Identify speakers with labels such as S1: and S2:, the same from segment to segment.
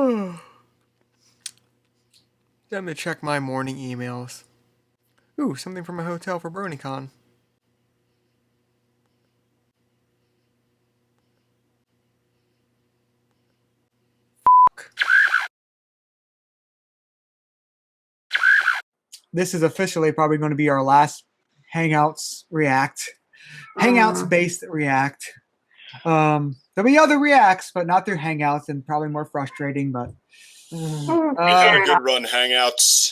S1: Time to check my morning emails. Ooh, something from a hotel for Bronycon. This is officially probably going to be our last Hangouts React. Hangouts based React. There'll be other Reacts, but not through Hangouts, and probably more frustrating. But
S2: we had a good run, Hangouts.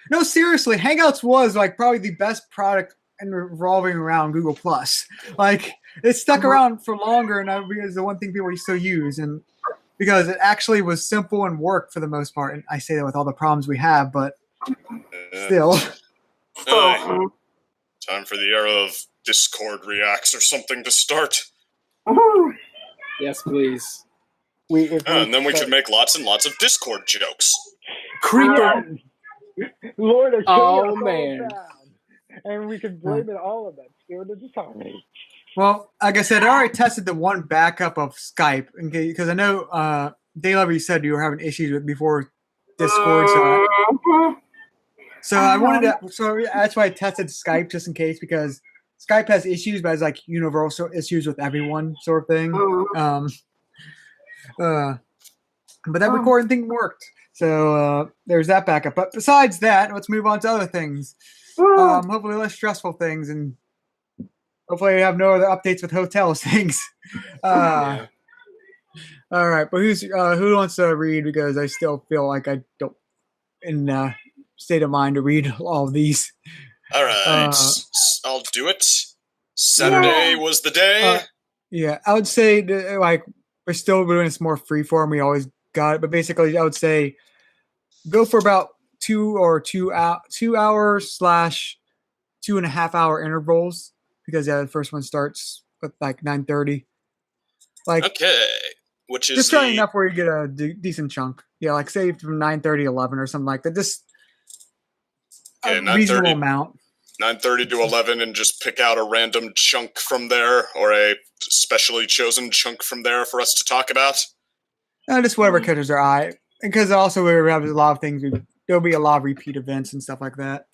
S1: No, seriously, Hangouts was like probably the best product and revolving around Google Plus. Like it stuck around for longer, and that was the one thing people still use, and because it actually was simple and worked for the most part. And I say that with all the problems we have, but still.
S2: Time for the era of Discord Reacts or something to start.
S3: Yes, please.
S2: And then we could make lots and lots of Discord jokes.
S4: Creeper. Lord,
S3: oh man.
S4: And we could blame it all on that spirit of disharmony.
S1: Well, like I said, I already tested the one backup of Skype because I know Daylover, you said you were having issues with before Discord, so I wanted to. So that's why I tested Skype just in case because Skype has issues, but it's like universal issues with everyone, sort of thing. But that recording thing worked, so there's that backup. But besides that, let's move on to other things. Hopefully less stressful things, and hopefully I have no other updates with hotels things. All right, but who wants to read? Because I still feel like I don't in state of mind to read all of these.
S2: All right, I'll do it. Saturday was the day.
S1: Yeah, I would say like we're still doing this more freeform. We always got it, but basically I would say go for about 2 hours / 2.5 hour intervals because the first one starts with like 9:30. Like
S2: okay, which is
S1: just starting enough where you get a decent chunk. Yeah, like say from 9:30 11 or something like that. Just a reasonable amount.
S2: 9:30 to 11, and just pick out a random chunk from there, or a specially chosen chunk from there for us to talk about.
S1: Just whatever catches our eye, because also we have a lot of things. There'll be a lot of repeat events and stuff like that.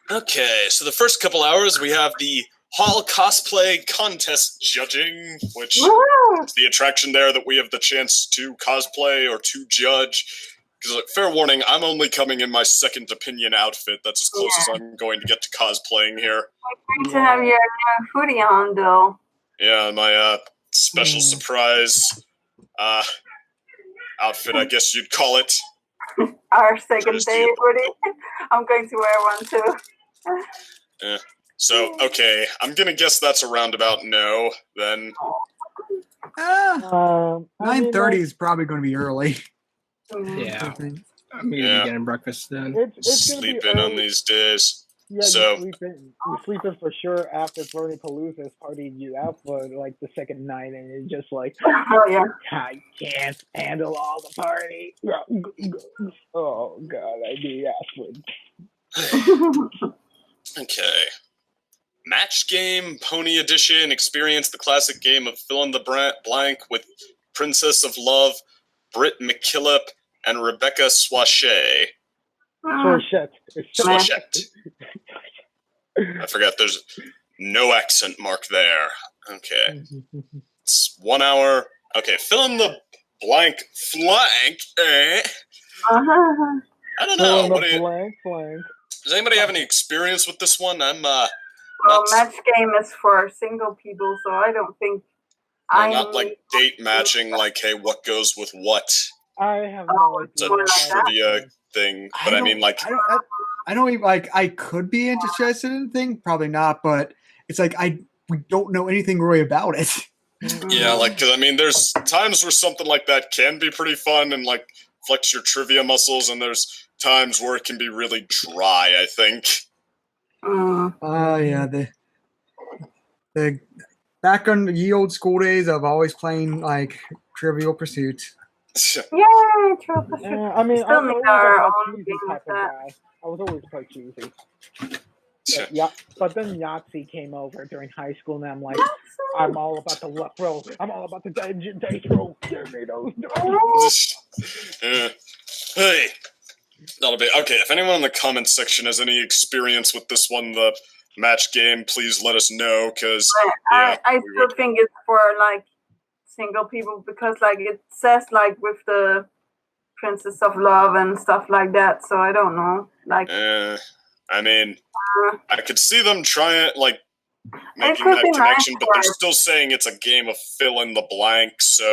S2: Okay, so the first couple hours we have the Hall Cosplay Contest Judging, which is the attraction there that we have the chance to cosplay or to judge. Because, fair warning, I'm only coming in my second opinion outfit. That's as close as I'm going to get to cosplaying here.
S5: Great to have your new hoodie on, though.
S2: Yeah, my special surprise outfit, I guess you'd call it.
S5: Our second day hoodie. I'm going to wear one, too.
S2: Yeah. So, okay, I'm going to guess that's a roundabout no, then.
S1: 9:30 is probably going to be early.
S3: Yeah. I'm going to be getting breakfast then.
S4: It's
S2: sleeping on these days.
S4: Yeah,
S2: so,
S4: you're sleeping for sure after Bronypalooza has partied you out for like the second night, and you're just like, I can't handle all the party. Oh God, I need aspirin.
S2: Okay. Match game, Pony Edition. Experience the classic game of fill in the blank with Princess of Love, Britt McKillop, and Rebecca Swachet. Swachet. I forgot there's no accent mark there. Okay. It's 1 hour. Okay, fill in the blank flank. I don't know. Does anybody have any experience with this one? I'm
S5: well, match game is for single people, so I don't think
S2: not like date matching, like, hey, what goes with what?
S4: I have no idea.
S2: It's a trivia thing, but I mean, like...
S1: I don't even, like, I could be interested in the thing, probably not, but it's like, we don't know anything really about it.
S2: Yeah, like, cause I mean, there's times where something like that can be pretty fun and, like, flex your trivia muscles, and there's times where it can be really dry, I think.
S1: Yeah, the back on the ye old school days of always playing, like, Trivial Pursuit.
S5: Yay, Trivial Pursuit.
S4: I mean,
S5: I was
S4: always quite cheesy. But then Yahtzee came over during high school, and I'm like, I'm all about the luck roll. I'm all about the dice roll. Give me those
S2: Hey, that'll be okay. If anyone in the comments section has any experience with this one, the match game, please let us know. Because
S5: I still think it's for like single people because like it says like with the Princess of Love and stuff like that. So I don't know. Like,
S2: I mean, I could see them trying like making that connection, but they're still saying it's a game of fill in the blank. So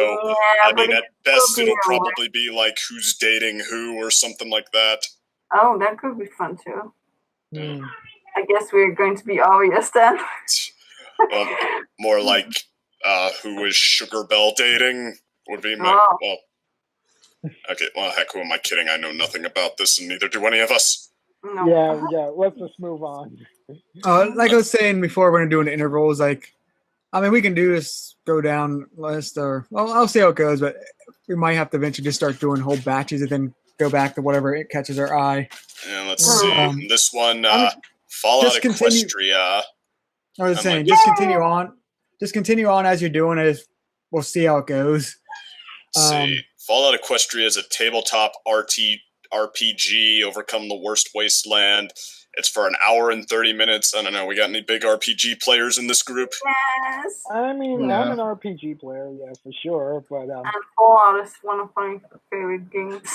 S2: I mean, at best, it'll probably be like who's dating who or something like that.
S5: Oh, that could be fun too.
S2: Yeah.
S5: I guess we're going to be obvious then.
S2: More like who is Sugar Bell dating would be my well. Okay, well, heck, who am I kidding? I know nothing about this, and neither do any of us.
S4: No. Yeah. Let's just move on.
S1: Like I was saying before, we're gonna do an intervals. Like, I mean, we can do this, go down list, or well, I'll see how it goes. But we might have to eventually just start doing whole batches and then go back to whatever it catches our eye.
S2: Yeah, let's see. This one, Fallout Equestria.
S1: I was saying, just continue on. Just continue on as you're doing it. We'll see how it goes.
S2: Let's see. Fallout Equestria is a tabletop RPG, overcome the worst wasteland. It's for an hour and 30 minutes. I don't know. We got any big RPG players in this group?
S5: Yes.
S4: I mean, I'm an RPG player, yeah, for sure. But
S5: and Fallout is one of my favorite games.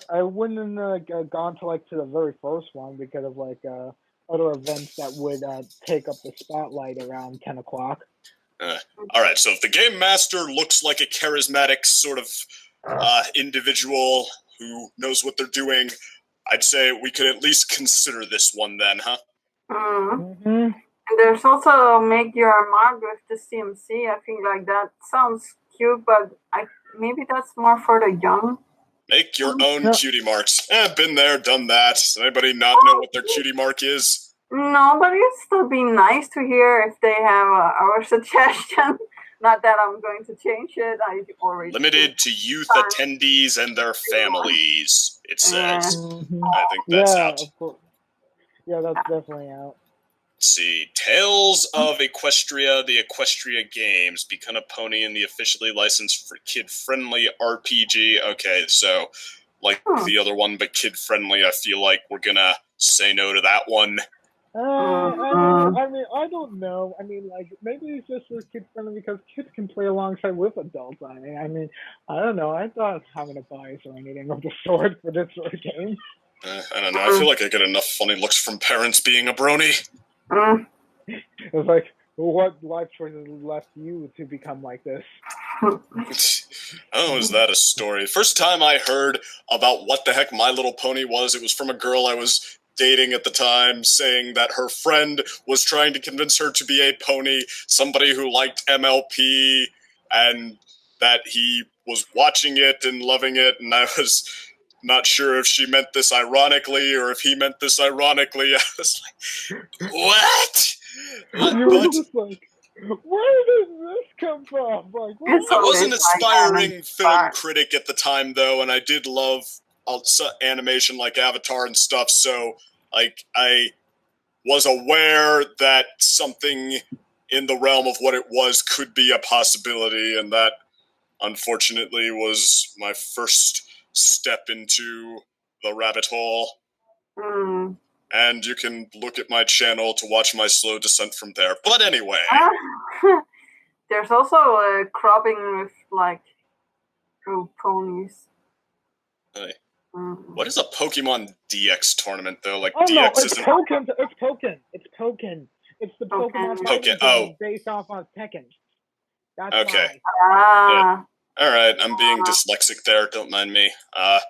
S4: I wouldn't have gone to the very first one because of other events that would take up the spotlight around 10 o'clock.
S2: All right, so if the game master looks like a charismatic sort of individual who knows what they're doing, I'd say we could at least consider this one then, huh?
S5: Mm-hmm. And there's also Make Your Mark with the CMC. I think that sounds cute, but maybe that's more for the young.
S2: Make your own cutie marks. Been there, done that. Does anybody not know what their cutie mark is?
S5: No, but it'd still be nice to hear if they have our suggestion. Not that I'm going to change it. I already
S2: limited to youth attendees and their families. It says. I think that's out.
S4: Of course. Yeah, that's definitely out.
S2: Let's see. Tales of Equestria, the Equestria Games. Become a pony in the officially licensed for kid-friendly RPG. Okay, so like the other one, but kid-friendly. I feel like we're gonna say no to that one.
S4: I mean, I don't know. I mean, maybe it's just for kid friendly because kids can play alongside with adults. I mean, I don't know. I thought having a bias or anything of the sort for this sort of game.
S2: I don't know. I feel like I get enough funny looks from parents being a brony.
S4: It's like, what life choices left you to become like this?
S2: Oh, is that a story? First time I heard about what the heck My Little Pony was, it was from a girl I was dating at the time, saying that her friend was trying to convince her to be a pony, somebody who liked MLP, and that he was watching it and loving it, and I was not sure if she meant this ironically or if he meant this ironically. I was like, what?
S4: You were just like, where does this come from? Like,
S2: I was an aspiring film critic at the time, though, and I did love animation like Avatar and stuff, so I was aware that something in the realm of what it was could be a possibility, and that unfortunately was my first step into the rabbit hole. And you can look at my channel to watch my slow descent from there. But anyway.
S5: There's also cropping with ponies.
S2: Hey. What is a Pokemon DX tournament though?
S4: No, it's Pokken. It's Pokken. It's the Pokemon based off on Tekken. That's
S2: okay.
S5: Why.
S2: Yeah. All right, I'm being dyslexic there. Don't mind me. I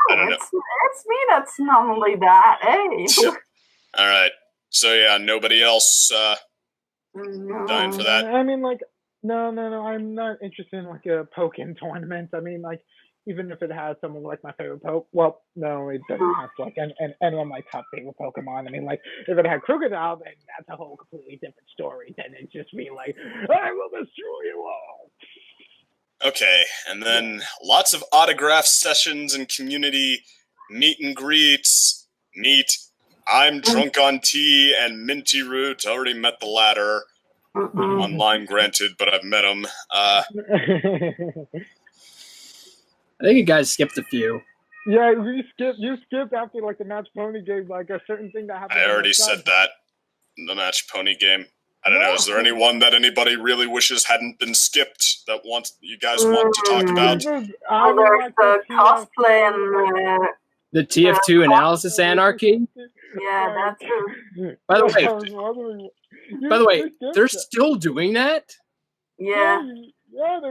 S2: don't know.
S5: It's me that's normally that. Hey.
S2: All right. So yeah, nobody else dying for that.
S4: I mean, no. I'm not interested in a Pokken tournament. I mean, even if it has someone like my favorite well, no, it doesn't have any of my top favorite Pokemon. I mean, if it had Crocodile, then that's a whole completely different story. Then it'd just be like, I will destroy you all.
S2: Okay, and then lots of autograph sessions and community meet and greets. I'm drunk on tea and minty root. Already met the latter. Online, granted, but I've met him.
S3: I think you guys skipped a few.
S4: Yeah, you skipped after like the match pony game, like a certain thing that happened.
S2: I already said that. The match pony game. I don't know. Is there anyone that anybody really wishes hadn't been skipped that you guys want to talk about?
S5: There's the cosplay and
S3: the TF2 analysis anarchy.
S5: Yeah, that's true.
S3: By the way, they're still doing that.
S5: Yeah.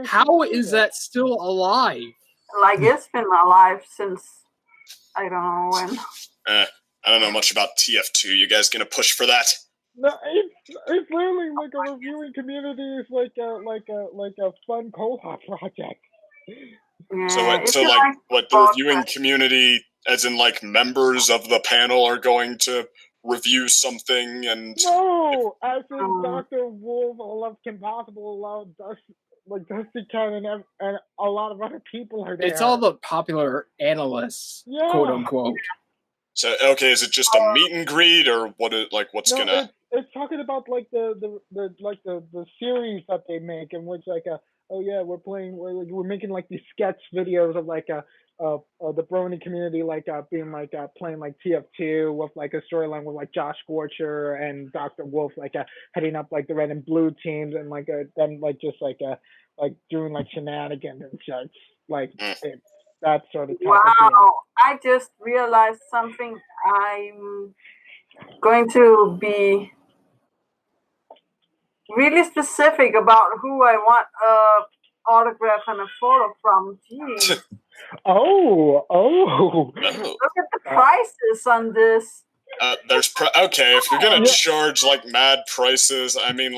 S3: How is that still alive?
S5: Like it's been alive since I don't know when.
S2: I don't know much about TF2. You guys gonna push for that?
S4: No, it's literally like a reviewing community. It's like a fun co-op project.
S5: Yeah,
S2: so what the reviewing community, as in like members of the panel, are going to review something and
S4: as in Dr. Wolf, Love Kim Possible, Dusty Ken and a lot of other people are there.
S3: It's all the popular analysts, quote unquote.
S2: So is it just a meet and greet or what's gonna?
S4: It's talking about like the series that they make, in which we're making like these sketch videos of like the Brony community being playing like TF2 with like a storyline with like Josh Scorcher and Dr. Wolf heading up like the red and blue teams and them doing like shenanigans and such it's that sort of type of deal.
S5: I just realized something. I'm going to be really specific about who I want autograph and a photo from. Jeez.
S4: Oh.
S5: Look at the prices on this.
S2: There's if you're gonna charge like mad prices, I mean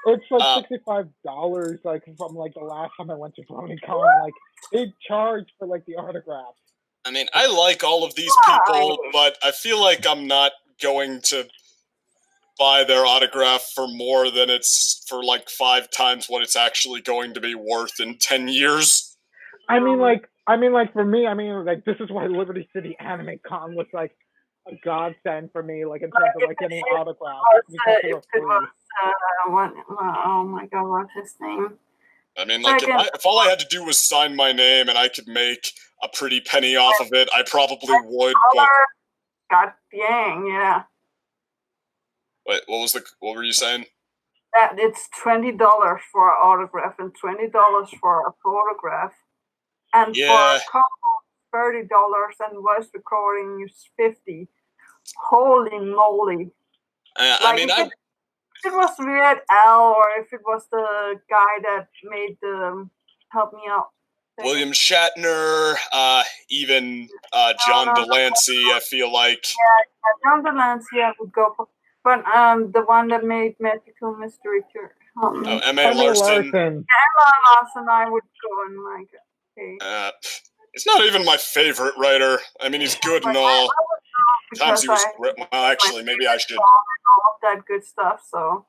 S4: it's like $65, like from like the last time I went to Bronycon. Like they charge for like the autographs.
S2: I mean, I like all of these people, but I feel like I'm not going to buy their autograph for more than it's for like 5 times what it's actually going to be worth in 10 years.
S4: I mean, for me, this is why Liberty City Anime Con was like a godsend for me, like in terms of like getting autographs.
S5: Oh my god, what's his name?
S2: I mean, like if all I had to do was sign my name and I could make a pretty penny off of it, I probably would. But
S5: god dang, yeah.
S2: Wait, what were you saying?
S5: That it's $20 for an autograph and $20 for a photograph, and for a couple $30 and voice recording is $50. Holy moly!
S2: If
S5: it was Weird Al or if it was the guy that made the Help Me Out.
S2: William Shatner, even John Delancey, I feel like.
S5: Yeah, John Delancey I would go for. But the one that made Magical Mystery Tour.
S2: Emma Larson.
S5: Emma Larson, I would go and like it. Okay.
S2: It's not even my favorite writer. I mean, he's good and all. Times he was great. Well, actually, maybe I should.
S5: All of that good stuff. So.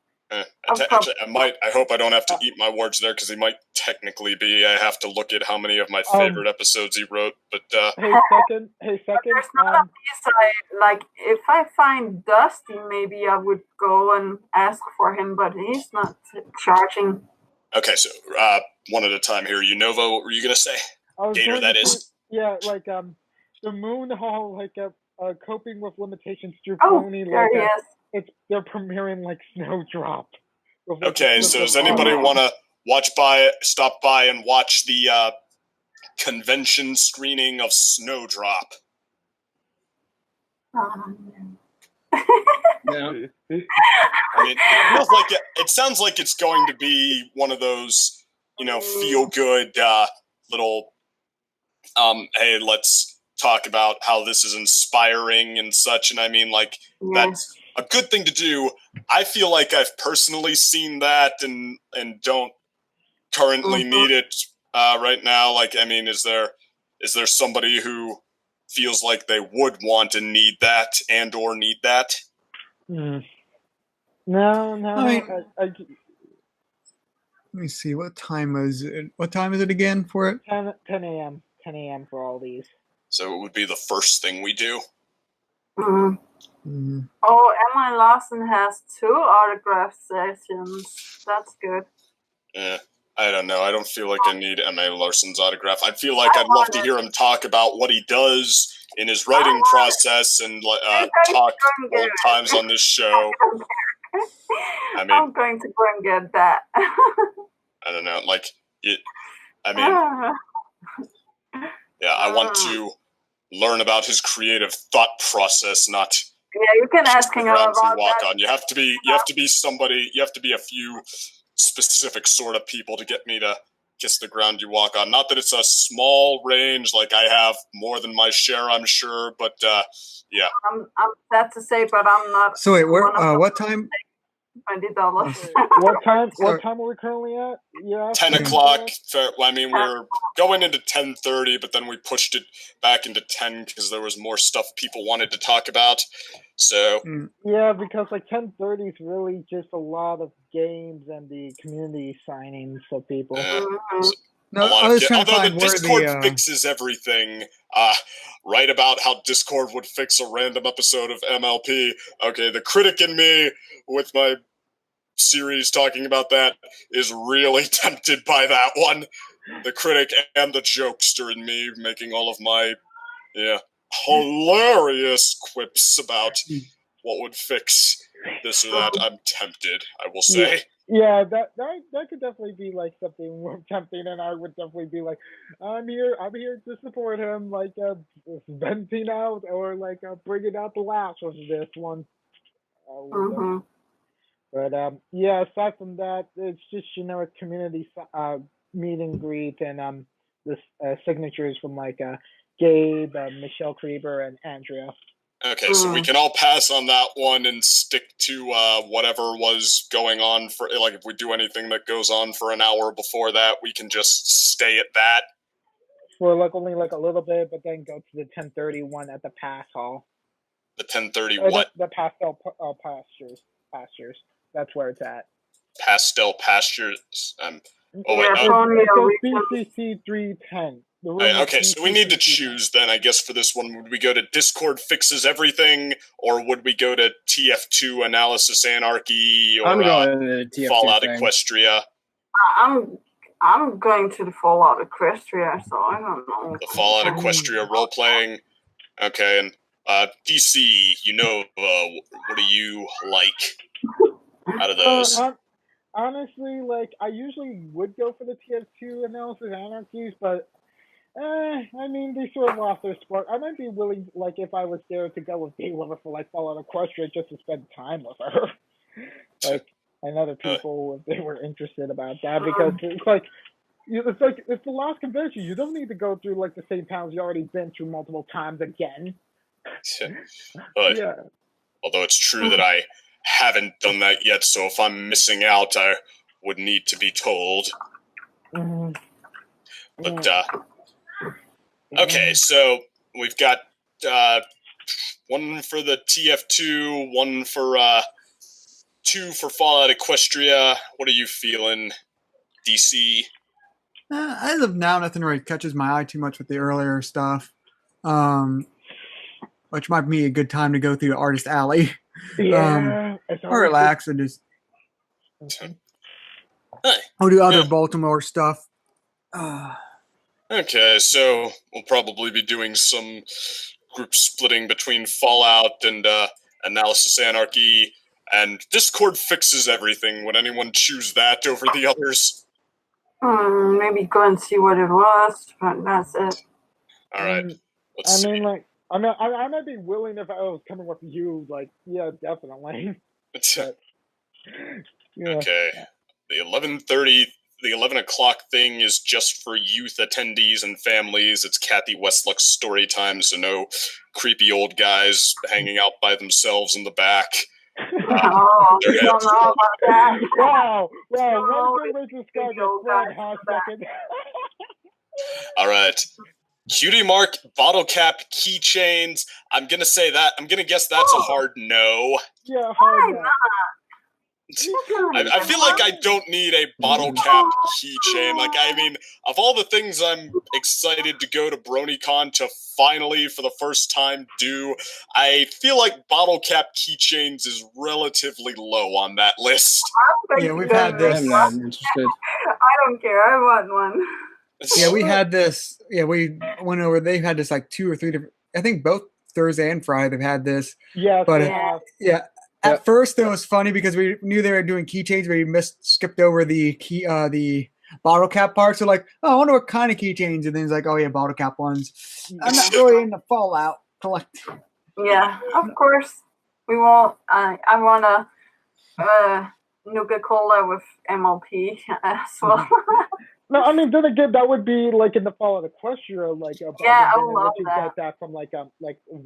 S2: Actually, I hope I don't have to eat my words there because he might technically be. I have to look at how many of my favorite episodes he wrote. But
S4: Hey, second.
S5: There's not a piece if I find Dusty, maybe I would go and ask for him, but he's not charging.
S2: Okay, so one at a time here. Unova, what were you gonna say? Gator, that is.
S4: Yeah, the Moon Hall, coping with limitations through
S5: Pony.
S4: They're premiering like Snowdrop.
S2: Okay, so does anybody want to stop by and watch the convention screening of Snowdrop?
S3: No.
S2: I mean, it sounds like it's going to be one of those, feel good little. Hey, let's talk about how this is inspiring and such. And I mean, that's a good thing to do. I feel like I've personally seen that and don't currently need it right now. Is there somebody who feels like they would want and need that and or need that?
S4: No.
S1: Let me see. What time is it? What time is it again for it?
S4: 10 a.m. 10 a.m. for all these.
S2: So it would be the first thing we do.
S5: Mm.
S1: Mm.
S5: Oh, Emily Larson has 2 autograph sessions. That's good.
S2: Yeah, I don't know. I don't feel like I need M.A. Larson's autograph. I feel like I'd love to hear him talk about what he does in his writing process and talk old times on this show. I mean,
S5: I'm going to go and get that.
S2: I don't know. Like, I want to learn about his creative thought process, not
S5: you can ask him about
S2: walk
S5: that.
S2: on. You have to be somebody. You have to be a few specific sort of people to get me to kiss the ground you walk on. Not that it's a small range, like I have more than my share, I'm sure, but yeah.
S5: I'm sad to say, but I'm not.
S1: So wait, what time?
S5: $20.
S4: What time are we currently at? Yeah,
S2: 10 o'clock. I mean, we're going into 10:30, but then we pushed it back into 10 because there was more stuff people wanted to talk about. So
S4: yeah, because like 10:30 is really just a lot of games and the community signings for people.
S1: No, I was trying to
S2: although
S1: find
S2: the
S1: where
S2: Discord fixes everything. Write about how Discord would fix a random episode of MLP. Okay, the critic in me with my series talking about that is really tempted by that one. The critic and the jokester in me making all of my hilarious quips about what would fix this or that. I'm tempted, I will say.
S4: Yeah, that could definitely be like something more tempting, and I would definitely be like, I'm here to support him, like venting out or like bringing out the laughs with this one. But aside from that, it's just generic community meet and greet and the signatures from like Gabe, Michelle Krieber, and Andrea.
S2: Okay, so we can all pass on that one and stick to whatever was going on for, like, if we do anything that goes on for an hour before that, we can just stay at that.
S4: For like only like a little bit, but then go to the 10:30 one at the Pass Hall.
S2: The 10:30 what?
S4: The Pastel Pastures. That's where it's at.
S2: Pastel Pastures.
S4: BCC 310.
S2: Okay, so we need to choose then, I guess, for this one. Would we go to Discord Fixes Everything, or would we go to TF2 Analysis Anarchy, or Fallout Equestria?
S5: I'm going to the Fallout Equestria, so I don't know.
S2: The Fallout Equestria role-playing. Okay, and DC, what do you like out of those?
S4: Honestly, like, I usually would go for the TF2 Analysis Anarchies, but I mean, they sort of lost their spark. I might be willing, like, if I was there to go with Daylover for, like, Fallout Equestria just to spend time with her. Like, and other people, if they were interested about that, because it's like, it's the last convention. You don't need to go through, like, the same towns you already been through multiple times again.
S2: But, although it's true that I haven't done that yet, so if I'm missing out, I would need to be told. But, okay, so we've got one for the TF2, one for 2 for Fallout Equestria. What are you feeling, DC?
S1: As of now, nothing really catches my eye too much with the earlier stuff, which might be a good time to go through the Artist Alley. Or relax and just I'll do other Baltimore stuff.
S2: Okay, so we'll probably be doing some group splitting between Fallout and Analysis Anarchy, and Discord Fixes Everything. Would anyone choose that over the others?
S5: Maybe go and see what it was, but that's it.
S2: All right. Let's see.
S4: I might be willing if I was coming with you. Like, yeah, definitely.
S2: Okay. The 11 o'clock thing is just for youth attendees and families. It's Kathy Westluck's story time, so no creepy old guys hanging out by themselves in the back.
S5: You don't know about that.
S4: Wow, one good way to describe your friend,
S2: All right. Cutie mark, bottle cap, keychains. I'm gonna say that. I'm gonna guess that's a hard no.
S4: Yeah, hard no.
S2: I feel like I don't need a bottle cap keychain. Like, I mean, of all the things I'm excited to go to Bronycon to finally, for the first time, do. I feel like bottle cap keychains is relatively low on that list.
S1: Yeah, we've had this.
S3: I'm not interested.
S5: I don't care. I want one.
S1: Yeah, we had this. Yeah, we went over. They've had this like 2 or 3 different. I think both Thursday and Friday they've had this.
S4: Yeah,
S1: but
S5: yeah.
S1: At first, it was funny because we knew they were doing keychains, but we skipped over the bottle cap part. So like, oh, I wonder what kind of keychains. And then it's like, oh yeah, bottle cap ones. I'm not really into Fallout collect.
S5: Yeah, of course. We won't. I want a Nuka-Cola with MLP as well.
S4: No, I mean, then again, that would be like in the Fall of the Equestria, like a
S5: yeah, I love
S4: you
S5: that.
S4: get that from like vendors.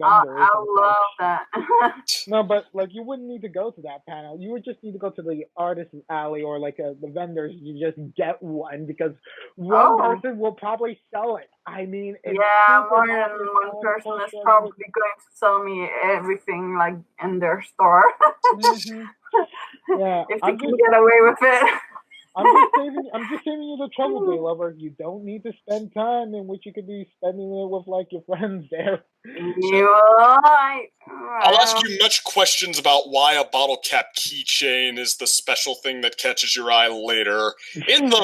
S5: I love that.
S4: No, but like you wouldn't need to go to that panel. You would just need to go to the artist alley or like the vendors. You just get one because one person will probably sell it. I mean,
S5: yeah, more than one person is probably going to sell me everything like in their store.
S4: Yeah,
S5: if they can get away with it.
S4: I'm just saving you the trouble, day lover. You don't need to spend time in which you could be spending it with like your friends there.
S2: I'll ask you much questions about why a bottle cap keychain is the special thing that catches your eye later. In the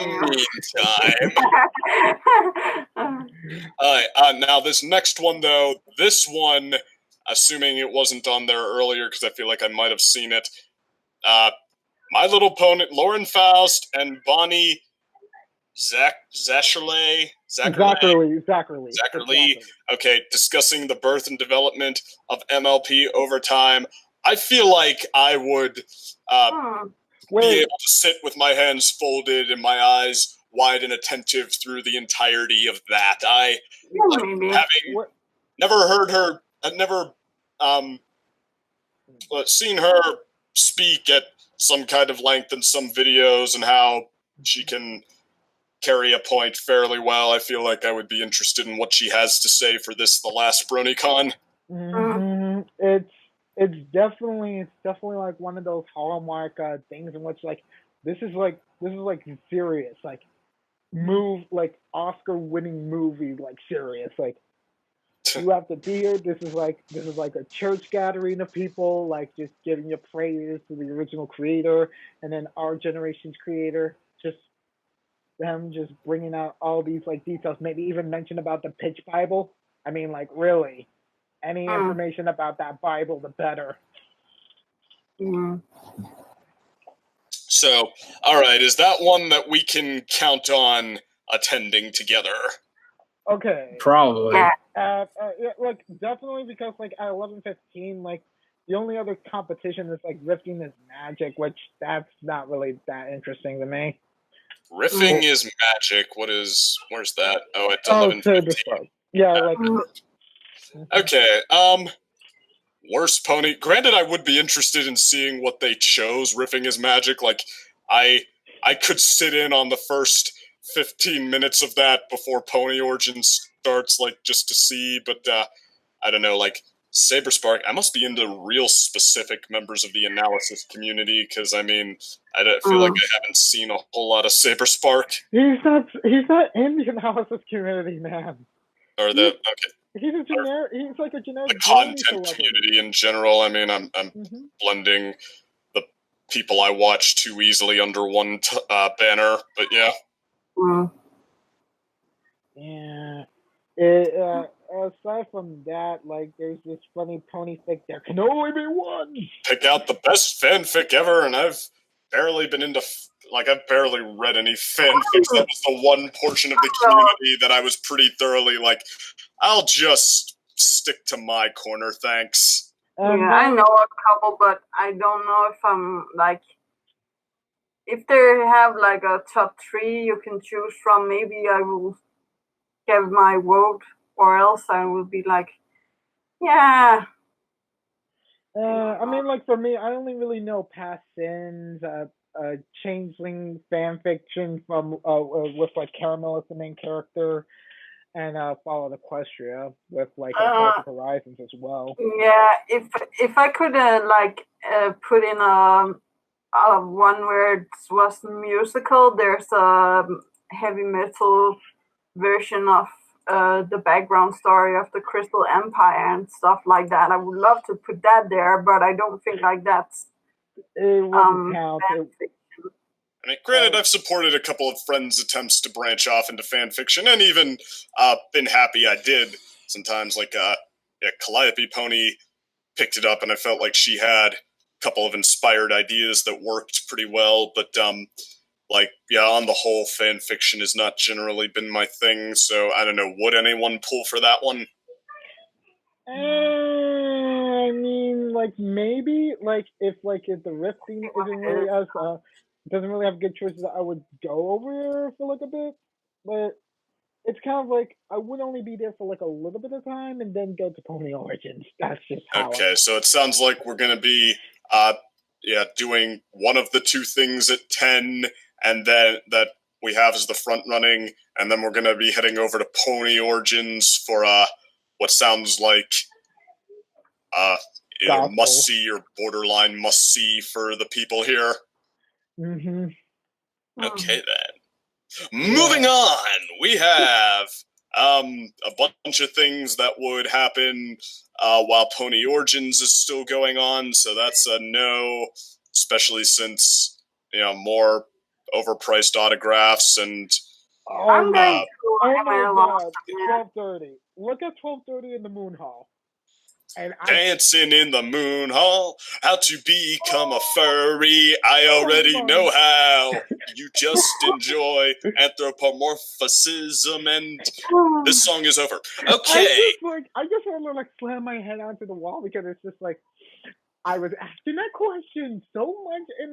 S2: meantime, now this next one though, this one, assuming it wasn't on there earlier because I feel like I might have seen it. My Little Pony, Lauren Faust and Bonnie Zachary. Okay, discussing the birth and development of MLP over time. I feel like I would be able to sit with my hands folded and my eyes wide and attentive through the entirety of that. Having never heard her, I've never seen her speak at some kind of length in some videos and how she can carry a point fairly well. I feel like I would be interested in what she has to say for this, the last Bronycon.
S4: It's definitely like one of those hallmark things in which like this is like serious, like Oscar winning movie, like serious, like you have to be here. This is like a church gathering of people, like just giving your praise to the original creator, and then our generation's creator. Just them just bringing out all these like details. Maybe even mention about the pitch Bible. I mean, like really, any information about that Bible, the better.
S2: So, all right, is that one that we can count on attending together?
S4: Okay.
S3: Probably.
S4: Like definitely because like at 11:15, like the only other competition is like Rifting is Magic, which that's not really that interesting to me.
S2: Riffing is magic. Where's that? Oh, it's 11:15.
S4: Yeah, like.
S2: Okay. Worst pony. Granted, I would be interested in seeing what they chose. Riffing is magic. Like, I could sit in on the first 15 minutes of that before Pony Origin starts, like, just to see, but, I don't know, like, Saber Spark, I must be into real specific members of the analysis community, because, I mean, I feel like I haven't seen a whole lot of Saber Spark.
S4: He's not in the analysis community, man.
S2: Or okay.
S4: He's like a generic
S2: the content community in general. I mean, I'm blending the people I watch too easily under one banner, but yeah.
S4: Yeah. Aside from that, like, there's this funny pony fic. There can only be one.
S2: Pick out the best fanfic ever, and I've barely been into. I've barely read any fanfics. That was the one portion of the community that I was pretty thoroughly like, I'll just stick to my corner, thanks.
S5: Yeah, I know a couple, but I don't know if I'm like, if they have like a top 3 you can choose from, maybe I will give my vote, or else I will be like, yeah.
S4: I mean, like, for me, I only really know Past Sins, Changeling fanfiction from with like Caramel as the main character, and Fall of the Equestria with like Horizons as well.
S5: Yeah, if I could put in a one where it was musical, there's a heavy metal version of the background story of the Crystal Empire and stuff like that. I would love to put that there, but I don't think like that's
S4: it wouldn't count.
S2: I mean, granted, I've supported a couple of friends' attempts to branch off into fan fiction, and even been happy I did. Sometimes, like Calliope Pony picked it up, and I felt like she had a couple of inspired ideas that worked pretty well. But on the whole, fan fiction has not generally been my thing. So I don't know. Would anyone pull for that one?
S4: I mean, like maybe, like if the riff theme isn't really as doesn't really have good choices, I would go over there for like a bit, but it's kind of like I would only be there for like a little bit of time and then go to Pony Origins. That's just how.
S2: Okay, so it sounds like we're gonna be doing one of the two things at 10, and then that we have as the front running, and then we're gonna be heading over to Pony Origins for what sounds like either must see or borderline must see for the people here.
S4: Mm-hmm.
S2: Okay then. Moving on, we have a bunch of things that would happen while Pony Origins is still going on, so that's a no, especially since more overpriced autographs and.
S5: I'm going to.
S4: Oh my God! 12:30. Look at 12:30 in the Moon Hall. And
S2: Dancing in the Moon Hall, how to become a furry, I already know how. You just enjoy anthropomorphism, and this song is over. Okay.
S4: I just want to like slam my head onto the wall because it's just like I was asking that question so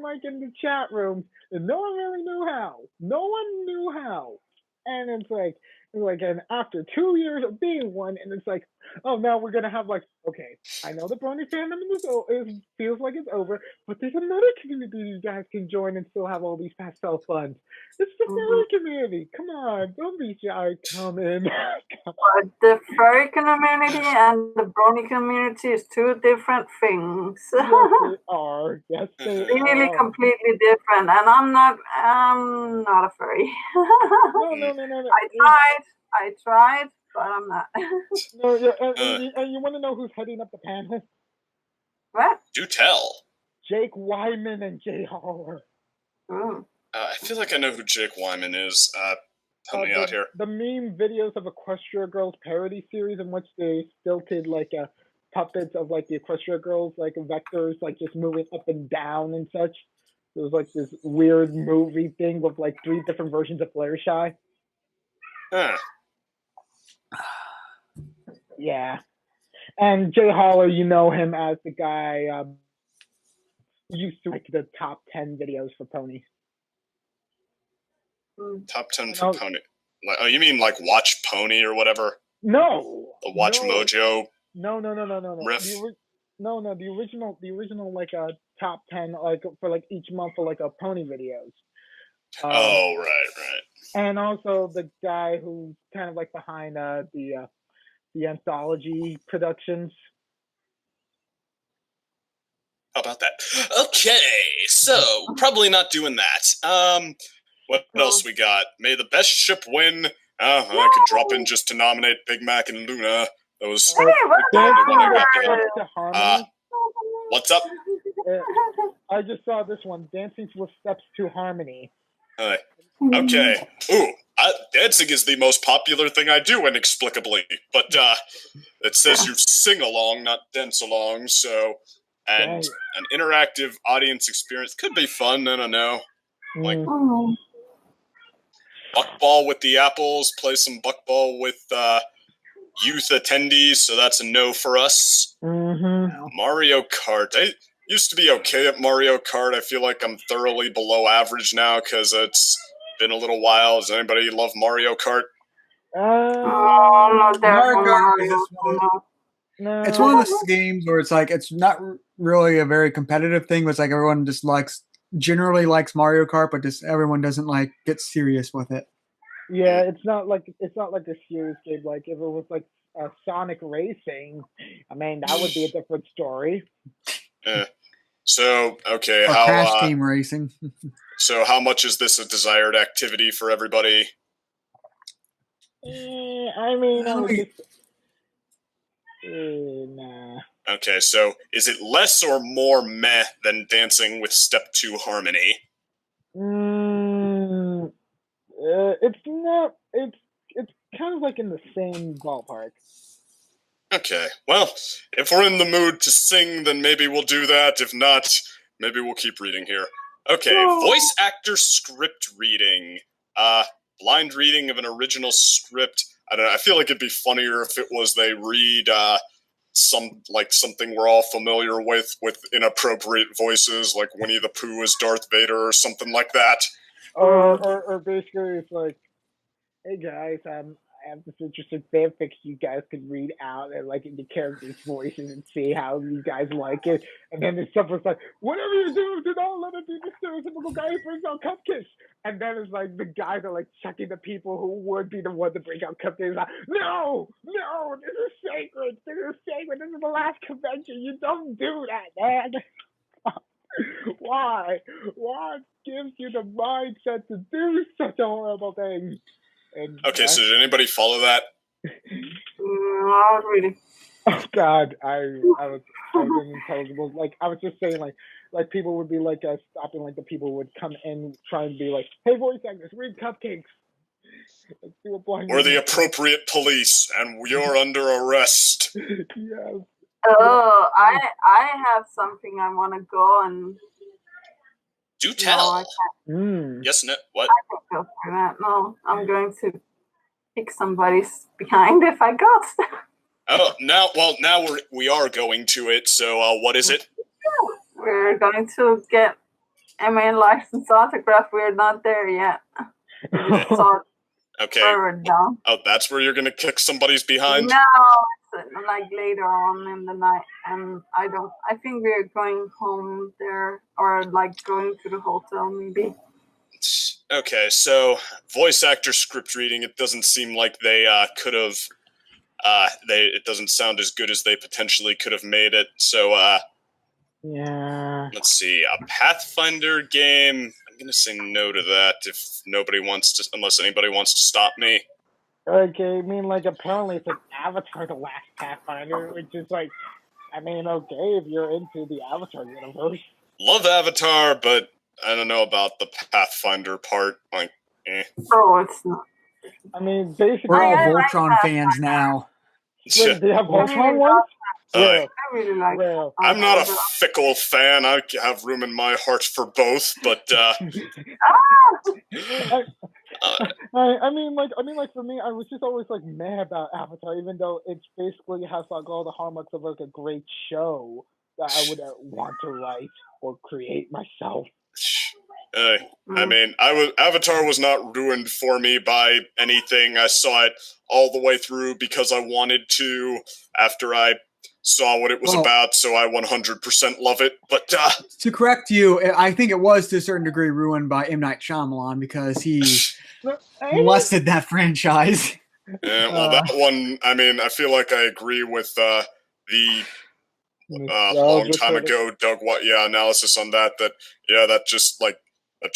S4: much in the chat room, and no one really knew how. No one knew how, and it's like, and after 2 years of being one, and it's like, oh, now we're gonna have like, okay, I know the Brony fandom feels like it's over, but there's another community you guys can join and still have all these pastel funds. It's the furry community. Come on, don't be shy. Come in.
S5: But the furry community and the Brony community is two different things.
S4: Yes, they are. Yes, they
S5: really
S4: are.
S5: Completely different, and I'm not a furry.
S4: No.
S5: I tried, but I'm not.
S4: No, and you want to know who's heading up the panel?
S5: What?
S2: Do tell.
S4: Jake Wyman and Jay Holler.
S2: I feel like I know who Jake Wyman is. Help me out here.
S4: The meme videos of Equestria Girls parody series in which they stilted like puppets of like the Equestria Girls, like vectors, like just moving up and down and such. It was like this weird movie thing with like 3 different versions of Fluttershy.
S2: Huh.
S4: Yeah. And Jay Holler, you know him as the guy who used to like the top 10 videos for ponies.
S2: Top 10 for Pony. Oh, you mean like Watch Pony or whatever?
S4: No.
S2: The Watch Mojo.
S4: No.
S2: Riff.
S4: The original like top 10 like for like each month for like a pony videos.
S2: Oh, right.
S4: And also the guy who's kind of like behind the anthology productions.
S2: How about that? Okay, so probably not doing that. What else we got? May the best ship win. I could drop in just to nominate Big Mac and Luna. Those. What's up?
S4: I just saw this one, Dancing with Steps to Harmony.
S2: Okay. Ooh, dancing is the most popular thing I do inexplicably, but it says you sing along, not dance along, so, and an interactive audience experience could be fun, I don't know. Like, buckball with the apples, play some buckball with youth attendees, so that's a no for us. Mario Kart. I used to be okay at Mario Kart. I feel like I'm thoroughly below average now because it's been a little while. Does anybody love Mario Kart?
S5: Mario Kart
S1: is it's one of those games where it's like it's not really a very competitive thing, but it's like everyone just generally likes Mario Kart, but just everyone doesn't get serious with it.
S4: Yeah, it's not like a serious game. Like if it was like Sonic Racing, I mean that would be a different story.
S2: So okay,
S1: or Cash Game Racing.
S2: So how much is this a desired activity for everybody?
S4: I mean, I would just... nah.
S2: Okay, so is it less or more meh than Dancing with Step 2 Harmony?
S4: It's not... It's kind of like in the same ballpark.
S2: Okay, well, if we're in the mood to sing, then maybe we'll do that. If not, maybe we'll keep reading here. Okay, voice actor script reading. Blind reading of an original script. I don't know, I feel like it'd be funnier if it was they read something we're all familiar with inappropriate voices, like Winnie the Pooh as Darth Vader or something like that.
S4: Or basically it's like, hey guys, I have this interesting fanfic you guys could read out and like in the characters' voices and see how you guys like it. And then there's someone's like, whatever you do not let it be the stereotypical guy who brings out cupcakes. And then it's like the guys are like checking the people who would be the one to bring out cupcakes. Like, no, this is sacred. This is sacred. This is the last convention. You don't do that, man. Why? What gives you the mindset to do such a horrible thing? And
S2: okay, so did anybody follow that?
S5: Not really.
S4: Oh God, I was unintelligible. Like I was just saying, like people would be like stopping, like the people would come in try and be like, "Hey, voice actors, read cupcakes."
S2: We're the appropriate police, and you're under arrest.
S4: Yes.
S5: Oh, I have something I want to go and.
S2: Do tell.
S5: No,
S2: Yes, no, what?
S5: I can't go through that. No, I'm going to kick somebody's behind if I got.
S2: Oh, now we are going to it. So, what is it?
S5: We're going to get MA license autograph. We're not there yet.
S2: Okay.
S5: Down.
S2: Oh, that's where you're gonna kick somebody's behind?
S5: No, it's like later on in the night, and I think we're going home there, or like going to the hotel maybe.
S2: Okay, so voice actor script reading. It doesn't seem like they could have. It doesn't sound as good as they potentially could have made it. So,
S4: yeah.
S2: Let's see, a Pathfinder game. I'm gonna say no to that unless anybody wants to stop me.
S4: Okay, I mean, like apparently it's an Avatar: The Last Pathfinder, which is like, I mean, okay, if you're into the Avatar universe.
S2: Love Avatar, but I don't know about the Pathfinder part. Like,
S5: Oh, it's not.
S4: I mean, basically,
S1: we're all Voltron fans now.
S4: Wait, do you have Voltron ones?
S5: I really like it.
S2: I'm not a fickle fan. I have room in my heart for both, but
S4: I mean, for me, I was just always like mad about Avatar, even though it basically has like all the hallmarks of like a great show that I would want to write or create myself.
S2: I mean, Avatar was not ruined for me by anything. I saw it all the way through because I wanted to after I saw what it was about, so I 100% love it. But
S1: to correct you, I think it was to a certain degree ruined by M. Night Shyamalan because he molested that franchise.
S2: Well, that one, I mean, I feel like I agree with the long time ago Doug analysis on that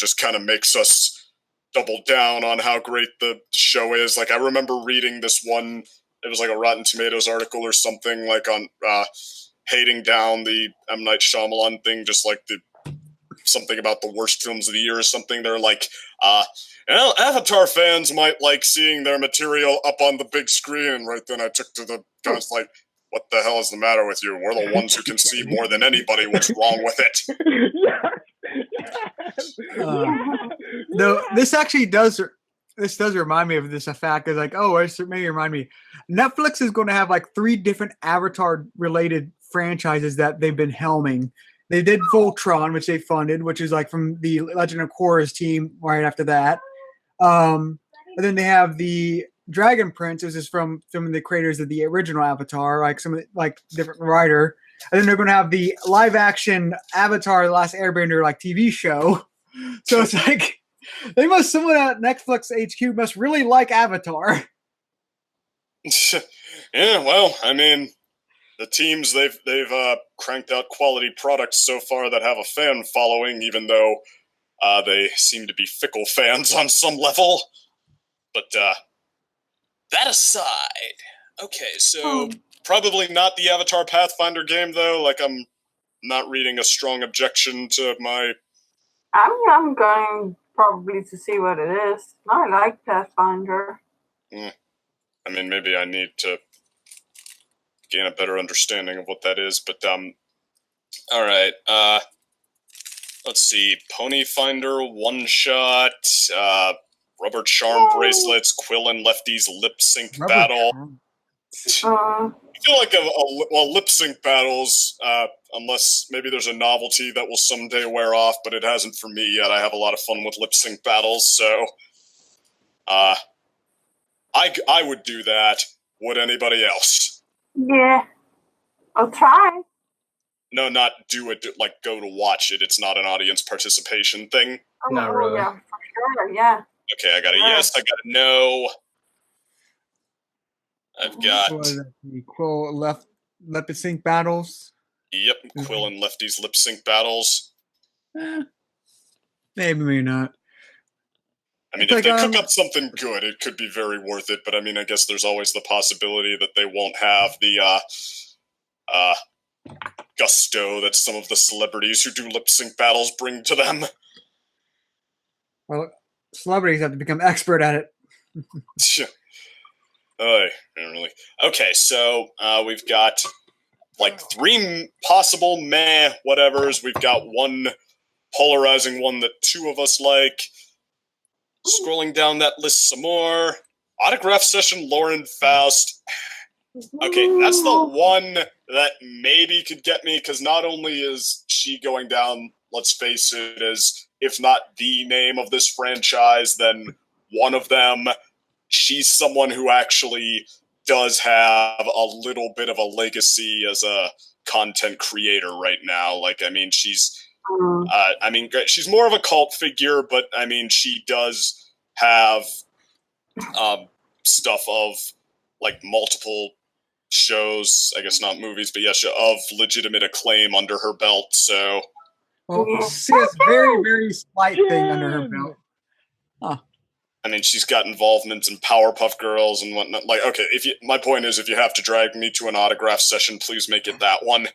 S2: just kind of makes us double down on how great the show is. Like, I remember reading this one, it was like a Rotten Tomatoes article or something, like on hating down the M. Night Shyamalan thing, just like something about the worst films of the year or something. They're like, Avatar fans might like seeing their material up on the big screen. And right then I took to the guys like, what the hell is the matter with you? We're the ones who can see more than anybody what's wrong with it.
S1: No, this actually does remind me of this fact. Is like, maybe remind me. Netflix is going to have like 3 different Avatar-related franchises that they've been helming. They did Voltron, which they funded, which is like from the Legend of Korra's team right after that. And then they have the Dragon Prince. This is from some of the creators of the original Avatar, like some different writer. And then they're going to have the live-action Avatar: The Last Airbender like TV show. So it's like someone at Netflix HQ must really like Avatar.
S2: Yeah, well, I mean, the teams they've cranked out quality products so far that have a fan following, even though they seem to be fickle fans on some level. But that aside, okay, so probably not the Avatar Pathfinder game, though. Like, I'm not reading a strong objection to my...
S5: I'm going probably to see what it is. I like Pathfinder.
S2: I mean, maybe I need to gain a better understanding of what that is, but, alright, let's see, Pony Finder, One Shot, Rubber Charm Bracelets, Quill and Lefty's Lip Sync Battle. I feel like lip sync battles, unless maybe there's a novelty that will someday wear off, but it hasn't for me yet. I have a lot of fun with lip sync battles, so I would do that. Would anybody else?
S5: Yeah, I'll try.
S2: No, not do it. Like go to watch it. It's not an audience participation thing.
S3: Not really.
S5: Yeah, for sure. Yeah.
S2: Okay, I got a yes. I got a no. I've got
S1: Quill lip sync battles.
S2: Yep, Quill and Lefty's lip sync battles.
S1: Maybe not.
S2: I mean, if they cook up something good, it could be very worth it. But I mean, I guess there's always the possibility that they won't have the gusto that some of the celebrities who do lip sync battles bring to them.
S1: Well, celebrities have to become expert at it.
S2: Really. Okay, so we've got like 3 possible meh whatevers. We've got one polarizing one that 2 of us like. Scrolling down that list some more. Autograph session, Lauren Faust. Okay, that's the one that maybe could get me, because not only is she going down, let's face it, as if not the name of this franchise, then one of them. She's someone who actually does have a little bit of a legacy as a content creator right now. Like, I mean, she's more of a cult figure, but I mean, she does have stuff of like multiple shows, I guess not movies, but yes, of legitimate acclaim under her belt. So,
S1: well, she has very, very slight thing under her belt. Huh.
S2: I mean, she's got involvements in Powerpuff Girls and whatnot. Like, okay, my point is, if you have to drag me to an autograph session, please make it that one.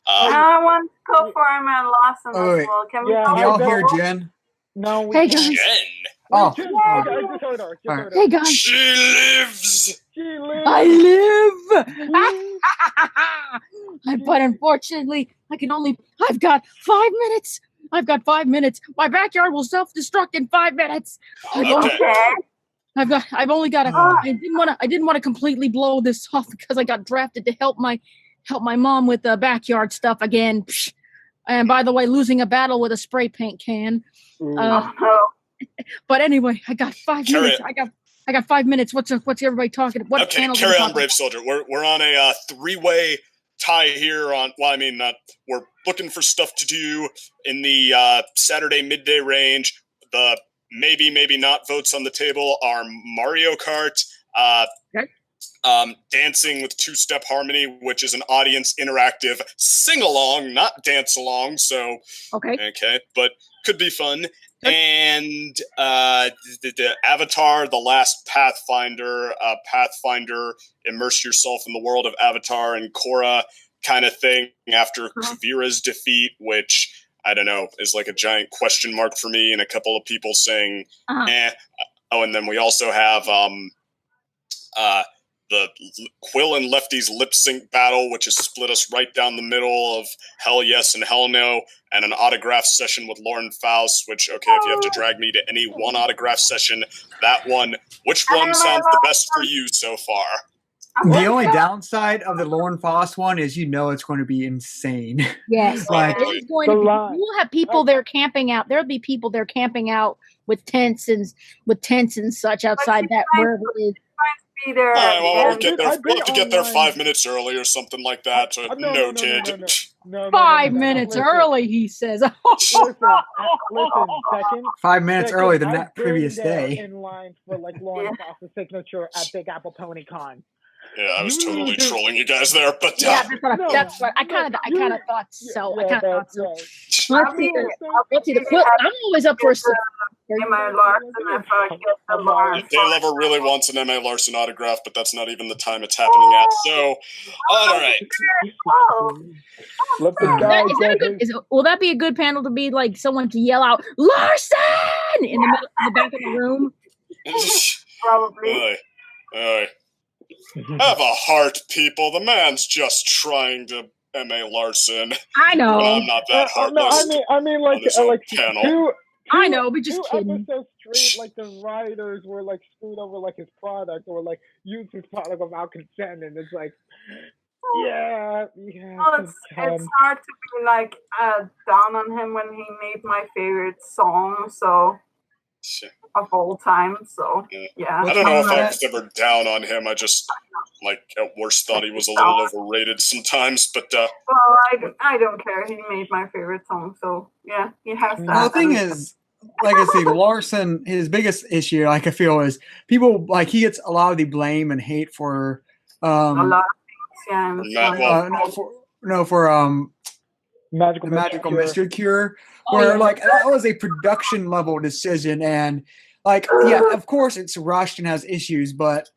S5: I want to go for him and Lawson as well. Can we
S1: all hear Jen?
S4: No,
S6: hey guys.
S2: Jen.
S1: Oh,
S4: I just heard her.
S6: Hey guys.
S2: She lives.
S6: I live. But unfortunately, I've got 5 minutes. My backyard will self-destruct in 5 minutes. I've only got I didn't want to completely blow this off because I got drafted to help my mom with the backyard stuff again. And by the way, losing a battle with a spray paint can. But anyway, I got 5 minutes. I got 5 minutes. What's everybody talking about? What
S2: okay, carry on, Brave Soldier. We're on a 3-way tie here on. Well, I mean, we're looking for stuff to do in the Saturday midday range. The maybe not votes on the table are Mario Kart, Dancing with Two-Step Harmony, which is an audience interactive sing-along, not dance-along. So okay, but could be fun. And the Avatar, The Last Pathfinder, immerse yourself in the world of Avatar and Korra kind of thing after Kavira's defeat, which, I don't know, is like a giant question mark for me, and a couple of people saying, eh. Oh, and then we also have the Quill and Lefty's lip sync battle, which has split us right down the middle of hell yes and hell no, and an autograph session with Lauren Faust, which, okay, if you have to drag me to any one autograph session, that one, which one sounds the best for you so far?
S1: The only downside of the Lauren Faust one is it's going to be insane.
S6: Yes,
S1: like,
S6: it's going to be. We'll have people there camping out. There'll be people there camping out with tents and such outside that wherever it is.
S5: There.
S2: We'll have to get there 5 minutes early or something like that. Noted.
S6: No, 5 minutes early, he says.
S4: Listen,
S1: 5 minutes early the previous day.
S4: In line for like Lauren Faust's signature at Big Apple Ponycon.
S2: Yeah, I was totally trolling you guys there, but
S6: yeah, that's what I kind of thought so. I kind of thought so. Let's see. I'm always up for a.
S5: M.A. Larson, if I get the line.
S2: Day Lover really wants an M.A. Larson autograph, but that's not even the time it's happening at. So, all right.
S4: Let the guy
S6: will that be a good panel to be like someone to yell out Larson in the middle, in the back of the room?
S5: Probably.
S2: Have a heart, people. The man's just trying to M.A. Larson.
S6: I know.
S2: I'm not that heartless.
S4: No, I mean, like
S2: panel.
S6: I know, but just
S4: two
S6: kidding.
S4: episodes straight, like the writers were like screwed over like his product or like used his product without consent, and it's like, yeah.
S5: Well, it's hard to be like down on him when he made my favorite song, so of all time. So yeah.
S2: I don't know if I was ever down on him. I just at worst thought he was a little overrated sometimes. But
S5: well, I don't care. He made my favorite song, so yeah, he has that.
S1: Well, the thing is, like I say, Larson, his biggest issue, like I feel, is people he gets a lot of the blame and hate for
S5: a lot of things. Yeah.
S1: For Magical Mystery Cure, where that was a production level decision, and of course it's rushed and has issues, but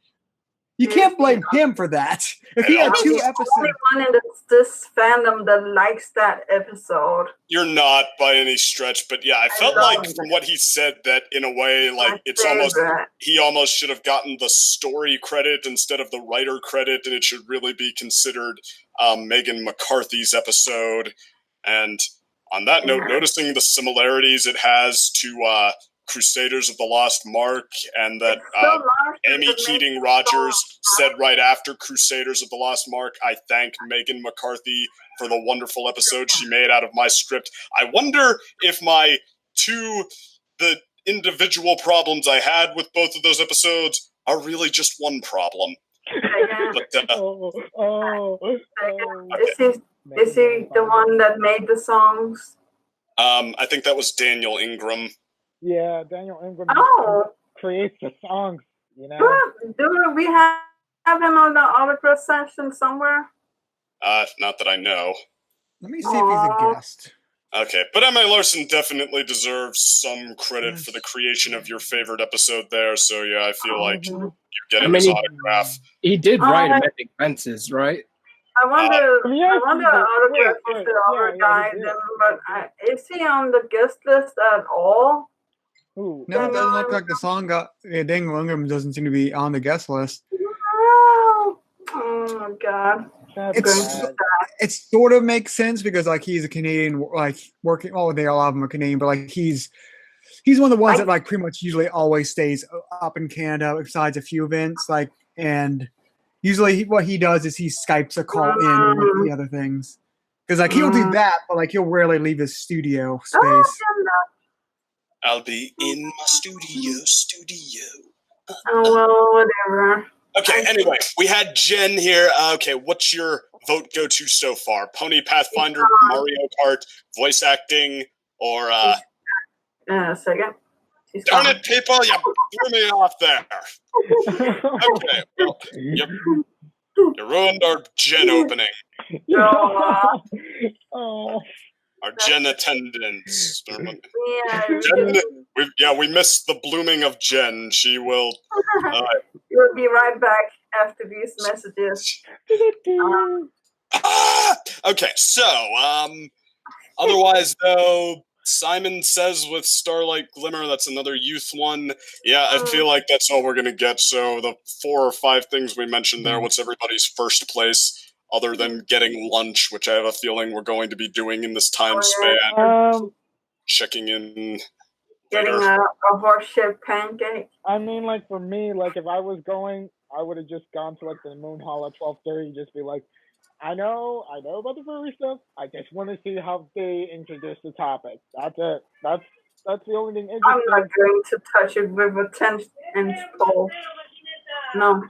S1: you can't blame him for that. If he had 2 episodes,
S5: the only one in this fandom that likes that episode.
S2: You're not by any stretch, but yeah, I felt like from what he said that in a way, it's almost he almost should have gotten the story credit instead of the writer credit, and it should really be considered Megan McCarthy's episode. And on that note, noticing the similarities it has to Crusaders of the Lost Mark, and that Amy Keating Rogers said right after Crusaders of the Lost Mark, I thank Megan McCarthy for the wonderful episode she made out of my script. I wonder if the individual problems I had with both of those episodes are really just one problem. But,
S5: Is he the one that made the songs?
S2: I think that was Daniel Ingram.
S4: Yeah, Daniel Ingram creates the songs, you know.
S5: Do we have him on the autograph session somewhere?
S2: Not that I know.
S1: Let me see if he's a guest.
S2: Okay, but M.A. Larson definitely deserves some credit for the creation of your favorite episode there, so yeah, I feel like you're getting his autograph.
S3: He did write Amazing Fences, right?
S5: I wonder autograph for the other guy, but is he on the guest list at all?
S1: No, it doesn't look like the song got. Daniel Ingram doesn't seem to be on the guest list.
S5: Oh my god!
S1: It sort of makes sense because he's a Canadian, working. Oh, they all of them are Canadian, but he's one of the ones that pretty much usually always stays up in Canada, besides a few events. And usually what he does is he Skypes a call in with the other things, because he'll do that, but he'll rarely leave his studio space.
S2: I'll be in my studio.
S5: Oh, well, whatever.
S2: Okay, anyway, we had Jenn here. Okay, what's your vote go to so far? Pony Pathfinder, Mario Kart, voice acting, or
S5: second.
S2: Darn it, people, you threw me off there. Okay, well, you ruined our Jenn opening. Our Jenn attendance. We missed the blooming of Jenn. She will.
S5: We'll be right back after these messages.
S2: Okay, so otherwise though, Simon Says with Starlight Glimmer. That's another youth one. Yeah, I feel like that's all we're gonna get. So the 4 or 5 things we mentioned there. What's everybody's first place? Other than getting lunch, which I have a feeling we're going to be doing in this time span. Checking in.
S5: Getting a horse-shaped pancake.
S4: I mean, for me, if I was going, I would have just gone to the Moon Hall at 12:30. Just be like, I know about the furry stuff. I just want to see how they introduce the topic. That's it. That's the only thing interesting.
S5: I'm not going to touch it with a 10-inch pole. No.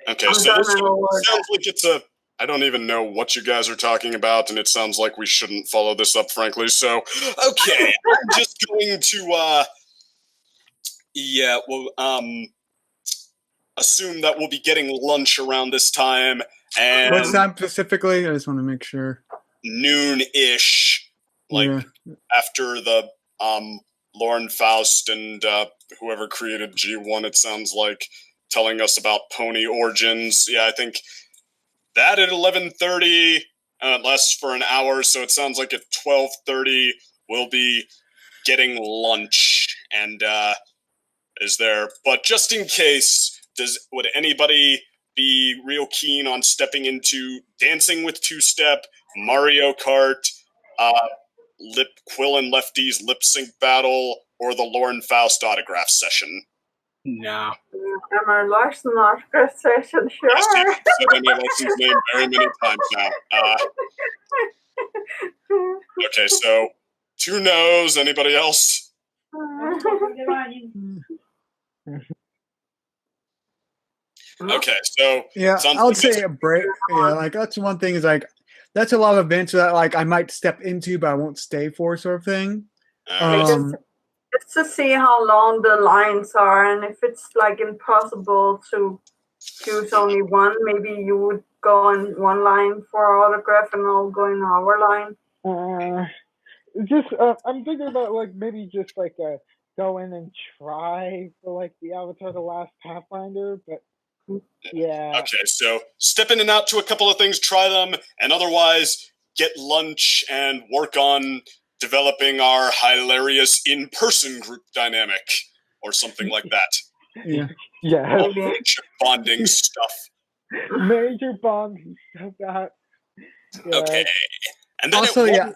S2: Okay, so this sounds like it's a. I don't even know what you guys are talking about, and it sounds like we shouldn't follow this up, frankly. So, okay, I'm just going to, assume that we'll be getting lunch around this time. And
S1: what time specifically? I just want to make sure.
S2: Noon-ish, after the Lauren Faust and whoever created G1, it sounds like, telling us about pony origins. Yeah, I think that at 11:30 lasts for an hour, so it sounds like at 12:30 we'll be getting lunch. And but just in case, would anybody be real keen on stepping into Dancing with Two-Step, Mario Kart, Quill and Lefty's lip sync battle, or the Lauren Faust autograph session?
S3: No.
S5: Emma Larson autograph session, sure.
S2: Yes, you've said Emma Larson's name very many times now. Okay, so 2 no's. Anybody else? Okay, so
S1: yeah, I would say a break. Yeah, like that's one thing is like that's a lot of events that like I might step into, but I won't stay for, sort of thing.
S5: Just to see how long the lines are, and if it's like impossible to choose only one, maybe you would go in one line for autograph, and I'll go in our line.
S4: I'm thinking about like maybe just like go in and try for like the Avatar: The Last Pathfinder, but. Yeah.
S2: Okay, so step in and out to a couple of things, try them, and otherwise get lunch and work on developing our hilarious in-person group dynamic or something like that.
S4: Yeah.
S2: Major bonding stuff.
S4: Major bonding stuff.
S2: Yeah. Okay. And then
S1: also,
S2: go ahead.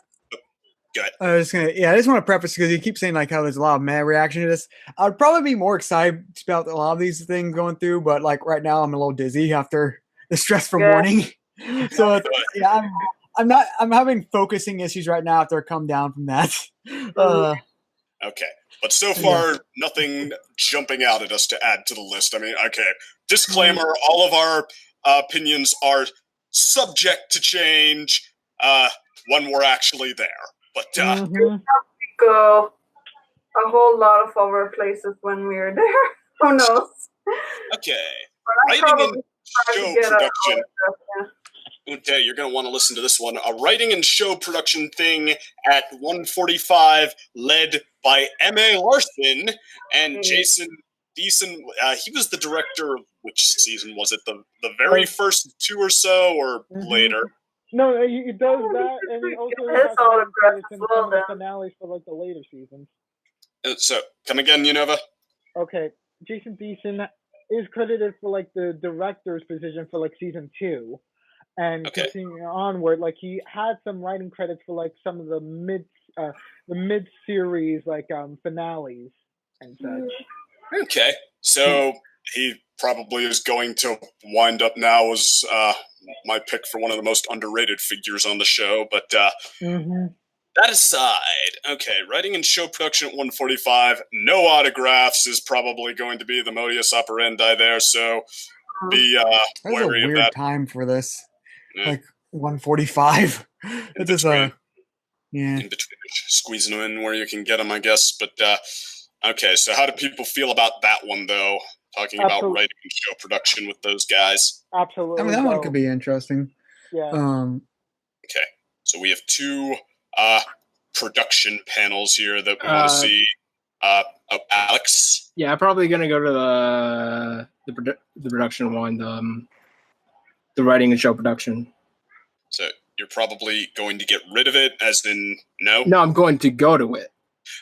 S1: I just want to preface because you keep saying like how there's a lot of mad reaction to this. I'd probably be more excited about a lot of these things going through, but like right now I'm a little dizzy after the stress from morning. So I'm having focusing issues right now after I come down from that.
S2: Okay. But so far, nothing jumping out at us to add to the list. I mean, okay. Disclaimer, all of our opinions are subject to change when we're actually there. But
S5: go a whole lot of other places when we're there. Who knows?
S2: Okay.
S5: Writing
S2: and show production. Okay, you're going to want to listen to this one. A writing and show production thing at 1:45, led by M.A. Larson and Jason Deason. He was the director of which season was it? The very first 2 or so, or later?
S4: No, he does that, and he also has credits in some of the finales for like the later seasons.
S2: So, come again, Unova?
S4: Okay, Jason Deason is credited for like the director's position for like season 2, and continuing onward, like he had some writing credits for like some of the mid series like finales and such.
S2: Okay, so he probably is going to wind up now as my pick for one of the most underrated figures on the show, but that aside, okay, writing and show production at 1:45, no autographs is probably going to be the modus operandi there, so be wary of that.
S1: That's a weird time for this. Like 1:45. It's just in between,
S2: squeezing them in where you can get them, I guess, but okay, so how do people feel about that one, though? Talking about writing and show production with those guys.
S4: Absolutely.
S1: I mean, that one could be interesting.
S4: Yeah.
S2: Okay, so we have 2 production panels here that we want to see. Alex?
S3: Yeah, I'm probably going to go to the production one, the writing and show production.
S2: So you're probably going to get rid of it, as in no?
S3: No, I'm going to go to it.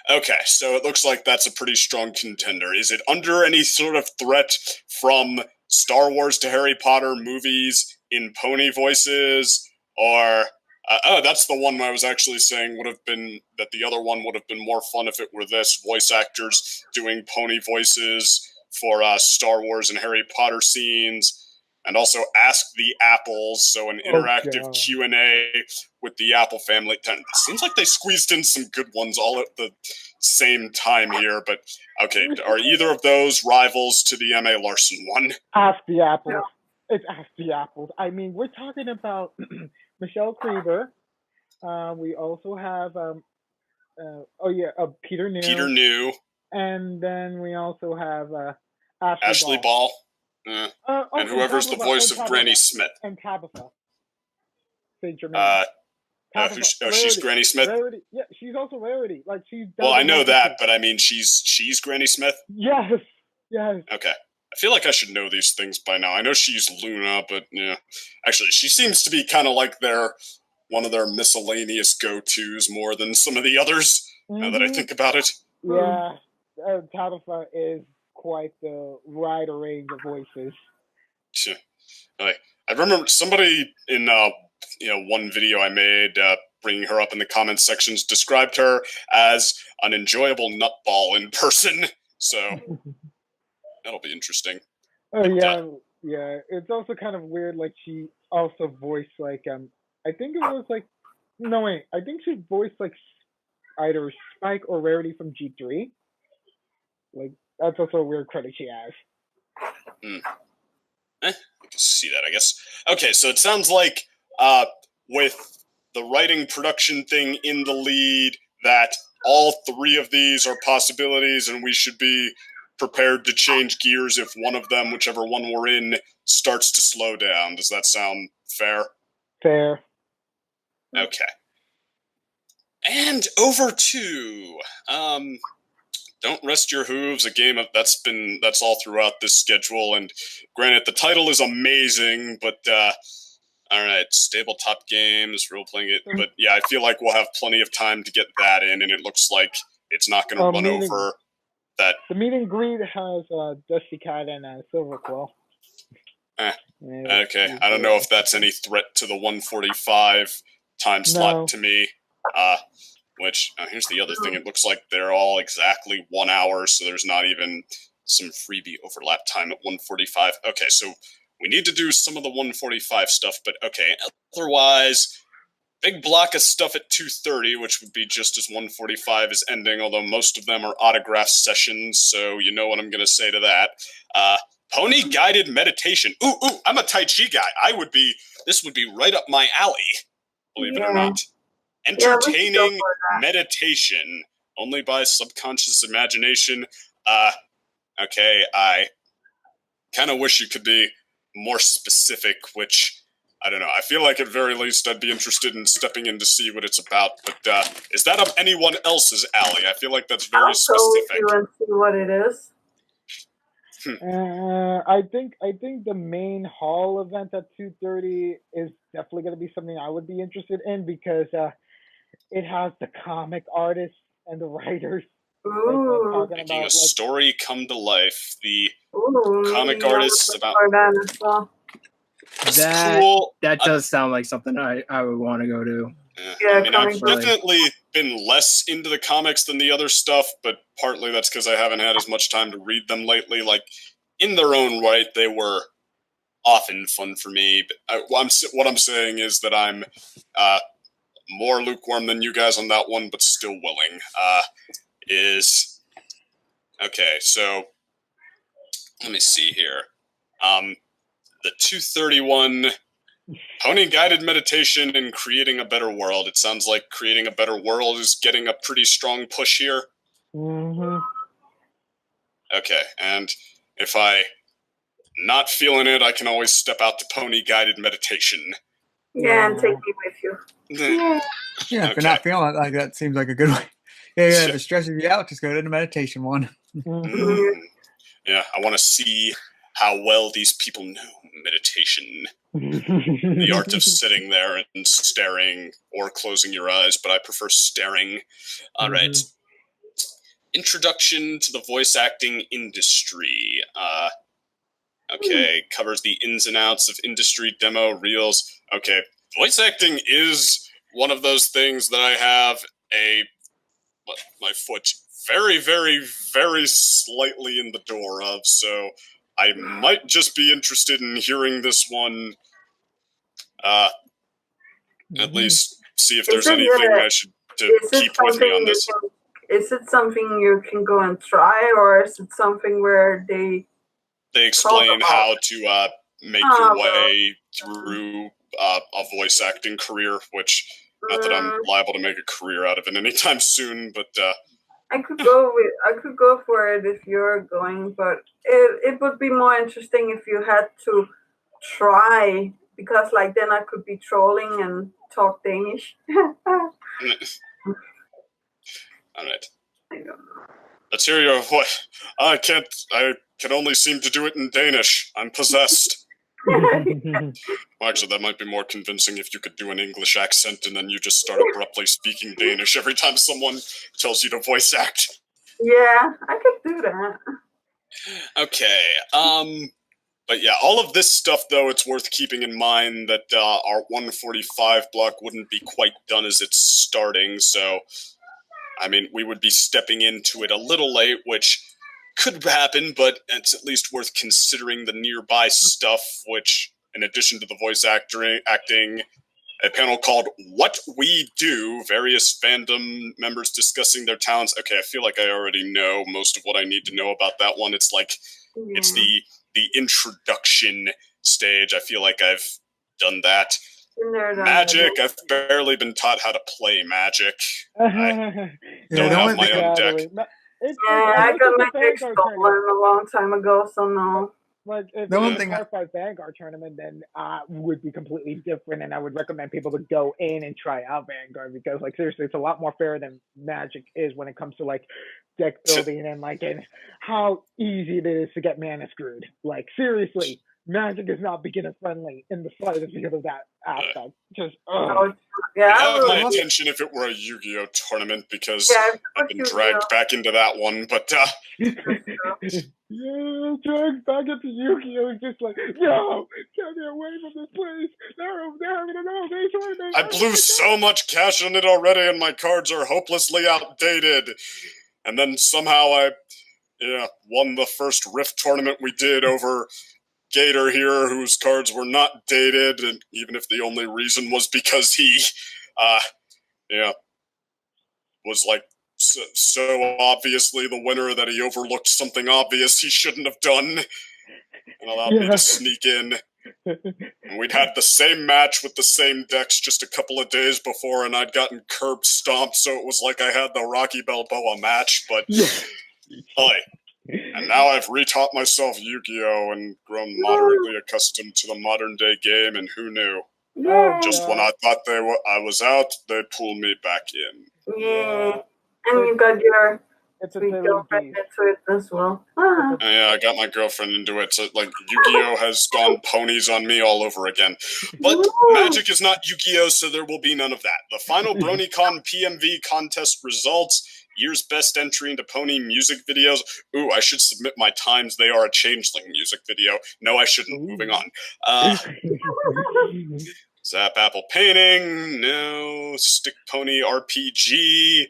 S2: Okay, so it looks like that's a pretty strong contender. Is it under any sort of threat from Star Wars to Harry Potter movies in pony voices? Or, that's the one I was actually saying would have been, that the other one would have been more fun if it were this, voice actors doing pony voices for Star Wars and Harry Potter scenes. And also Ask the Apples, so an interactive Q&A with the Apple family. It seems like they squeezed in some good ones all at the same time here, but okay, are either of those rivals to the M.A. Larson one?
S4: Ask the Apples. It's Ask the Apples. I mean, we're talking about Michelle Krieber. We also have, Peter New.
S2: Peter New.
S4: And then we also have
S2: Ashley Ball. And whoever's the voice of Granny Smith.
S4: And Tabitha. Saint Germain.
S2: She's Granny Smith?
S4: Rarity. Yeah, she's also Rarity. Like, she's...
S2: Well, I know that, but I mean, she's Granny Smith?
S4: Yes.
S2: Okay. I feel like I should know these things by now. I know she's Luna, but, yeah. Actually, she seems to be kind of like one of their miscellaneous go-tos more than some of the others, now that I think about it.
S4: Yeah. Tabitha is quite the wide range of voices.
S2: I remember somebody in one video I made, bringing her up in the comments sections, described her as an enjoyable nutball in person. So that'll be interesting.
S4: Oh yeah. It's also kind of weird. Like, she also voiced I think it was I think she voiced either Spike or Rarity from G3. Like, that's also a weird credit she has.
S2: I can see that, I guess. Okay, so it sounds like with the writing production thing in the lead, that all three of these are possibilities, and we should be prepared to change gears if one of them, whichever one we're in, starts to slow down. Does that sound fair?
S4: Fair.
S2: Okay. And over to Don't Rest Your Hooves, a game that's all throughout this schedule, and granted, the title is amazing, but alright, tabletop games, role-playing it, but yeah, I feel like we'll have plenty of time to get that in, and it looks like it's not going to run over that.
S4: The meet and greet has Dusty Cat and Silverquill.
S2: Okay, I don't know if that's any threat to the 145 time slot to me. Which, here's the other thing, it looks like they're all exactly 1 hour, so there's not even some freebie overlap time at 145. Okay, so we need to do some of the 145 stuff, but okay, otherwise, big block of stuff at 2:30, which would be just as 145 is ending, although most of them are autograph sessions, so you know what I'm going to say to that. Pony guided meditation. Ooh, I'm a Tai Chi guy. This would be right up my alley, believe it or not. Entertaining meditation, only by subconscious imagination. Okay, I kind of wish you could be more specific, which, I don't know, I feel like at very least I'd be interested in stepping in to see what it's about, but is that up anyone else's alley? I feel like that's very specific.
S5: I'll go with you and see what it is.
S4: I think the main hall event at 2:30 is definitely going to be something I would be interested in, because it has the comic artists and the writers.
S2: Making a story come to life. The comic artists about...
S3: That cool. That does sound like something I would want to go to.
S2: Yeah, I mean, I've definitely been less into the comics than the other stuff, but partly that's because I haven't had as much time to read them lately. Like, in their own right, they were often fun for me. But what I'm saying is that I'm more lukewarm than you guys on that one, but still willing. Okay, so let me see here. The 231 Pony Guided Meditation and Creating a Better World. It sounds like Creating a Better World is getting a pretty strong push here.
S4: Mm-hmm.
S2: Okay, and if I'm not feeling it, I can always step out to Pony Guided Meditation.
S5: Yeah, and take me with you.
S1: Yeah, if you're not feeling it, like that seems like a good way. Yeah, if it stresses you out, just go to the meditation one.
S2: Yeah, I want to see how well these people know meditation. The art of sitting there and staring or closing your eyes, but I prefer staring. All right. Introduction to the voice acting industry. Okay, covers the ins and outs of industry, demo, reels. Okay, voice acting is one of those things that I have my foot very, very, very slightly in the door of, so I might just be interested in hearing this one, at least see if there's anything I should keep with me on this.
S5: Is it something you can go and try, or is it something where they
S2: explain how to make your way through a voice acting career, which, not that I'm liable to make a career out of it anytime soon, but
S5: I could go for it if you're going, but it would be more interesting if you had to try, because like then I could be trolling and talk Danish.
S2: All right.
S5: I don't know.
S2: Let's hear your what? I can only seem to do it in Danish. I'm possessed. Well, actually, that might be more convincing if you could do an English accent and then you just start abruptly speaking Danish every time someone tells you to voice act.
S5: Yeah, I could do that.
S2: Okay. But yeah, all of this stuff, though, it's worth keeping in mind that our 145 block wouldn't be quite done as it's starting, so, I mean, we would be stepping into it a little late, which could happen, but it's at least worth considering the nearby stuff, which, in addition to the voice acting, a panel called What We Do, various fandom members discussing their talents. Okay, I feel like I already know most of what I need to know about that one. It's like, it's the introduction stage. I feel like I've done that. Magic, I've barely been taught how to play Magic. I don't have my own deck.
S5: I got my deck stolen a long time ago, so no.
S4: Like, if
S1: The one
S4: it's
S1: thing
S4: a Part 5 Vanguard tournament, then would be completely different, and I would recommend people to go in and try out Vanguard, because, like, seriously, it's a lot more fair than Magic is when it comes to, like, deck building and, like, and how easy it is to get mana screwed. Like, seriously, Magic is not beginner friendly in the slightest because of that aspect. Just,
S2: yeah, I have my attention if it were a Yu-Gi-Oh tournament, because I've been dragged back into that one, but
S4: yeah, dragged back into Yu-Gi-Oh! Just like, no, get me away from this place. They're having an all-day tournament.
S2: I blew so much cash on it already, and my cards are hopelessly outdated. And then somehow I won the first Rift tournament we did over Gator here, whose cards were not dated, and even if the only reason was because he, was like so obviously the winner that he overlooked something obvious he shouldn't have done, and allowed me to sneak in. And we'd had the same match with the same decks just a couple of days before, and I'd gotten curb stomped, so it was like I had the Rocky Balboa match, but and now I've retaught myself Yu-Gi-Oh! And grown moderately accustomed to the modern-day game, and who knew? Just when I thought I was out, they pulled me back in.
S5: Yeah, and you got your girlfriend into it as well.
S2: Yeah, I got my girlfriend into it, so, like, Yu-Gi-Oh! Has gone ponies on me all over again. But Magic is not Yu-Gi-Oh!, so there will be none of that. The final Bronycon PMV contest results... Year's best entry into pony music videos. Ooh, I should submit my times. They are a changeling music video. No, I shouldn't. Moving on. Zap Apple painting. No. Stick pony RPG.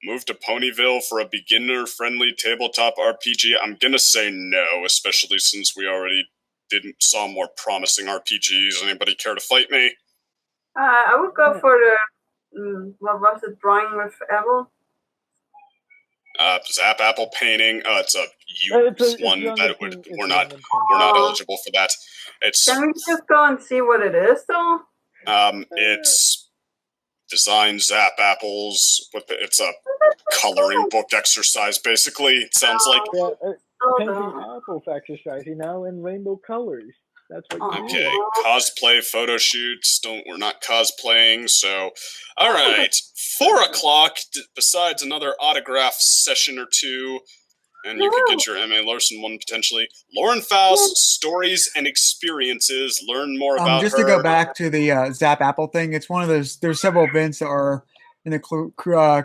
S2: Move to Ponyville for a beginner-friendly tabletop RPG. I'm gonna say no, especially since we already saw more promising RPGs. Anybody care to fight me?
S5: I would go for the what was it? Drawing with Apple?
S2: Zap Apple painting. It's a youth one that we're not eligible for that.
S5: Can we just go and see what it is, though?
S2: It's design Zap Apples it's a coloring book exercise. Basically, it sounds like
S4: painting apples exercise, in rainbow colors. That's what you
S2: do. Cosplay photo shoots. We're not cosplaying, so all right. 4:00. Besides another autograph session or two, and you could get your M.A. Larson one potentially. Lauren Faust, stories and experiences. Learn more about
S1: just
S2: her.
S1: To go back to the Zap Apple thing, it's one of those. There's several events that are in the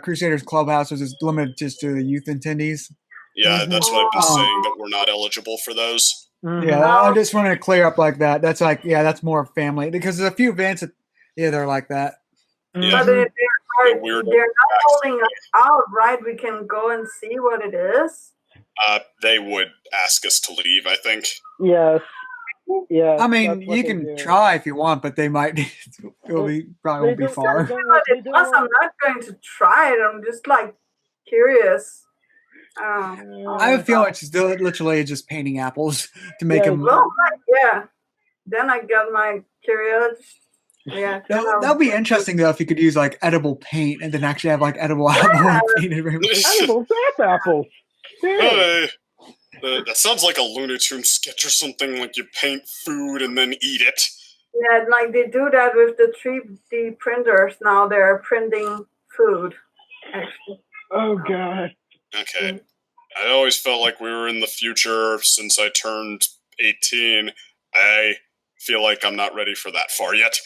S1: Crusaders Clubhouse, which is limited just to the youth attendees.
S2: Yeah, that's what I've been saying, that we're not eligible for those.
S1: Yeah, I just wanted to clear up like that. That's like, that's more family, because there's a few events that, they're like that.
S2: Yeah,
S5: but they're not holding us out, right? We can go and see what it is.
S2: They would ask us to leave, I think.
S4: Yes. Yeah.
S1: I mean, you can try if you want, but they might. Probably won't be far.
S5: Plus, I'm not going to try it. I'm just like curious.
S1: I have a feeling it's literally just painting apples to make them.
S5: Well, then I got my curiosity Yeah,
S1: That would be interesting though if you could use like edible paint and then actually have like edible apple painted.
S4: Edible sap apples.
S2: Hey, that sounds like a Looney Tunes sketch or something. Like you paint food and then eat it.
S5: Yeah, like they do that with the 3D printers now. They're printing food. Actually.
S4: Oh God.
S2: Okay. I always felt like we were in the future since I turned 18. I feel like I'm not ready for that far yet.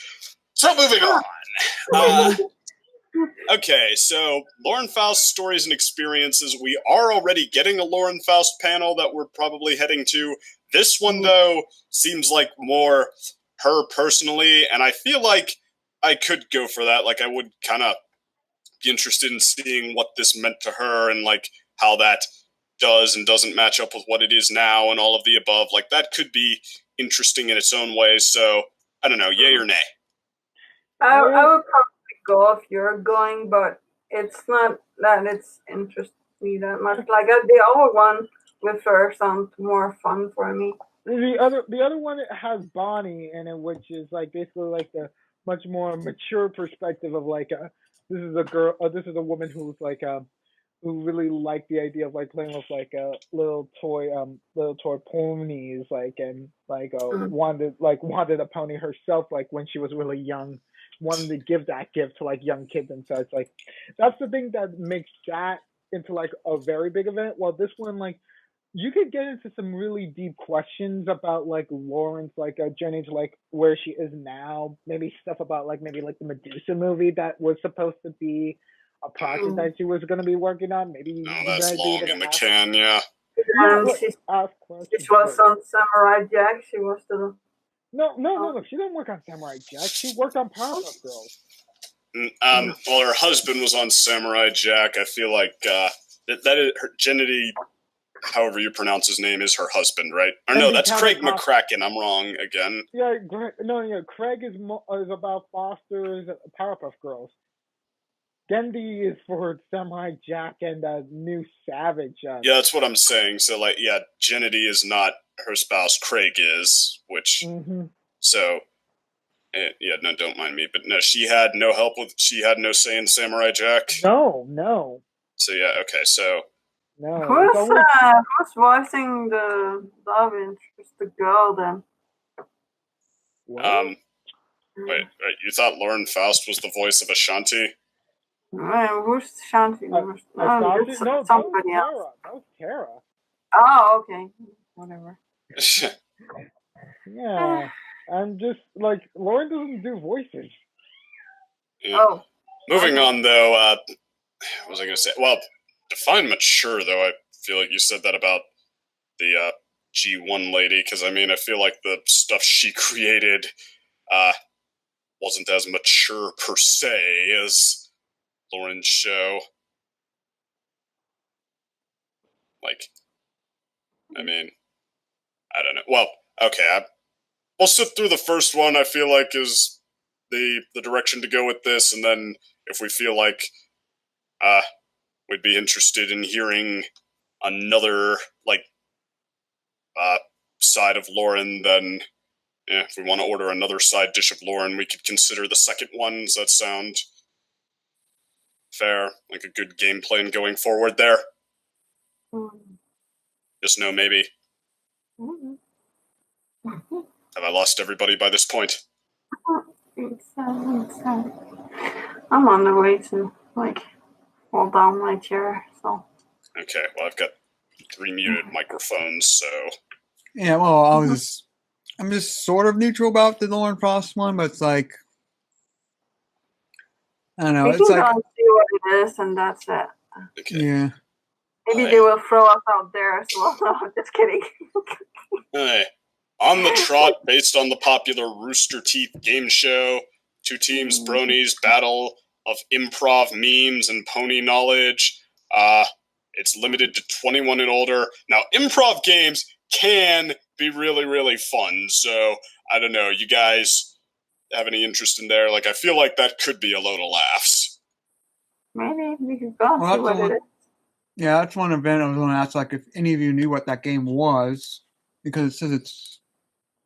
S2: So moving on. Okay, so Lauren Faust stories and experiences. We are already getting a Lauren Faust panel that we're probably heading to. This one, though, seems like more her personally, and I feel like I could go for that. Like, I would kind of be interested in seeing what this meant to her and, like, how that does and doesn't match up with what it is now and all of the above. Like, that could be interesting in its own way, so, I don't know, yay or nay?
S5: I would probably go if you're going, but it's not that it's interesting me that much. Like the other one with her sounds more fun for me.
S4: The other one has Bonnie in it, which is like basically like the much more mature perspective of like this is a girl, this is a woman who's like who really liked the idea of like playing with like little toy ponies, like, and like wanted a pony herself, like when she was really young, wanted to give that gift to like young kids and such. Like that's the thing that makes that into like a very big event. While this one, like, you could get into some really deep questions about like Lauren's like journey to like where she is now. Maybe stuff about like maybe like the Medusa movie that was supposed to be a project that she was going to be working on. Maybe
S2: that's long in the can, yeah.
S5: She was on Samurai Jack. She was the
S4: no. She didn't work on Samurai Jack. She worked on Powerpuff Girls.
S2: Well, her husband was on Samurai Jack. I feel like that is her Gennady, however you pronounce his name, is her husband, right? Or no, that's Craig McCracken. I'm wrong again.
S4: Yeah, Craig is about Foster's Powerpuff Girls. Gendy is for Samurai Jack and New Savage.
S2: Yeah, that's what I'm saying. So, like, yeah, Gennady is not her spouse. Craig is, which so. Yeah, no, don't mind me. But no, she had no help with. She had no say in Samurai Jack.
S4: No.
S2: So yeah, okay, so.
S5: No. Who's voicing the love interest, the girl then?
S2: Wait, you thought Lauren Faust was the voice of Ashanti?
S5: Who's Ashanti?
S4: Somebody else. That was Tara.
S5: Oh, okay. Whatever.
S4: Yeah. I'm just like, Lauren doesn't do voices.
S2: Yeah. Oh. Moving on, though, what was I going to say? Well, define mature, though. I feel like you said that about the G1 lady, because, I mean, I feel like the stuff she created wasn't as mature, per se, as Lauren's show. Like, I mean, I don't know. Well, okay, we'll sit through the first one, I feel like, is the direction to go with this, and then if we feel like we'd be interested in hearing another, like, side of Lauren, then if we want to order another side dish of Lauren, we could consider the second one. Does that sound fair? Like a good game plan going forward there? Just no, maybe. Have I lost everybody by this point?
S5: I'm on the way to, like, fall down my chair, so.
S2: Okay, well, I've got 3 muted microphones, so.
S1: Yeah, well, I'm just sort of neutral about the Lauren Faust one, but it's like, I don't know.
S5: It's like, see what it is, and that's it.
S2: Okay.
S1: Yeah.
S5: Maybe they will throw us out there as well. No, I'm just kidding.
S2: Hey. On the trot, based on the popular Rooster Teeth game show, 2 teams, bronies, battle of improv memes and pony knowledge. It's limited to 21 and older. Now, improv games can be really, really fun. So, I don't know. You guys have any interest in there? Like, I feel like that could be a load of laughs.
S5: Maybe we could go see what it is.
S1: Yeah, that's one event I was going to ask, like, if any of you knew what that game was, because it says it's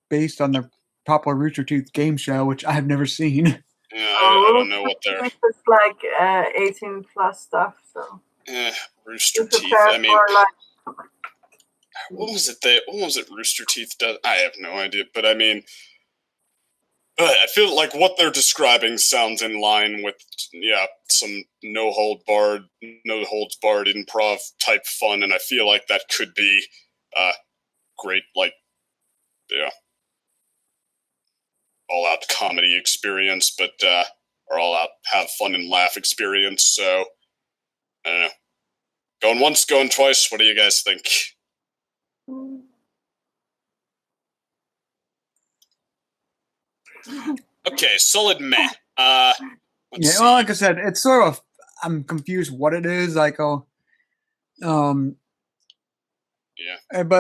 S1: based on the popular Rooster Teeth game show, which I have never seen.
S2: Yeah, I don't know what they're.
S5: It's like 18 plus stuff. So.
S2: Rooster Teeth. I mean, what was it Rooster Teeth does? I have no idea, but I mean, I feel like what they're describing sounds in line with some no holds barred improv type fun, and I feel like that could be great, like all out comedy experience, but or all out have fun and laugh experience. So I don't know. Going once, going twice. What do you guys think? Okay, solid meh.
S1: Well, like I said, it's sort of. I'm confused what it is. Like, but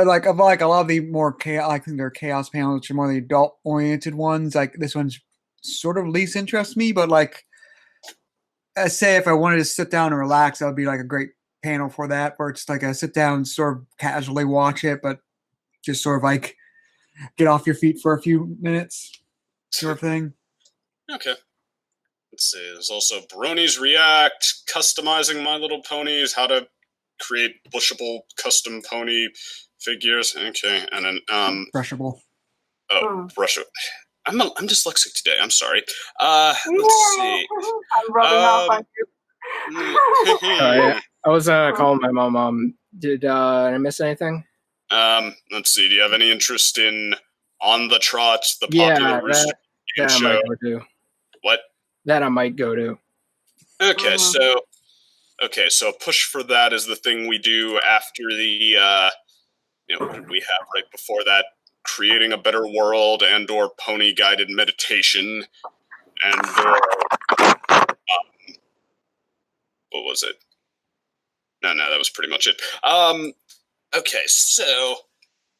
S1: like a lot of the more chaos, I think they're chaos panels, which are more the adult-oriented ones. Like this one's sort of least interests me, but like, I say if I wanted to sit down and relax, that would be like a great panel for that, where it's like I sit down and sort of casually watch it, but just sort of like get off your feet for a few minutes, sort of thing.
S2: Okay. Let's see. There's also Brony's React, customizing My Little Ponies, how to create bushable custom pony figures. Okay, and then
S1: brushable.
S2: Oh, brushable. I'm dyslexic today. I'm sorry. Let's see.
S5: I'm rubbing off on you.
S3: I was calling my mom. Did I miss anything?
S2: Let's see. Do you have any interest in On the Trot, the popular Rooster
S3: that
S2: show?
S3: I might go to.
S2: What?
S3: That I might go to.
S2: Okay, so push for that is the thing we do after the what did we have right before that? Creating a better world and or pony guided meditation and what was it? No, that was pretty much it. Okay, so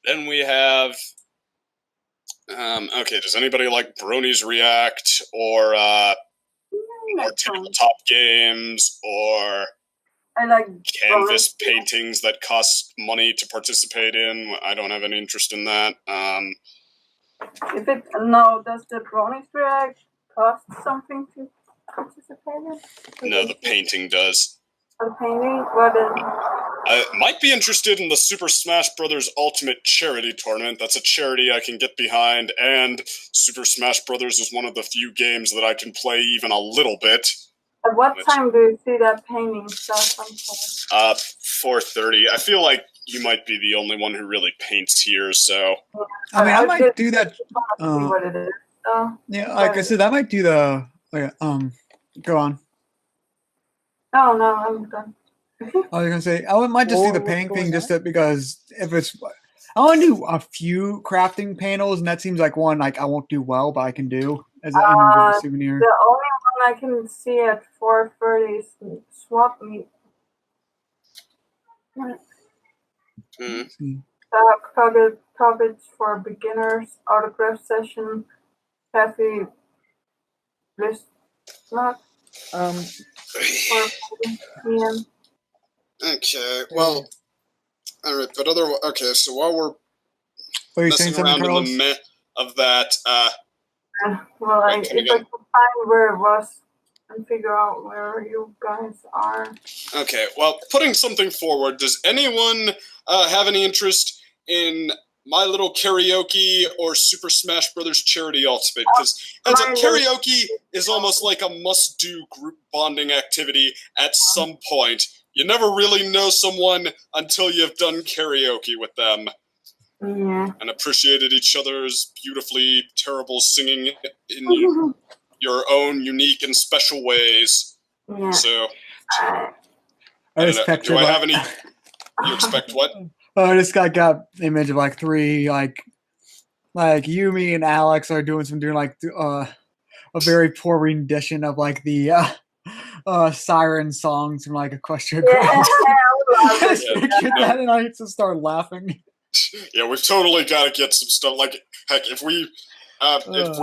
S2: then we have okay, does anybody like Brony's React or tabletop games or
S5: I like
S2: canvas paintings that cost money to participate in? I don't have any interest in that.
S5: Does the Brony's React cost something to participate in?
S2: No, the painting does.
S5: The painting? What is?
S2: I might be interested in the Super Smash Bros. Ultimate Charity Tournament. That's a charity I can get behind, and Super Smash Bros. Is one of the few games that I can play even a little bit.
S5: At what time do you see that painting stuff?
S2: 4:30. I feel like you might be the only one who really paints here, so.
S1: I mean, I might do that.
S5: See what it is.
S1: Yeah, like I said, I might do the. Go on.
S5: No, I'm done.
S1: I was gonna say I might just do the painting thing just because if it's, I want to do a few crafting panels, and that seems like one like I won't do well, but I can do as a souvenir.
S5: The only one I can see at 4:30 is swap meet. Coverage for beginners, autograph session, cafe list block.
S2: Okay, well, all right, but okay, so while we're
S1: messing
S2: around in the meh of that,
S5: well, if I could find where it was and figure out where you guys are.
S2: Okay, well, putting something forward, does anyone have any interest in My Little Karaoke or Super Smash Bros. Charity Ultimate? Because karaoke is almost like a must-do group bonding activity at some point. You never really know someone until you've done karaoke with them.
S5: Yeah.
S2: And appreciated each other's beautifully terrible singing in your own unique and special ways.
S5: Yeah.
S2: So,
S1: I just picture.
S2: Do I have any? You expect what?
S1: I just got an image of like three like you, me, and Alex are doing like a very poor rendition of like the siren songs from like Equestria Girls. I just pictured that and I just started laughing.
S2: Yeah, we've totally got to get some stuff. Like, heck, if we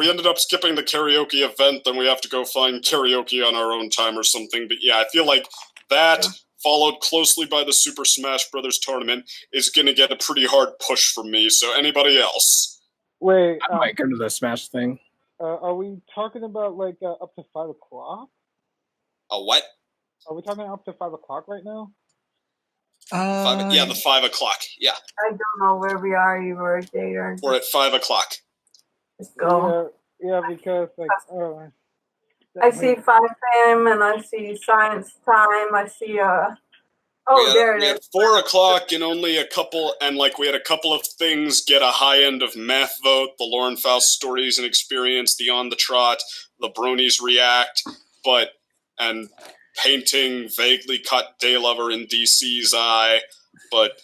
S2: ended up skipping the karaoke event, then we have to go find karaoke on our own time or something. But yeah, I feel like that, followed closely by the Super Smash Bros. Tournament, is going to get a pretty hard push from me. So anybody else?
S4: Wait,
S3: I might go to the Smash thing.
S4: are we talking about like up to 5 o'clock?
S2: A what?
S4: Are we talking up to 5 o'clock right now?
S2: Yeah, the 5 o'clock. Yeah.
S5: I don't know where we are either, Jader.
S2: We're at 5 o'clock.
S5: Let's go.
S4: Yeah, because like
S5: I see 5 p.m. and I see science time. I see there it
S2: we had
S5: is.
S2: 4 o'clock and only a couple, and like we had a couple of things get a high end of math vote: the Lauren Faust stories and experience, the On the Trot, the Bronies React, and painting vaguely cut Day Lover in DC's eye, but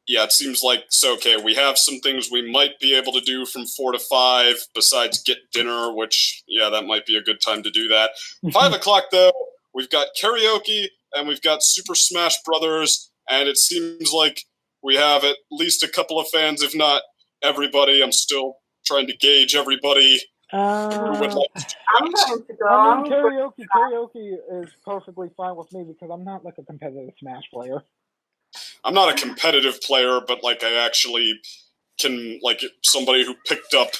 S2: yeah, it seems like okay. We have some things we might be able to do from 4 to 5 besides get dinner, which that might be a good time to do that. 5 o'clock though, we've got karaoke and we've got Super Smash Brothers, and it seems like we have at least a couple of fans, if not everybody. I'm still trying to gauge everybody who would like to do
S5: I'm
S2: that.
S5: going to go.
S4: I mean, karaoke is perfectly fine with me because I'm not like a competitive Smash player.
S2: I'm not a competitive player, but like I actually can, like, somebody who picked up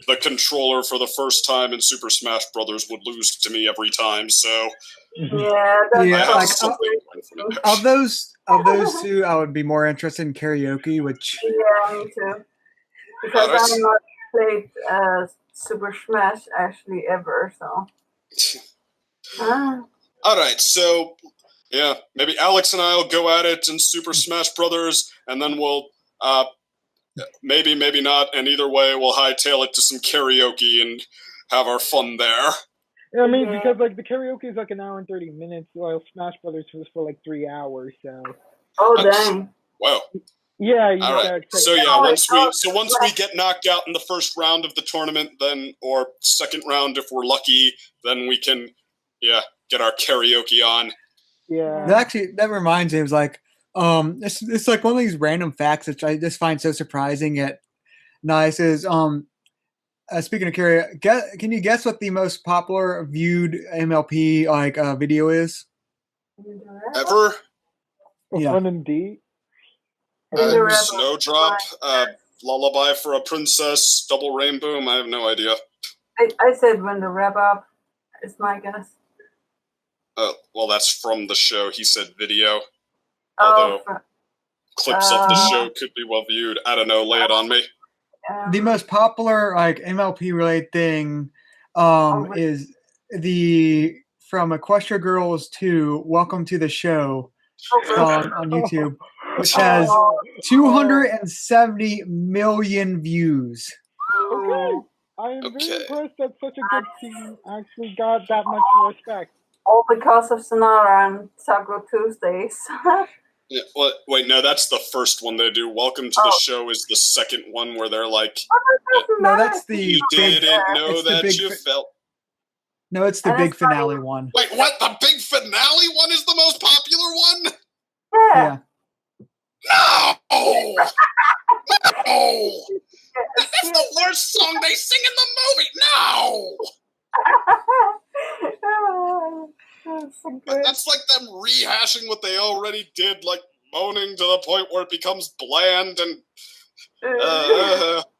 S2: the controller for the first time in Super Smash Brothers would lose to me every time. So
S5: That's
S1: of those two, I would be more interested in karaoke. Which
S5: me too, because I've not played Super Smash actually ever. So.
S2: All right, so. Yeah, maybe Alex and I will go at it in Super Smash Brothers, and then we'll, maybe not, and either way, we'll hightail it to some karaoke and have our fun there.
S4: Yeah, I mean, because like the karaoke is like an hour and 30 minutes, while Smash Brothers was for like 3 hours. So.
S5: Oh dang!
S2: Wow.
S4: Yeah.
S2: All right. So once we get knocked out in the first round of the tournament, then or second round if we're lucky, then we can, get our karaoke on.
S4: Yeah.
S1: Actually, that reminds me. It was like, it's like one of these random facts which I just find so surprising yet nice. Is speaking of karaoke, can you guess what the most popular viewed MLP video is?
S2: Ever?
S1: Yeah.
S4: Fun and D.
S2: Snowdrop, Lullaby for a Princess, Double Rainbow. I have no idea.
S5: I said when the wrap up is my guess.
S2: Well, that's from the show. He said video. Although clips of the show could be well viewed. I don't know. Lay it on me.
S1: The most popular MLP related thing is the from Equestria Girls to Welcome to the Show song on YouTube, which has 270 million views.
S4: Okay. I am very impressed that such a good team actually got that much respect.
S5: All because of Sonara and Taco Tuesdays.
S2: Yeah, well, wait, no, that's the first one they do. Welcome to the Show is the second one where they're like,
S1: no, that's the
S2: you didn't know that you felt.
S1: No, it's the big finale one.
S2: Wait, what? The big finale one is the most popular one?
S1: Yeah.
S2: No! No! That's the worst song they sing in the movie! No! That's like them rehashing what they already did, like moaning to the point where it becomes bland and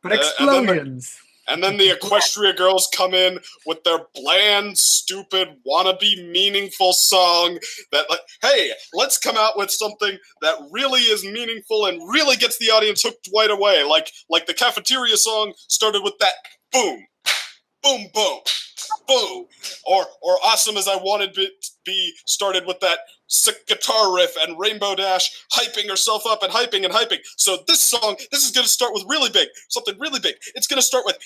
S1: but explosions.
S2: And then the Equestria Girls come in with their bland, stupid, wannabe meaningful song that, like, hey, let's come out with something that really is meaningful and really gets the audience hooked right away. Like the Cafeteria song started with that boom, boom, boom, boom. Or Awesome As I Wanted It to Be started with that sick guitar riff, and Rainbow Dash hyping herself up and hyping and hyping. So this song, this is going to start with really big, something really big. It's going to start with,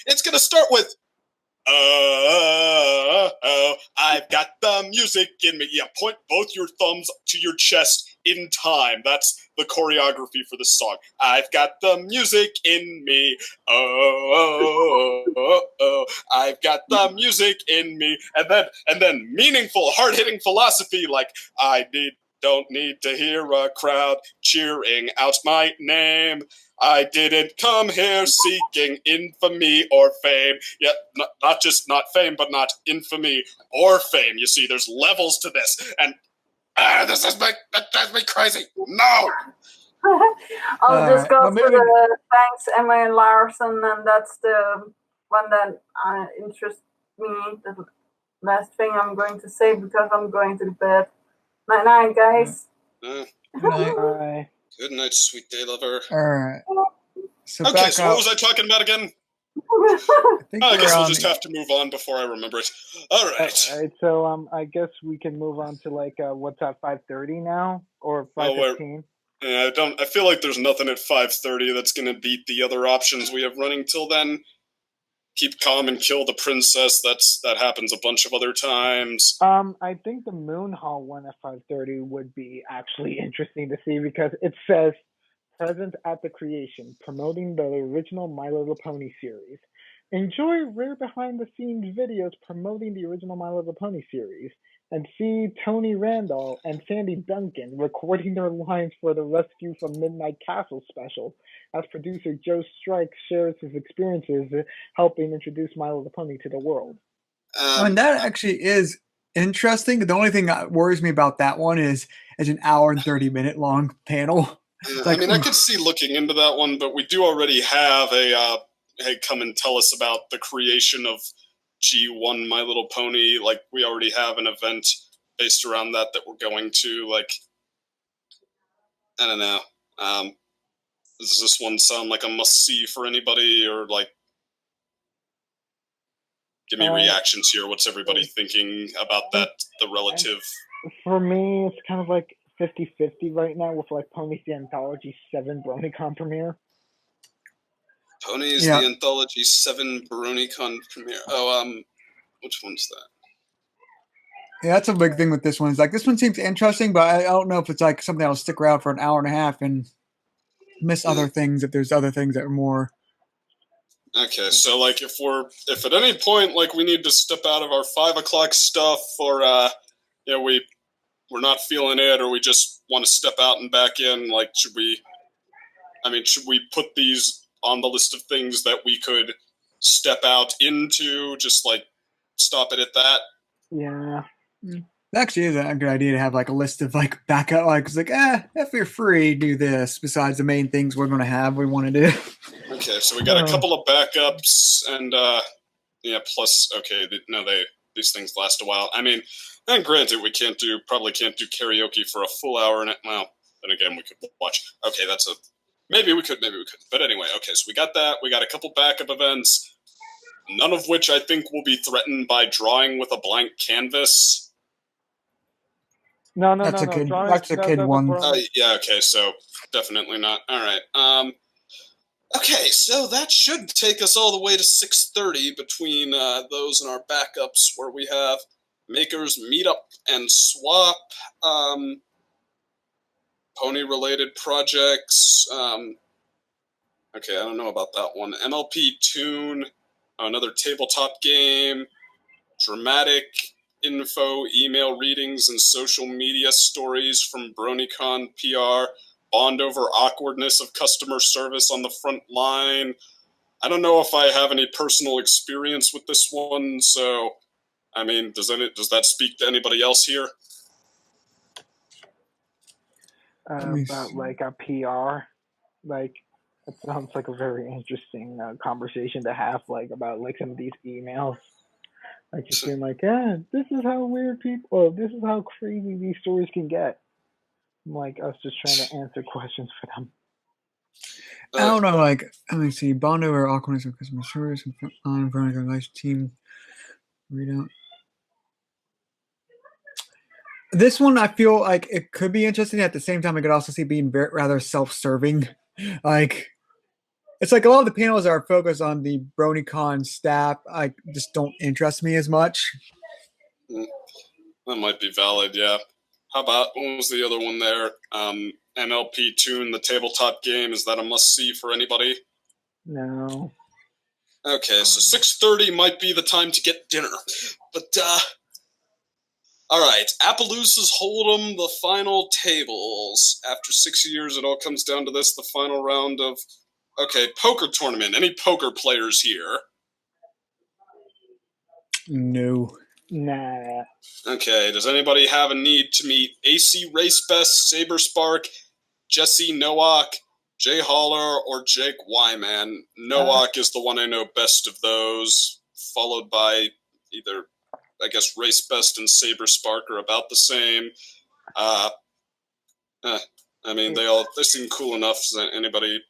S2: I've got the music in me. Yeah, point both your thumbs to your chest in time. That's the choreography for this song. I've got the music in me. I've got the music in me. And then meaningful, hard-hitting philosophy like don't need to hear a crowd cheering out my name. I didn't come here seeking infamy or fame. Yeah, not fame, but not infamy or fame. You see, there's levels to this. And that drives me crazy. No!
S5: I'll just go
S1: well,
S5: to
S1: maybe
S5: the thanks Emma and Larson, and that's the one that interests me. The last thing I'm going to say because I'm going to bed. Night night, guys.
S1: good night.
S4: Bye.
S2: Good night, sweet day lover.
S1: All right. So
S2: Okay,
S1: back
S2: so
S1: up.
S2: what was I talking about again?
S1: I think
S2: I
S1: we're
S2: guess we'll
S1: on
S2: just have to move on before I remember it. All right.
S4: All right, so I guess we can move on to like what's at 5:30 now or
S2: Oh,
S4: 5:15.
S2: Yeah, I feel like there's nothing at 5:30 that's gonna beat the other options we have running till then. Keep calm and kill the princess. That happens a bunch of other times.
S4: I think the Moon Hall one at 5:30 would be actually interesting to see because it says present at the creation, promoting the original My Little Pony series. Enjoy rare behind-the-scenes videos promoting the original My Little Pony series, and see Tony Randall and Sandy Duncan recording their lines for the Rescue from Midnight Castle special, as producer Joe Strike shares his experiences helping introduce My Little Pony to the world.
S1: I mean, that actually is interesting. The only thing that worries me about that one is it's an hour and 30-minute long panel.
S2: I mean, I could see looking into that one, but we do already have a hey, come and tell us about the creation of G1 My Little Pony. Like, we already have an event based around that we're going to. Like, I don't know. Does this one sound like a must-see for anybody, or like, give me reactions here. What's everybody thinking about that, the relative?
S4: For me, it's kind of like 50-50 right now with like Pony's The Anthology 7 Bronycon premiere.
S2: Pony's The Anthology 7 Bronycon premiere. Oh, which one's that?
S1: Yeah, that's a big thing with this one. It's like, this one seems interesting, but I don't know if it's like something that'll stick around for an hour and a half and miss other things if there's other things that are more.
S2: Okay, so like if at any point like we need to step out of our 5 o'clock stuff, or you know, we're not feeling it, or we just want to step out and back in, like should we put these on the list of things that we could step out into, just like stop it at that?
S4: Yeah.
S1: It actually is a good idea to have like a list of like backup, like it's like, if you're free, do this besides the main things we want to do.
S2: Okay, so we got a couple of backups, and plus these things last a while. I mean, and granted, we probably can't do karaoke for a full hour, and well, then again, we could watch. Okay, maybe we could. But anyway, okay, so we got that. We got a couple backup events, none of which I think will be threatened by drawing with a blank canvas.
S4: No.
S1: That's a kid one.
S2: Yeah, okay, so definitely not. All right. Okay, so that should take us all the way to 6:30 between those and our backups, where we have Makers Meetup and Swap, pony-related projects. Okay, I don't know about that one. MLP Tune, another tabletop game, dramatic info, email readings, and social media stories from Bronycon PR. Bond over awkwardness of customer service on the front line. I don't know if I have any personal experience with this one, so I mean, does that speak to anybody else here?
S4: About like a PR, like it sounds like a very interesting conversation to have, like about like some of these emails. Like just being like, this is how weird people, or this is how crazy these stories can get. Like us just trying to answer questions for them.
S1: I don't know, like, let me see, bond over awkwardness of customer service and on front of the team readout. This one, I feel like it could be interesting. At the same time, I could also see being rather self-serving. Like, it's like a lot of the panels are focused on the Bronycon staff. I just don't interest me as much.
S2: That might be valid, yeah. How about, what was the other one there? MLP Tune, the tabletop game. Is that a must-see for anybody?
S4: No.
S2: Okay, so 6:30 might be the time to get dinner. But, all right, Appaloosa's Hold'em, the final tables. After 6 years, it all comes down to this, the final round of, okay, poker tournament. Any poker players here?
S1: No.
S4: Nah.
S2: Okay, does anybody have a need to meet AC Race Best, Saber Spark, Jesse Nowak, Jay Haller, or Jake Wyman. Nowak is the one I know best of those, followed by either, I guess, Race Best and Saber Spark are about the same. I mean, they seem cool enough. Anybody,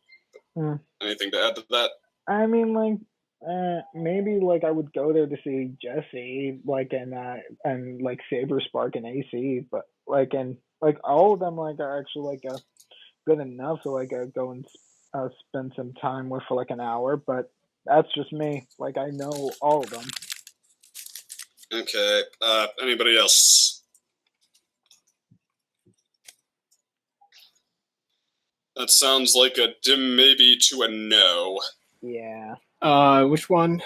S2: anything to add to that?
S4: I mean, like, maybe like I would go there to see Jesse, like, and like Saber Spark and AC, but like, and like all of them like are actually like good enough to like go and spend some time with for like an hour. But that's just me. Like, I know all of them.
S2: Okay. Anybody else? That sounds like a dim maybe to a no.
S4: Yeah.
S3: Which one?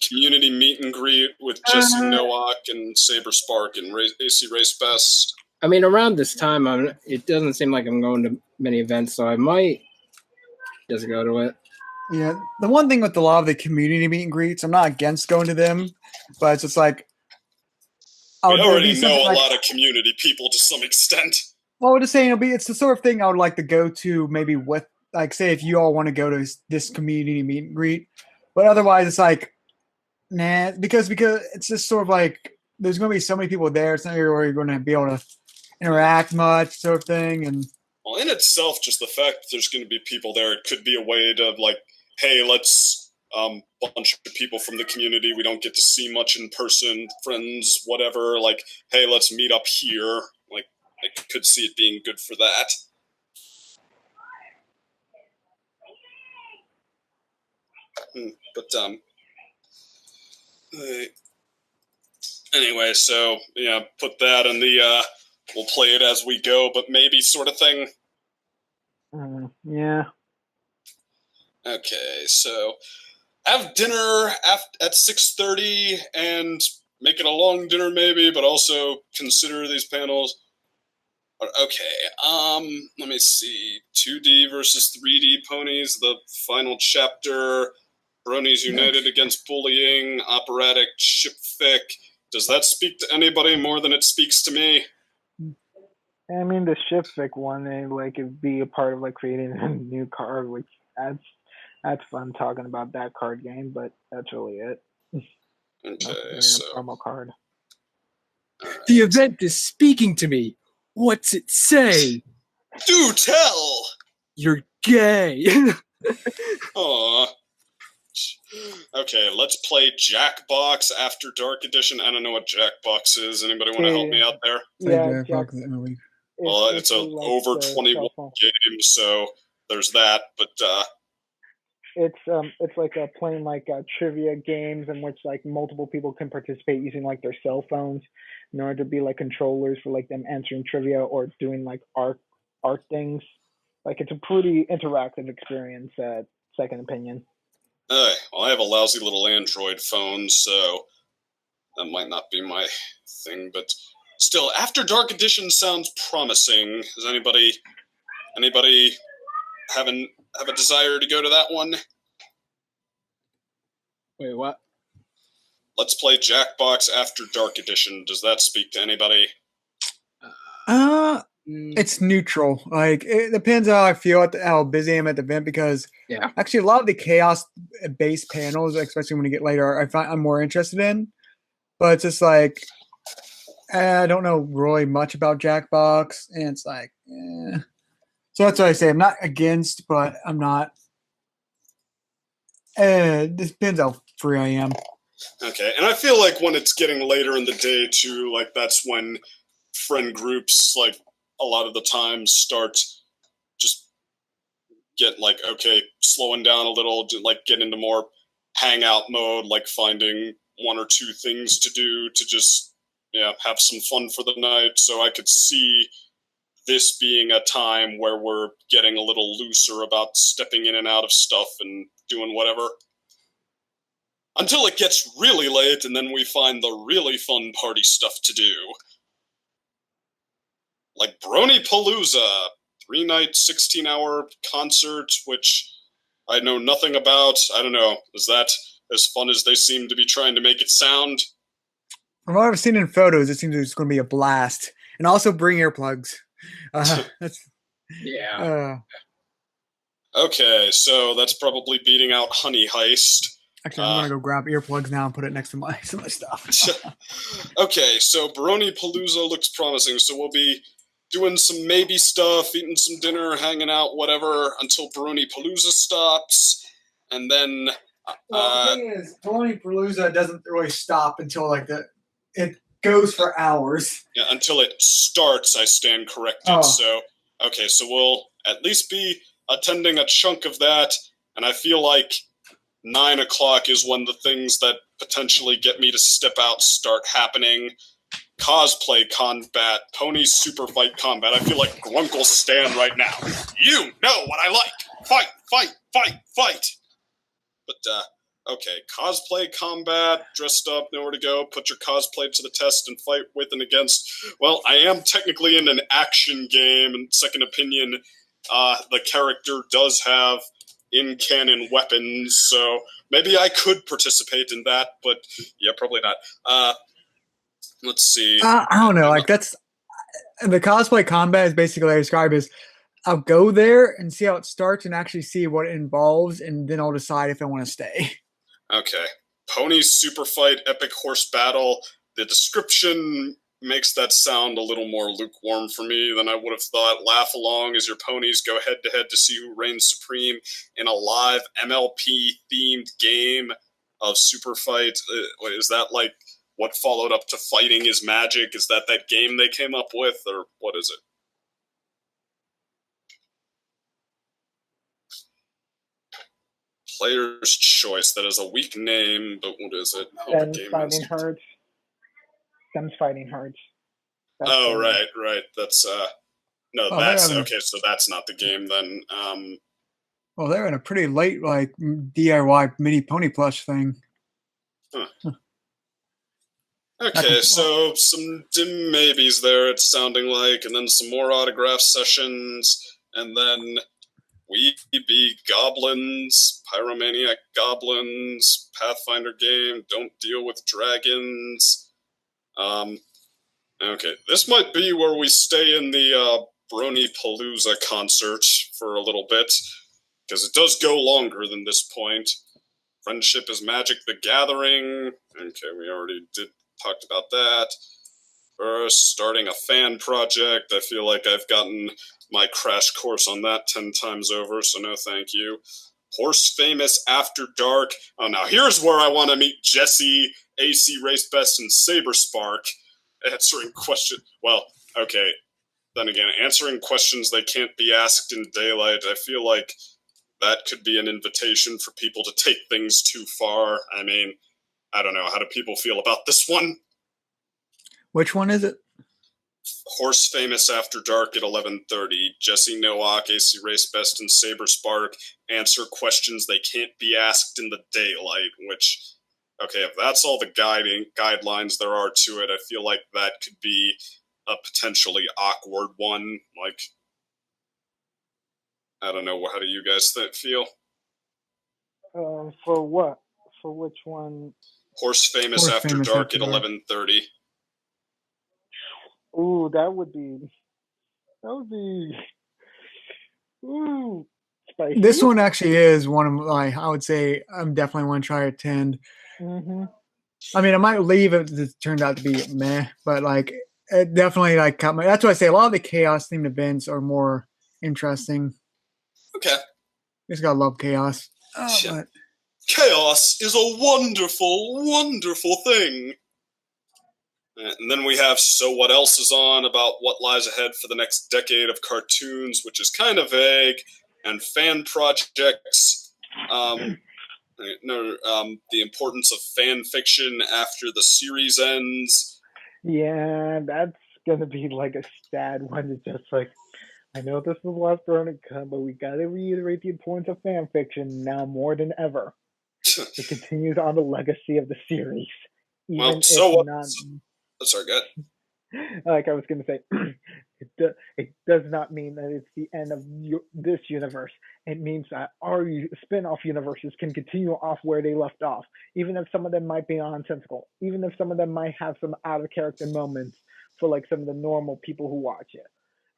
S2: Community meet and greet with Jesse Nowak and Saber Spark and AC Race Best.
S3: I mean, around this time, it doesn't seem like I'm going to many events, so I might just go to it.
S1: Yeah, the one thing with a lot of the community meet and greets, I'm not against going to them, but it's just like
S2: we already know a lot of community people to some extent.
S1: Well, I would just say it's the sort of thing I would like to go to maybe with, like, say if you all want to go to this community meet and greet, but otherwise it's like, nah, because it's just sort of like there's going to be so many people there. It's not where you're going to be able to interact much, sort of thing. And
S2: well, in itself, just the fact that there's going to be people there, it could be a way to like, hey, let's bunch of people from the community we don't get to see much in person, friends, whatever. Like, hey, let's meet up here. Like, I could see it being good for that. But anyway, so yeah, put that in the we'll play it as we go, but maybe sort of thing.
S4: Yeah.
S2: Okay, so have dinner at 6:30 and make it a long dinner maybe, but also consider these panels. Okay, let me see. 2D versus 3D ponies, the final chapter. Bronies United against bullying, operatic ship fic. Does that speak to anybody more than it speaks to me?
S4: I mean, the ship fic one, like, it'd be a part of like creating a new card, which that's fun talking about that card game, but that's really it.
S2: Okay, so
S4: promo card.
S2: Right.
S3: The event is speaking to me. What's it say?
S2: Do tell!
S3: You're gay.
S2: Aw. Okay, let's play Jackbox After Dark Edition. I don't know what Jackbox is. Anybody want to help me out there?
S4: Yeah,
S2: well, it's a like over 21 game, so there's that. But
S4: it's like playing like trivia games in which like multiple people can participate using like their cell phones in order to be like controllers for like them answering trivia or doing like art things. Like, it's a pretty interactive experience. Second opinion.
S2: Well, I have a lousy little Android phone, so that might not be my thing. But still, After Dark Edition sounds promising. Does anybody have a desire to go to that one?
S3: Wait, what?
S2: Let's play Jackbox After Dark Edition. Does that speak to anybody?
S1: It's neutral. Like, it depends how I feel how busy I am at the event, because actually a lot of the chaos-based panels, especially when you get later, I'm more interested in. But it's just like, I don't know really much about Jackbox, and it's like, So that's what I say. I'm not against, but I'm not. It depends how free I am.
S2: Okay, and I feel like when it's getting later in the day too, like that's when friend groups, like, a lot of the time start just get like, okay, slowing down a little, to like get into more hangout mode, like finding one or two things to do to just have some fun for the night. So I could see this being a time where we're getting a little looser about stepping in and out of stuff and doing whatever. Until it gets really late and then we find the really fun party stuff to do. Like Bronypalooza, 3-night, 16-hour concert, which I know nothing about. I don't know. Is that as fun as they seem to be trying to make it sound?
S1: From what I've seen in photos, it seems it's going to be a blast. And also bring earplugs. That's
S3: Yeah.
S2: Okay, so that's probably beating out Honey Heist.
S1: Actually, I'm gonna go grab earplugs now and put it next to my stuff.
S2: Okay, so Bronypalooza looks promising. So we'll be doing some maybe stuff, eating some dinner, hanging out, whatever, until Bronypalooza stops, and then.
S1: Well, the thing is, Bronypalooza doesn't really stop until it goes for hours.
S2: Yeah, until it starts. I stand corrected.
S1: Oh.
S2: So okay, so we'll at least be attending a chunk of that, and I feel like 9 o'clock is when the things that potentially get me to step out start happening. Cosplay combat, pony super fight combat. I feel like Grunkle Stan right now. You know what I like. Fight, fight, fight, fight. But, okay, cosplay combat, dressed up, nowhere to go, put your cosplay to the test and fight with and against. Well, I am technically in an action game, and second opinion, the character does have in-canon weapons, so maybe I could participate in that, but yeah, probably not. Let's see.
S1: I don't know. Like that's the cosplay combat is basically I describe as I'll go there and see how it starts and actually see what it involves, and then I'll decide if I want to stay.
S2: Okay. Pony super fight, epic horse battle. The description makes that sound a little more lukewarm for me than I would have thought. Laugh along as your ponies go head to head to see who reigns supreme in a live MLP themed game of super fight. Is that like what followed up to Fighting is Magic? Is that game they came up with, or what is it? Player's Choice. That is a weak name, but what is it?
S4: Them's Fighting Herds. Them's Fighting Herds.
S2: Oh, right. That's no, that's okay. So that's not the game then.
S1: Well, they're in a pretty late DIY mini pony plush thing.
S2: Huh. Okay, so some dim maybes there, it's sounding like, and then some more autograph sessions, and then We Be Goblins, Pyromaniac Goblins, Pathfinder game, Don't Deal with Dragons. Okay, this might be where we stay in the Bronypalooza concert for a little bit, because it does go longer than this point. Friendship is Magic the Gathering. Okay, we already talked about that. First, starting a fan project. I feel like I've gotten my crash course on that 10 times over, so no thank you. Horse Famous After Dark. Oh, now here's where I want to meet Jesse, AC Race Best, and Saber Spark. Answering questions. Well, okay. Then again, answering questions they can't be asked in daylight. I feel like that could be an invitation for people to take things too far. I mean, I don't know. How do people feel about this one?
S1: Which one is it?
S2: Horse Famous After Dark at 11:30. Jesse Nowak, AC Race Best, and Saber Spark answer questions they can't be asked in the daylight, which, okay, if that's all the guidelines there are to it, I feel like that could be a potentially awkward one. Like, I don't know. How do you guys feel?
S4: For what? For which one?
S2: Horse Famous After Dark at 11:30.
S4: Ooh, that would be. Ooh, spicy.
S1: This one actually is one of my. I would say I'm definitely want to try to attend.
S4: Mm-hmm.
S1: I mean, I might leave if it turned out to be meh, but it definitely caught my. That's why I say a lot of the chaos themed events are more interesting.
S2: Okay.
S1: Just gotta love chaos. But...
S2: Chaos is a wonderful, wonderful thing. And then we have So What Else Is On, about what lies ahead for the next decade of cartoons, which is kind of vague, and fan projects. The importance of fan fiction after the series ends.
S4: Yeah, that's gonna be like a sad one. It's just like, I know this is the last Bronycon, but we gotta reiterate the importance of fan fiction now more than ever. It continues on the legacy of the series.
S2: Well, so what? Sorry, go ahead.
S4: Like I was going to say, it does not mean that it's the end of this universe. It means that our spin-off universes can continue off where they left off, even if some of them might be nonsensical, even if some of them might have some out-of-character moments for some of the normal people who watch it.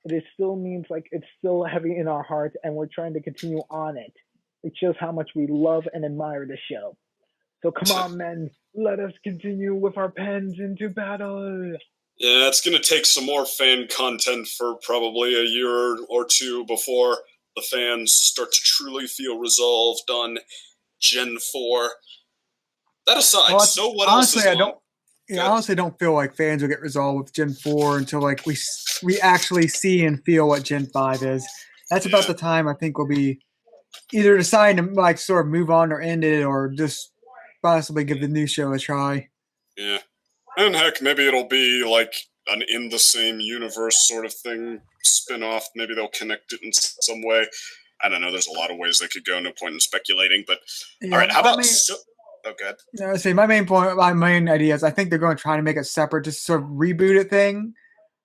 S4: it still means like it's still heavy in our hearts, and we're trying to continue on it. It shows how much we love and admire the show. So come on, men, let us continue with our pens into battle.
S2: Yeah, it's going to take some more fan content for probably a year or two before the fans start to truly feel resolved on Gen 4. That aside,
S1: Well,
S2: so what
S1: honestly,
S2: else is on?
S1: I honestly don't feel like fans will get resolved with Gen 4 until like we actually see and feel what Gen 5 is. That's about the time I think we'll be either deciding to like sort of move on or end it, or just possibly give the new show a try.
S2: Yeah. And heck, maybe it'll be like an in the same universe sort of thing, spin-off. Maybe they'll connect it in some way. I don't know. There's a lot of ways they could go. No point in speculating. But
S1: Yeah,
S2: all right, how about?
S1: Okay. No, see, my main idea is I think they're going to try to make it separate, just sort of reboot it thing.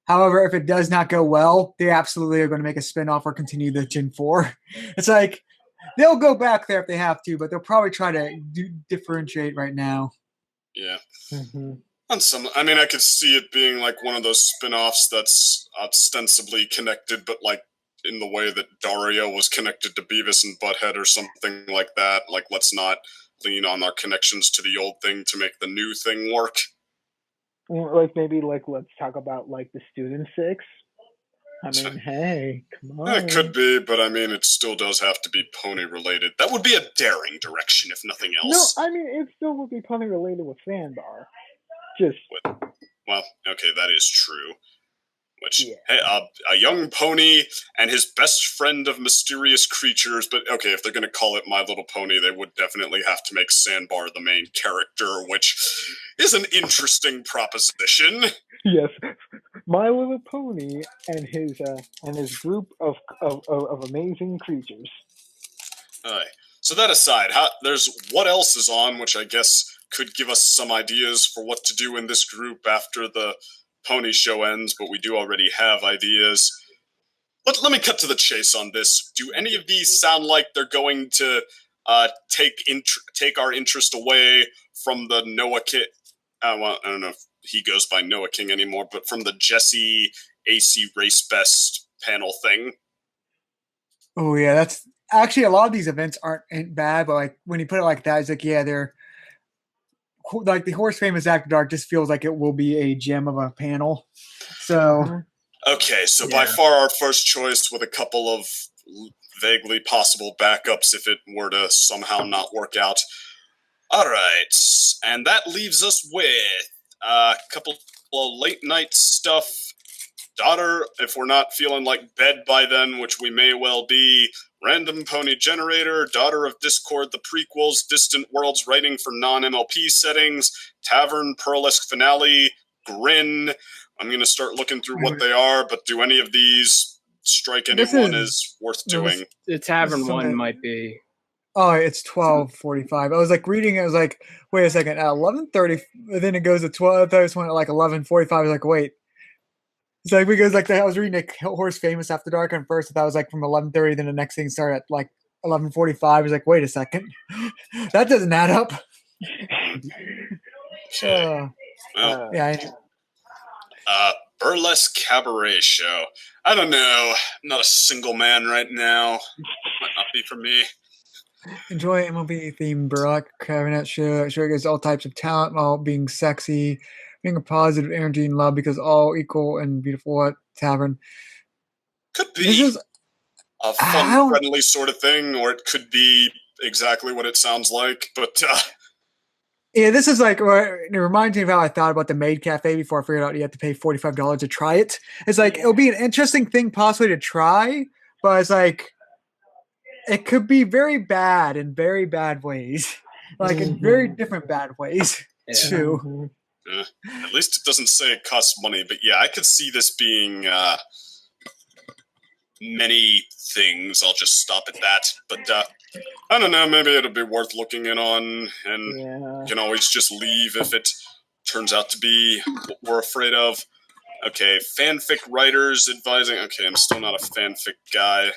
S1: However, if it does not go well, they absolutely are going to make a spin-off or continue the Gen 4. It's like they'll go back there if they have to, but they'll probably try to differentiate right now.
S2: Yeah. Mm-hmm. I could see it being like one of those spin-offs that's ostensibly connected, but like in the way that Dario was connected to Beavis and Butthead or something like that. Like, let's not lean on our connections to the old thing to make the new thing work.
S4: Like maybe like let's talk about like the Student 6. I mean, hey, come on.
S2: It could be, but I mean, it still does have to be pony related. That would be a daring direction, if nothing else.
S4: No, I mean it still would be pony related with Sandbar. Well,
S2: okay, that is true. Which, hey, a young pony and his best friend of mysterious creatures, but okay, if they're going to call it My Little Pony, they would definitely have to make Sandbar the main character, which is an interesting proposition.
S4: Yes, My Little Pony and his group of amazing creatures.
S2: Alright, so that aside, there's what else is on, which I guess could give us some ideas for what to do in this group after the pony show ends, but we do already have ideas. But let me cut to the chase on this. Do any of these sound like they're going to take our interest away from the Noah King? Well, I don't know if he goes by Noah King anymore, but from the Jesse AC Race Best panel thing.
S1: Oh yeah, that's actually a lot of these events aren't bad, but like when you put it like that, it's like they're like the Horse Famous After Dark just feels like it will be a gem of a panel. So
S2: okay, so by far our first choice with a couple of vaguely possible backups if it were to somehow not work out. All right, and that leaves us with a couple of late night stuff. Daughter, if we're not feeling like bed by then, which we may well be. Random Pony Generator, Daughter of Discord, the prequels, Distant Worlds writing for non-MLP settings, Tavern, Pearlesque Finale, Grin. I'm going to start looking through what they are, but do any of these strike anyone as worth doing?
S3: The Tavern one might be.
S1: Oh, it's 12:45. I was like reading it. I was like, wait a second, at 11:30. Then it goes to 12. I thought it went at like 11:45. I was like, wait. It's like because like I was reading a Horse Famous After Dark on first. I thought it was like from 11:30. Then the next thing started at like 11:45. I was like, wait a second, that doesn't add up.
S2: Burlesque Cabaret Show. I don't know. I'm not a single man right now. Might not be for me.
S1: Enjoy MLB themed Burlesque Cabaret Show. Showcase all types of talent while being sexy. Being a positive energy and love because all equal and beautiful at Tavern.
S2: Could be a fun, friendly sort of thing, or it could be exactly what it sounds like. But
S1: yeah, this is like it reminds me of how I thought about the Maid Cafe before I figured out you have to pay $45 to try it. It's like it'll be an interesting thing possibly to try, but it's like it could be very bad in very bad ways, like in very different bad ways too.
S2: At least it doesn't say it costs money, but yeah, I could see this being many things. I'll just stop at that. But I don't know, maybe it'll be worth looking in on, and you can always just leave if it turns out to be what we're afraid of. Okay, fanfic writers advising. Okay, I'm still not a fanfic guy.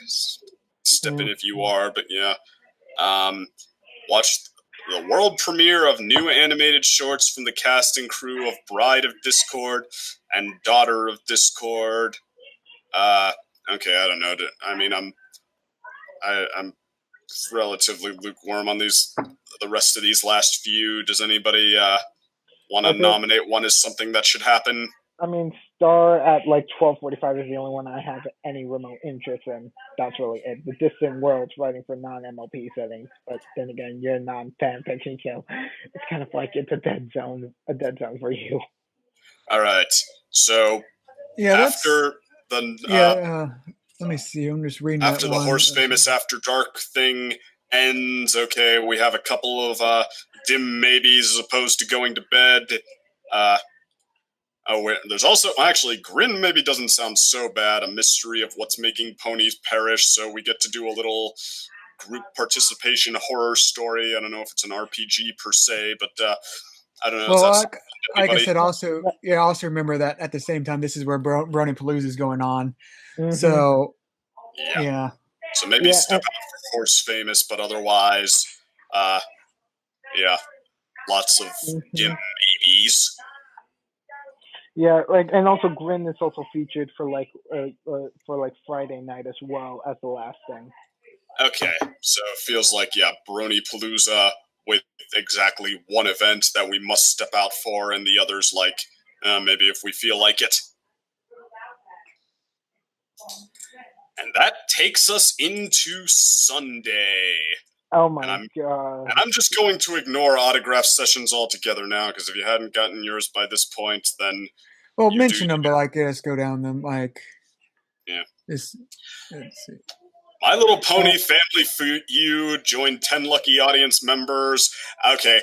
S2: Step in if you are, but yeah. Watch the world premiere of new animated shorts from the cast and crew of Bride of Discord and Daughter of Discord. Okay, I don't know. I mean, I'm relatively lukewarm on the rest of these last few. Does anybody want to nominate one as something that should happen?
S4: I mean, Star at like 12:45 is the only one I have any remote interest in. That's really it. The Distant Worlds writing for non-MLP settings, but then again, you're non-fan fiction, so it's kind of like it's a dead zone for you.
S2: All right. So after the
S1: let me see. I'm just reading
S2: after
S1: that
S2: the
S1: one.
S2: Horse Famous After Dark thing ends. Okay, we have a couple of dim maybes as opposed to going to bed. Oh, wait, there's also, actually, Grin maybe doesn't sound so bad, a mystery of what's making ponies perish, so we get to do a little group participation horror story. I don't know if it's an RPG per se, but I don't know.
S1: Well, like I said, also remember that at the same time, this is where Bronypalooza is going on. Mm-hmm. So, yeah.
S2: So maybe step out for Horse Famous, but otherwise, lots of dim maybes.
S4: Yeah, like, and also Grin is also featured for Friday night as well as the last thing.
S2: Okay, so it feels like Bronypalooza with exactly one event that we must step out for, and the others maybe if we feel like it. And that takes us into Sunday.
S4: Oh my god!
S2: And I'm just going to ignore autograph sessions altogether now, because if you hadn't gotten yours by this point, then
S1: mention them, but let's go down them. Let's see.
S2: My Little Pony Family Feud joined 10 lucky audience members. Okay,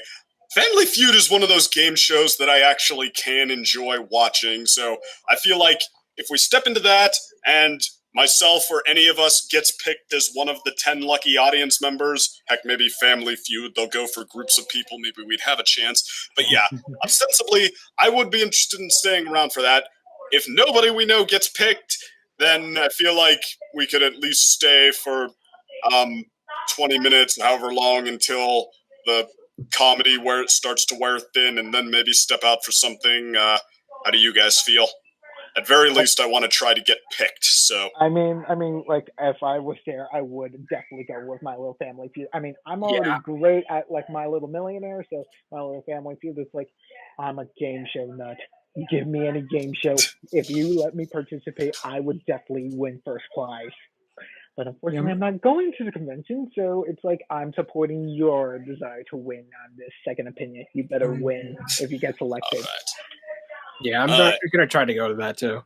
S2: Family Feud is one of those game shows that I actually can enjoy watching. So I feel like if we step into that and myself or any of us gets picked as one of the 10 lucky audience members, heck, maybe Family Feud, they'll go for groups of people, maybe we'd have a chance. But yeah, ostensibly, I would be interested in staying around for that. If nobody we know gets picked, then I feel like we could at least stay for 20 minutes, however long, until the comedy where it starts to wear thin, and then maybe step out for something. How do you guys feel? At very least, I want to try to get picked. So
S4: I mean, like if I was there, I would definitely go with My Little Family Feud. I mean, I'm already great at My Little Millionaire, so My Little Family Feud is I'm a game show nut. Give me any game show. If you let me participate, I would definitely win first prize. But unfortunately, I'm not going to the convention, so it's I'm supporting your desire to win on this second opinion. You better win if you get selected.
S2: All right.
S3: Yeah, I'm going to try to go to that too.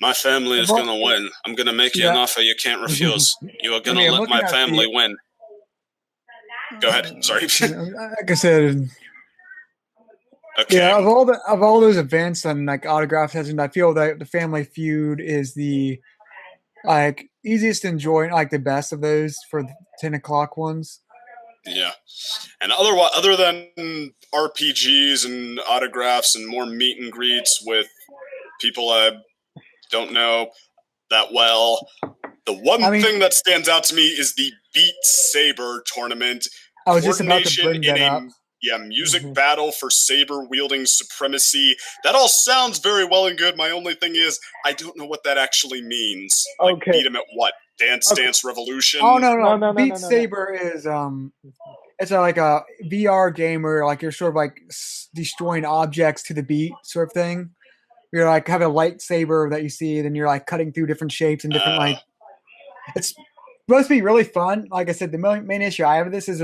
S2: My family is going to win. I'm going to make you an offer you can't refuse. You are going to let my family win. Go ahead. Sorry.
S1: Like I said,
S2: okay.
S1: Yeah, of all those events and autograph sessions, I feel that the Family Feud is the easiest to enjoy, the best of those for the 10 o'clock ones.
S2: Yeah, and other than RPGs and autographs and more meet and greets with people I don't know that well, the one thing that stands out to me is the Beat Saber tournament.
S1: I was just about to bring that up.
S2: Yeah, music battle for saber-wielding supremacy. That all sounds very well and good. My only thing is, I don't know what that actually means.
S4: Okay.
S2: Beat him at what? Dance Revolution?
S1: Oh, no. Beat Saber is, it's a VR game where, you're sort of, destroying objects to the beat sort of thing. You're, have a lightsaber that you see, then you're, cutting through different shapes and different, It's supposed to be really fun. Like I said, the main issue I have with this is,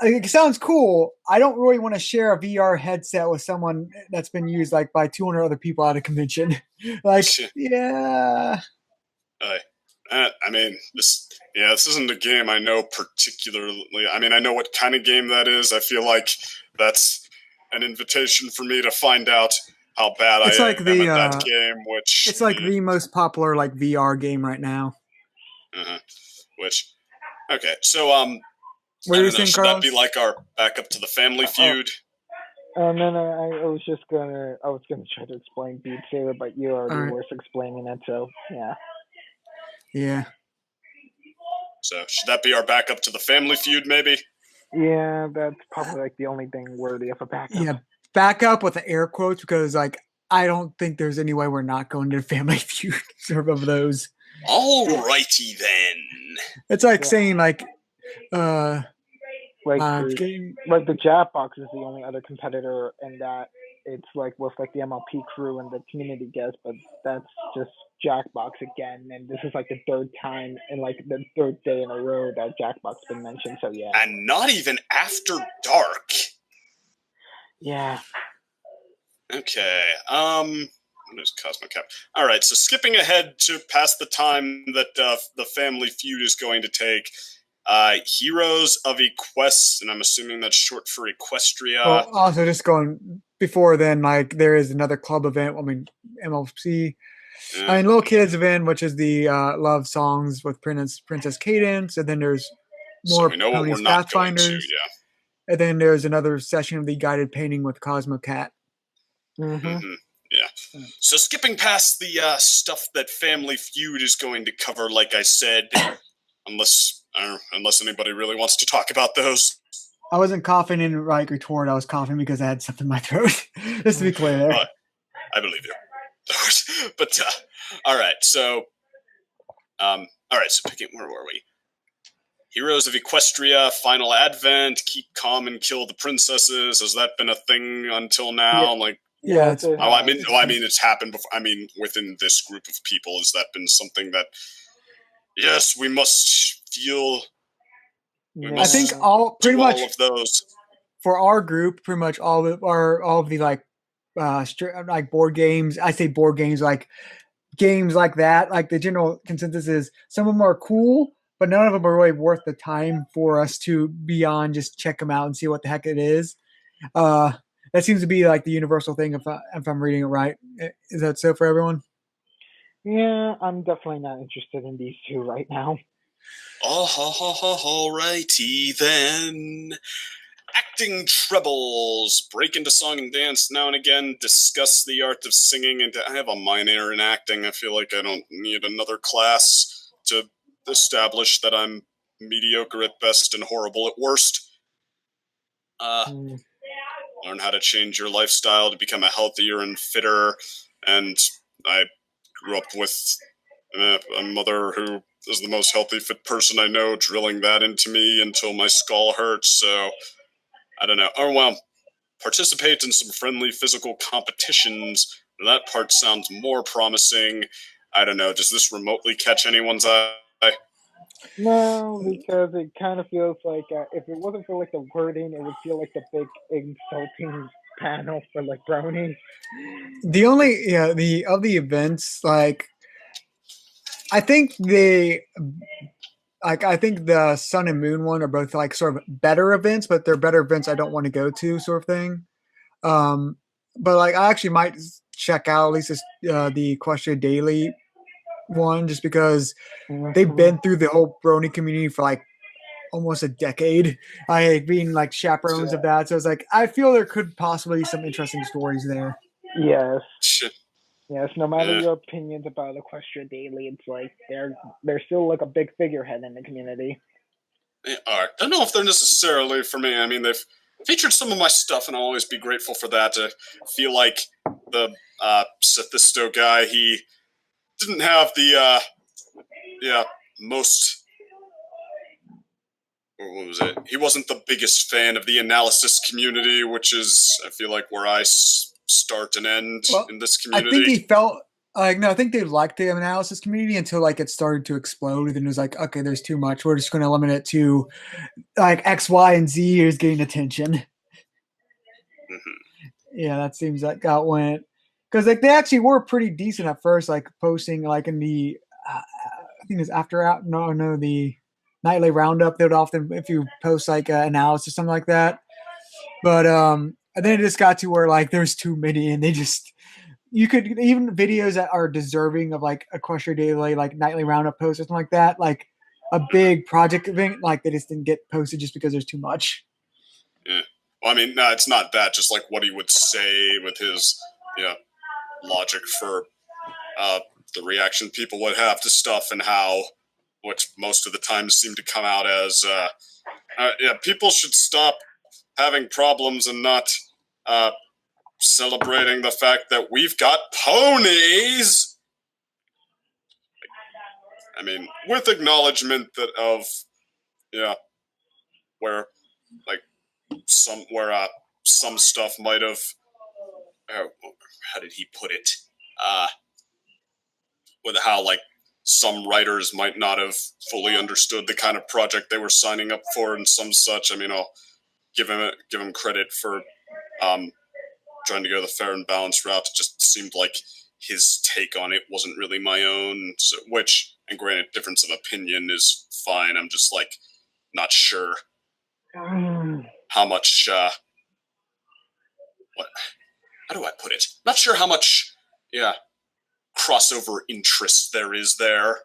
S1: it sounds cool. I don't really want to share a VR headset with someone that's been used by 200 other people at a convention. Yeah.
S2: I mean, this isn't a game I know particularly. I mean, I know what kind of game that is. I feel like that's an invitation for me to find out how bad I am at that game. Which
S1: it's the most popular VR game right now.
S2: Okay, so
S1: what are you saying,
S2: should
S1: Carlos?
S2: that be our backup to the Family Feud?
S4: No, I was gonna try to explain Beat Saber, but you already were explaining it, so yeah.
S1: Yeah.
S2: So should that be our backup to the Family Feud, maybe?
S4: Yeah, that's probably the only thing worthy of a backup.
S1: Yeah, backup with the air quotes, because I I don't think there's any way we're not going to Family Feud of those.
S2: Alrighty then.
S1: It's like saying like
S4: the Jackbox is the only other competitor in that it's like with like the MLP crew and the community guests, but that's just Jackbox again, and this is like the third time and like the third day in a row that Jackbox been mentioned. So yeah,
S2: and not even after dark.
S4: Yeah.
S2: Okay. What is Cosmo Cap? All right. So skipping ahead to past the time that the Family Feud is going to take. Heroes of Equest, and I'm assuming that's short for Equestria.
S1: Well, also, just going before then, like there is another club event. I mean, MLC. I mean, Little Kids event, which is the love songs with Princess Cadence, and then there's more Ponies Pathfinders. And then there's another session of the guided painting with Cosmo Cat.
S2: Yeah. So skipping past the stuff that Family Feud is going to cover, like I said, unless anybody really wants to talk about those.
S1: I wasn't coughing in like retort. I was coughing because I had something in my throat. Just to be clear there.
S2: I believe you. But all right. So picking, where were we? Heroes of Equestria, Final Advent, Keep Calm and Kill the Princesses. Has that been a thing until now?
S1: Yeah.
S2: I mean, it's happened before. I mean, within this group of people, has that been something that? Yes, we must feel.
S1: I think pretty much
S2: all of those
S1: for our group. Pretty much all of the like board games. I say board games like games like that. Like the general consensus is some of them are cool, but none of them are really worth the time for us to be on. Just check them out and see what the heck it is. That seems to be like the universal thing. If I'm reading it right, is that so for everyone?
S4: Yeah, I'm definitely not interested in these two right now.
S2: Alrighty then. Acting trebles. Break into song and dance now and again. Discuss the art of singing. And I have a minor in acting. I feel like I don't need another class to establish that I'm mediocre at best and horrible at worst. Learn how to change your lifestyle to become a healthier and fitter. And I grew up with a mother who is the most healthy, fit person I know, drilling that into me until my skull hurts. So, I don't know. Oh, well, participate in some friendly physical competitions. That part sounds more promising. I don't know. Does this remotely catch anyone's eye?
S4: No, because it kind of feels like if it wasn't for like the wording, it would feel like the big insulting panel for like Brony.
S1: The only the events like I think the Sun and Moon one are both like sort of better events, but they're better events I don't want to go to, sort of thing. But like I actually might check out at least the Equestria Daily one, just because they've been through the whole Brony community for like almost a decade. Being like chaperones of that, so it's like I feel there could possibly be some interesting stories there.
S4: Yes. Yes, no matter your opinions about Equestria Daily, it's like they're still like a big figurehead in the community.
S2: They are. I don't know if they're necessarily for me. I mean, they've featured some of my stuff, and I'll always be grateful for that. I feel like the Sethisto guy, he didn't have the most. What was it? He wasn't the biggest fan of the analysis community, which is, I feel like, where I start and end in this community.
S1: I think he felt like I think they liked the analysis community until like it started to explode, and it was like, okay, there's too much. We're just going to limit it to like X, Y, and Z is getting attention. Yeah, that seems like that went because like they actually were pretty decent at first, like posting like in the I think it's the nightly roundup. They would often, if you post like analysis or something like that, but and then it just got to where like there's too many, and you could even videos that are deserving of like Equestria Daily, like nightly roundup posts or something like that, like a big project event, like they just didn't get posted just because there's too much.
S2: Yeah. Well, I mean, no, it's not that. Just like what he would say with his logic for the reaction people would have to stuff, and how, which most of the time seem to come out as, people should stop having problems and not celebrating the fact that we've got ponies. I mean, with acknowledgement that of, where, like, some stuff might have, how did he put it? With how, like, some writers might not have fully understood the kind of project they were signing up for and some such. I mean, I'll give him credit for trying to go the fair and balanced route. It just seemed like his take on it wasn't really my own, so, which, and granted, difference of opinion is fine. I'm just, like, not sure how much, how do I put it? Not sure how much, crossover interest there is there,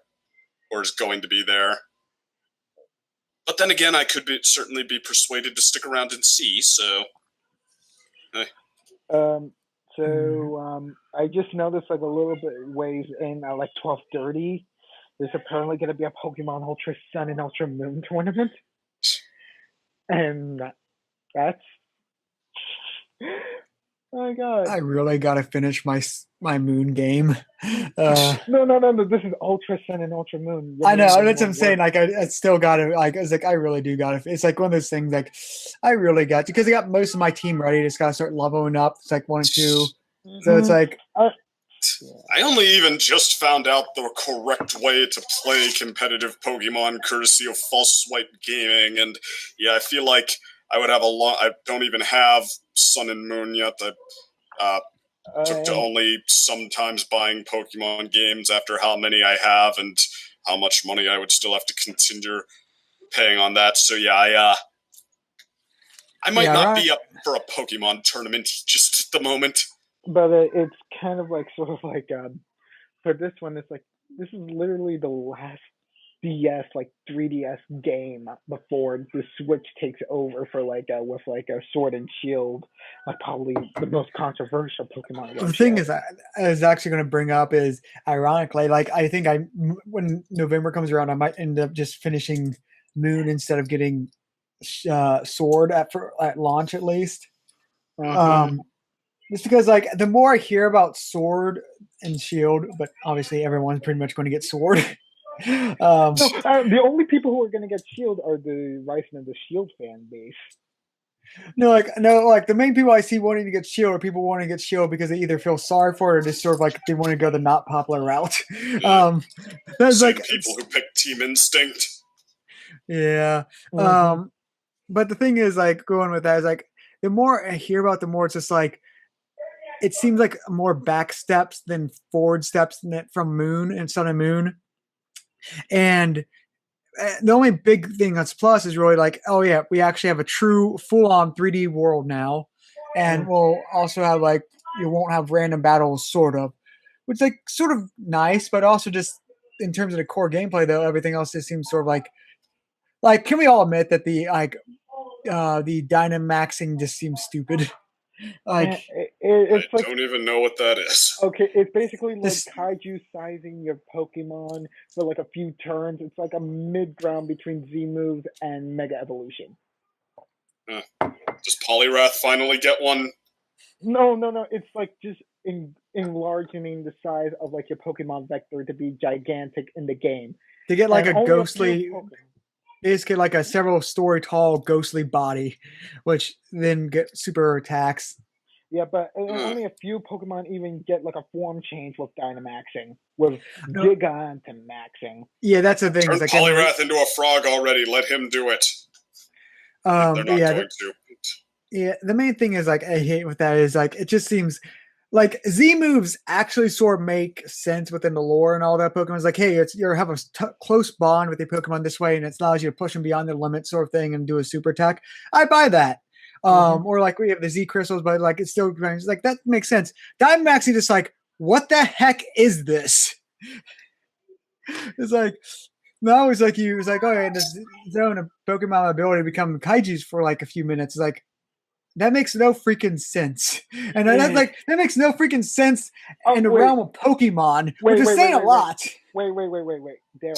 S2: or is going to be there. But then again, I could certainly be persuaded to stick around and see, so...
S4: I just noticed, like, a little bit ways in, like, 12:30, there's apparently going to be a Pokemon Ultra Sun and Ultra Moon tournament. And that's... Oh my god.
S1: I really gotta finish my moon game.
S4: No. This is Ultra Sun and Ultra Moon.
S1: I know, that's what I'm saying. Like, I still gotta, like, I was like, I really do gotta. It's like one of those things, like, I really got to, because I got most of my team ready. Just gotta start leveling up. It's like 1 and 2. So it's like.
S2: I only even just found out the correct way to play competitive Pokemon courtesy of False Swipe Gaming, and I feel like I would have I don't even have Sun and Moon yet. I took to only sometimes buying Pokemon games after how many I have and how much money I would still have to continue paying on that. So I might not be up for a Pokemon tournament just at the moment.
S4: But it's kind of like, sort of like, for this one, it's like, this is literally the last DS, like 3DS game before the Switch takes over for like with like a Sword and Shield, like probably the most controversial Pokemon game.
S1: The thing is, I was actually going to bring up is, ironically, like, I think when November comes around, I might end up just finishing Moon instead of getting Sword at launch, at least. Just because, like, the more I hear about Sword and Shield, but obviously everyone's pretty much going to get Sword.
S4: The only people who are going to get Shield are the Rising of the Shield fan base.
S1: No, the main people I see wanting to get Shield are people wanting to get Shield because they either feel sorry for it or just sort of like they want to go the not popular route. That's
S2: Same
S1: like
S2: people who pick Team Instinct.
S1: Yeah. But the thing is, like, going with that is, like, the more I hear about, the more it's just like, it seems like more back steps than forward steps from Moon and Sun and Moon. And the only big thing that's plus is really like, oh yeah, we actually have a true full-on 3D world now. And we'll also have, like, you won't have random battles, sort of. Which, like, sort of nice, but also just in terms of the core gameplay, though, everything else just seems sort of like, can we all admit that the Dynamaxing just seems stupid? Like,
S4: it's
S2: I don't even know what that is.
S4: Okay, it's basically like kaiju sizing your Pokemon for like a few turns. It's like a mid-ground between Z-Move and Mega Evolution.
S2: Does Poliwrath finally get one?
S4: No. It's like just enlarging the size of like your Pokemon vector to be gigantic in the game.
S1: To get like a ghostly... Basically, like a several story tall ghostly body, which then get super attacks.
S4: Yeah, but only a few Pokemon even get like a form change with Dynamaxing, with Giga to Maxing.
S1: Yeah, that's the thing.
S2: Turn
S1: like,
S2: Poliwrath into a frog already. Let him do it. They're not going to.
S1: Yeah, the main thing is, like, I hate with that is, like, it just seems like Z moves actually sort of make sense within the lore and all that. Pokemon's like, hey, you have a close bond with your Pokemon this way, and it allows you to push them beyond their limit, sort of thing, and do a super attack. I buy that. Or like we have the Z crystals, but like it's still like that makes sense. Dynamaxing just like, what the heck is this? It's like now it's like you. It's like, oh yeah, this zone of Pokemon ability to become Kaiju's for like a few minutes. It's like, that makes no freaking sense. And that's like, that makes no freaking sense in the realm of Pokemon, which is saying a lot.
S4: Wait. Derek,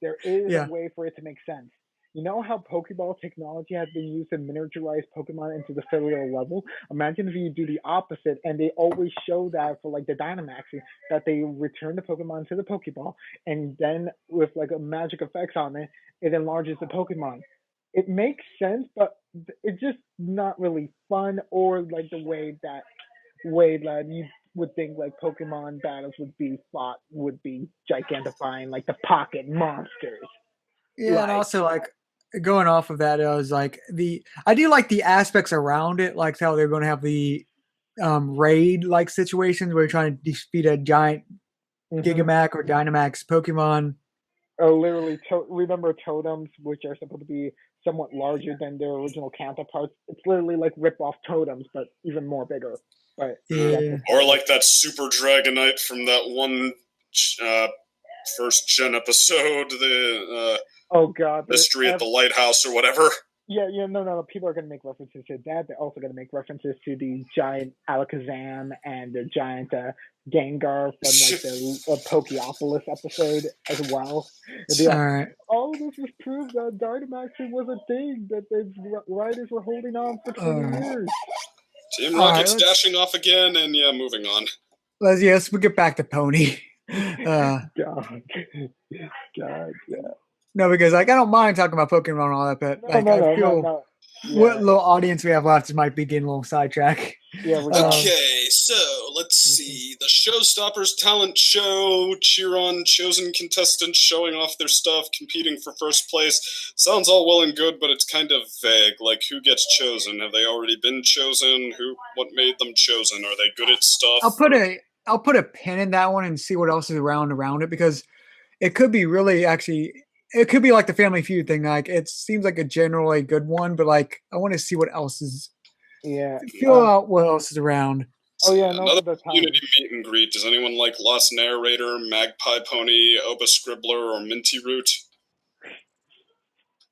S4: there is a way for it to make sense. you know how Pokeball technology has been used to miniaturize Pokemon into the cellular level? Imagine if you do the opposite, and they always show that for like the Dynamaxing, that they return the Pokemon to the Pokeball, and then with like a magic effects on it, it enlarges the Pokemon. It makes sense, but it's just not really fun, or like the way that you would think like Pokemon battles would be fought would be gigantifying, like the pocket monsters.
S1: Yeah, and also like going off of that, it was like I do like the aspects around it, like how they're going to have the raid like situations where you're trying to defeat a giant Gigamax or Dynamax Pokemon.
S4: Oh, literally, remember totems, which are supposed to be somewhat larger than their original counterparts. It's literally like rip-off totems, but even more bigger. But
S1: yeah.
S2: Or like that Super Dragonite from that one first gen episode, the
S4: oh god,
S2: Mystery at the Lighthouse or whatever.
S4: Yeah, no. People are going to make references to that. They're also going to make references to the giant Alakazam and the giant Gengar from like the Pokeopolis episode as well.
S1: All right.
S4: All of this was proof that Dynamaxing was a thing, that the writers were holding on for 20 years.
S2: Team Rocket's dashing off again, and yeah, moving on.
S1: Let's get back to Pony.
S4: God, yeah.
S1: No, because like I don't mind talking about Pokemon and all that, but like I feel what little audience we have left might be getting a little sidetracked.
S4: Yeah.
S2: Okay, so let's see. The Showstoppers talent show, cheer on chosen contestants showing off their stuff, competing for first place. Sounds all well and good, but it's kind of vague. Like, who gets chosen? Have they already been chosen? What made them chosen? Are they good at stuff?
S1: I'll put a pin in that one and see what else is around it, because it could be really actually. It could be like the Family Feud thing. Like it seems like a generally good one, but like I want to see what else is.
S4: Yeah.
S1: Feel out what else is around.
S4: Oh yeah,
S2: another community meet and greet. Does anyone like Lost Narrator, Magpie Pony, Oba Scribbler, or Minty Root?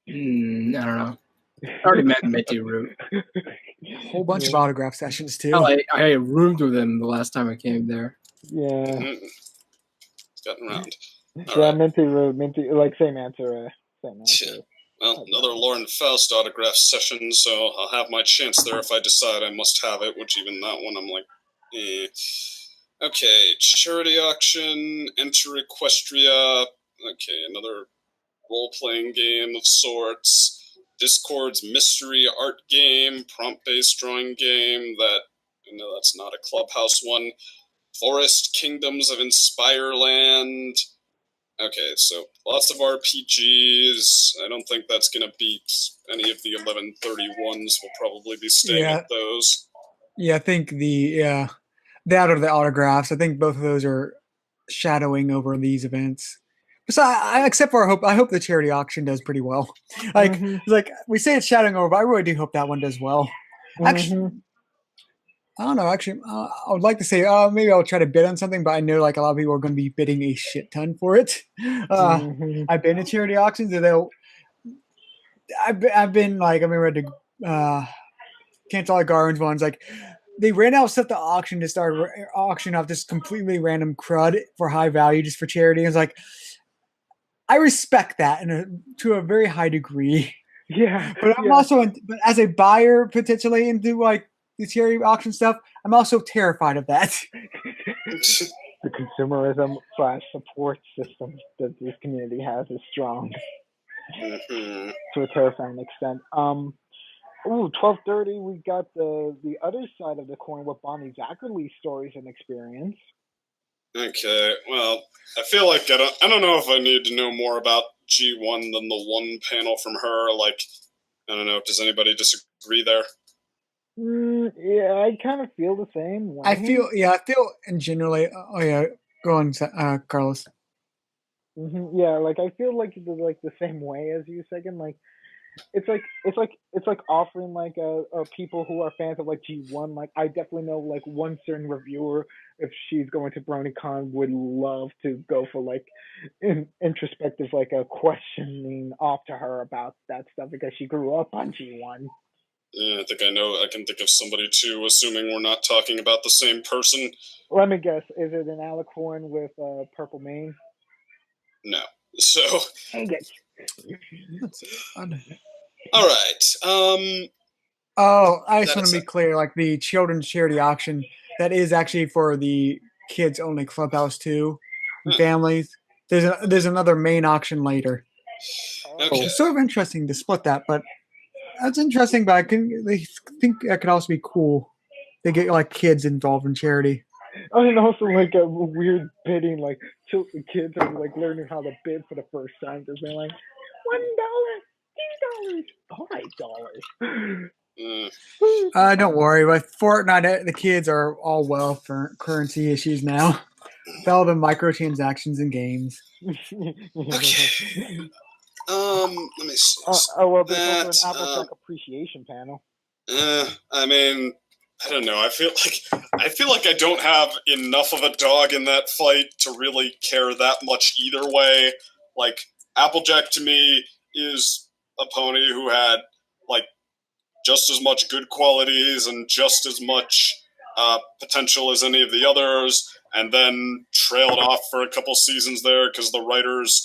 S3: I don't know. I already met Minty Root.
S1: A whole bunch of autograph sessions too.
S3: Oh, I roomed with him the last time I came there.
S4: Yeah.
S2: It's gotten around.
S4: Yeah, Minty Root, like same answer.
S2: Well, another Lauren Faust autograph session, so I'll have my chance there if I decide I must have it, which even that one I'm like, eh. Okay, charity auction, enter Equestria. Okay, another role-playing game of sorts. Discord's mystery art game, prompt-based drawing game that, that's not a Clubhouse one. Forest Kingdoms of Inspireland. Okay, so lots of RPGs. I don't think that's going to beat any of the 1131s. We'll probably be staying at those.
S1: Yeah, I think that or the autographs. I think both of those are shadowing over these events. Besides, except for I hope the charity auction does pretty well. Like, like we say it's shadowing over, but I really do hope that one does well. Actually, I don't know. Actually, I would like to say maybe I'll try to bid on something, but I know like a lot of people are going to be bidding a shit ton for it. I've been to charity auctions, and I've been ready to cancel all the Gardens ones. Like they ran out of stuff to auction to start auction off this completely random crud for high value just for charity. It's like I respect that to a very high degree.
S4: Yeah,
S1: but I'm also, but as a buyer potentially into like the charity auction stuff, I'm also terrified of that.
S4: The consumerism / support system that this community has is strong to a terrifying extent. 12:30, we got the other side of the coin with Bonnie Zackerly's stories and experience.
S2: Okay, well, I feel like I don't know if I need to know more about G1 than the one panel from her. Like, I don't know. Does anybody disagree there?
S4: Yeah, I kind of feel the same way.
S1: I feel and generally. Oh yeah, go on, Carlos.
S4: Yeah, like I feel like the same way as you, second. Like, it's like offering like people who are fans of like G1. Like, I definitely know like one certain reviewer, if she's going to Bronycon, would love to go for like introspective like a questioning off to her about that stuff because she grew up on G1.
S2: Yeah, I think I know. I can think of somebody too, assuming we're not talking about the same person.
S4: Let me guess. Is it an alicorn with purple mane?
S2: No. So,
S4: dang it.
S2: All right.
S1: Oh, I just want to be clear. Like the children's charity auction, that is actually for the kids only clubhouse too, and families. There's another main auction later.
S2: Okay.
S1: It's sort of interesting to split that, but that's interesting. But I think that could also be cool. They get like kids involved in charity.
S4: And also like a weird bidding, like so the kids are like learning how to bid for the first time because they're like $1, $2, $5.
S1: Don't worry. With Fortnite, the kids are all well for currency issues now. With all the microtransactions in games.
S2: Okay. Let me see.
S4: Well, there's also an Applejack appreciation panel.
S2: I mean, I don't know. I feel like I don't have enough of a dog in that fight to really care that much either way. Like, Applejack to me is a pony who had like just as much good qualities and just as much potential as any of the others, and then trailed off for a couple seasons there because the writers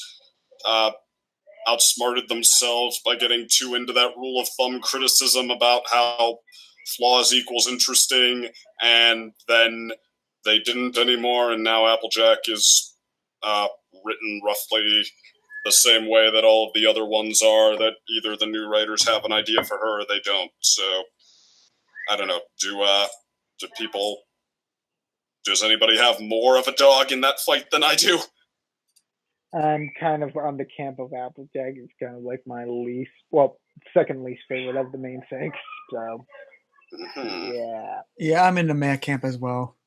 S2: outsmarted themselves by getting too into that rule of thumb criticism about how flaws equals interesting, and then they didn't anymore, and now Applejack is written roughly the same way that all of the other ones are, that either the new writers have an idea for her or they don't. So, I don't know. Does anybody have more of a dog in that fight than I do?
S4: I'm kind of on the camp of Applejack. It's kind of like my second least favorite of the main six. So,
S1: yeah, I'm in the meh camp as well.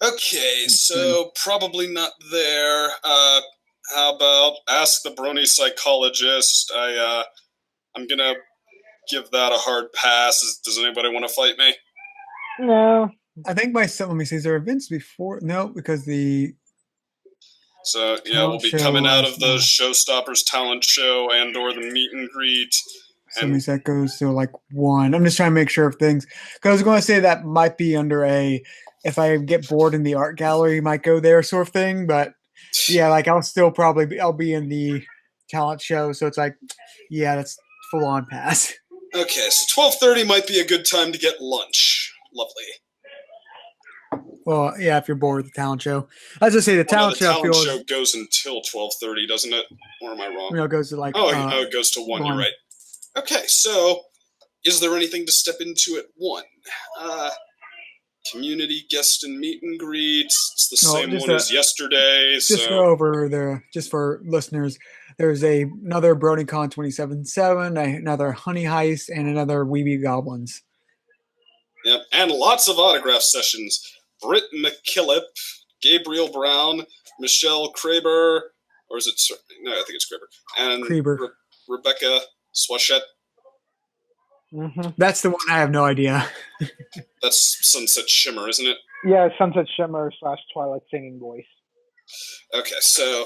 S2: Okay, so probably not there. How about Ask the Brony Psychologist? I'm gonna give that a hard pass. Does anybody want to fight me?
S4: No.
S1: I think let me see, is there events before? No, because
S2: So, yeah, we'll be coming out of the Showstoppers talent show and or the meet and greet.
S1: So means that goes to like 1. I'm just trying to make sure of things. Because I was going to say that might be under if I get bored in the art gallery, might go there sort of thing. But yeah, like I'll be in the talent show. So it's like, yeah, that's full on pass.
S2: Okay, so 12:30 might be a good time to get lunch. Lovely.
S1: Well, yeah, if you're bored with the talent show. I was just say the talent show.
S2: The talent show goes until 12:30, doesn't it? Or am I wrong?
S1: It goes to like.
S2: It goes to 1. You're right. Okay, so is there anything to step into at 1? Community guest and meet and greet. It's the same one as yesterday.
S1: Just go over there, just for listeners. There's another Bronycon 27/7, another Honey Heist, and another Weeby Goblins.
S2: Yep, and lots of autograph sessions. Britt McKillip, Gabriel Brown, Michelle Kraber, or is it? No, I think it's Kraber. And Rebecca Swashett.
S4: Mm-hmm.
S1: That's the one I have no idea.
S2: That's Sunset Shimmer, isn't it?
S4: Yeah, Sunset Shimmer / Twilight Singing Voice.
S2: Okay, so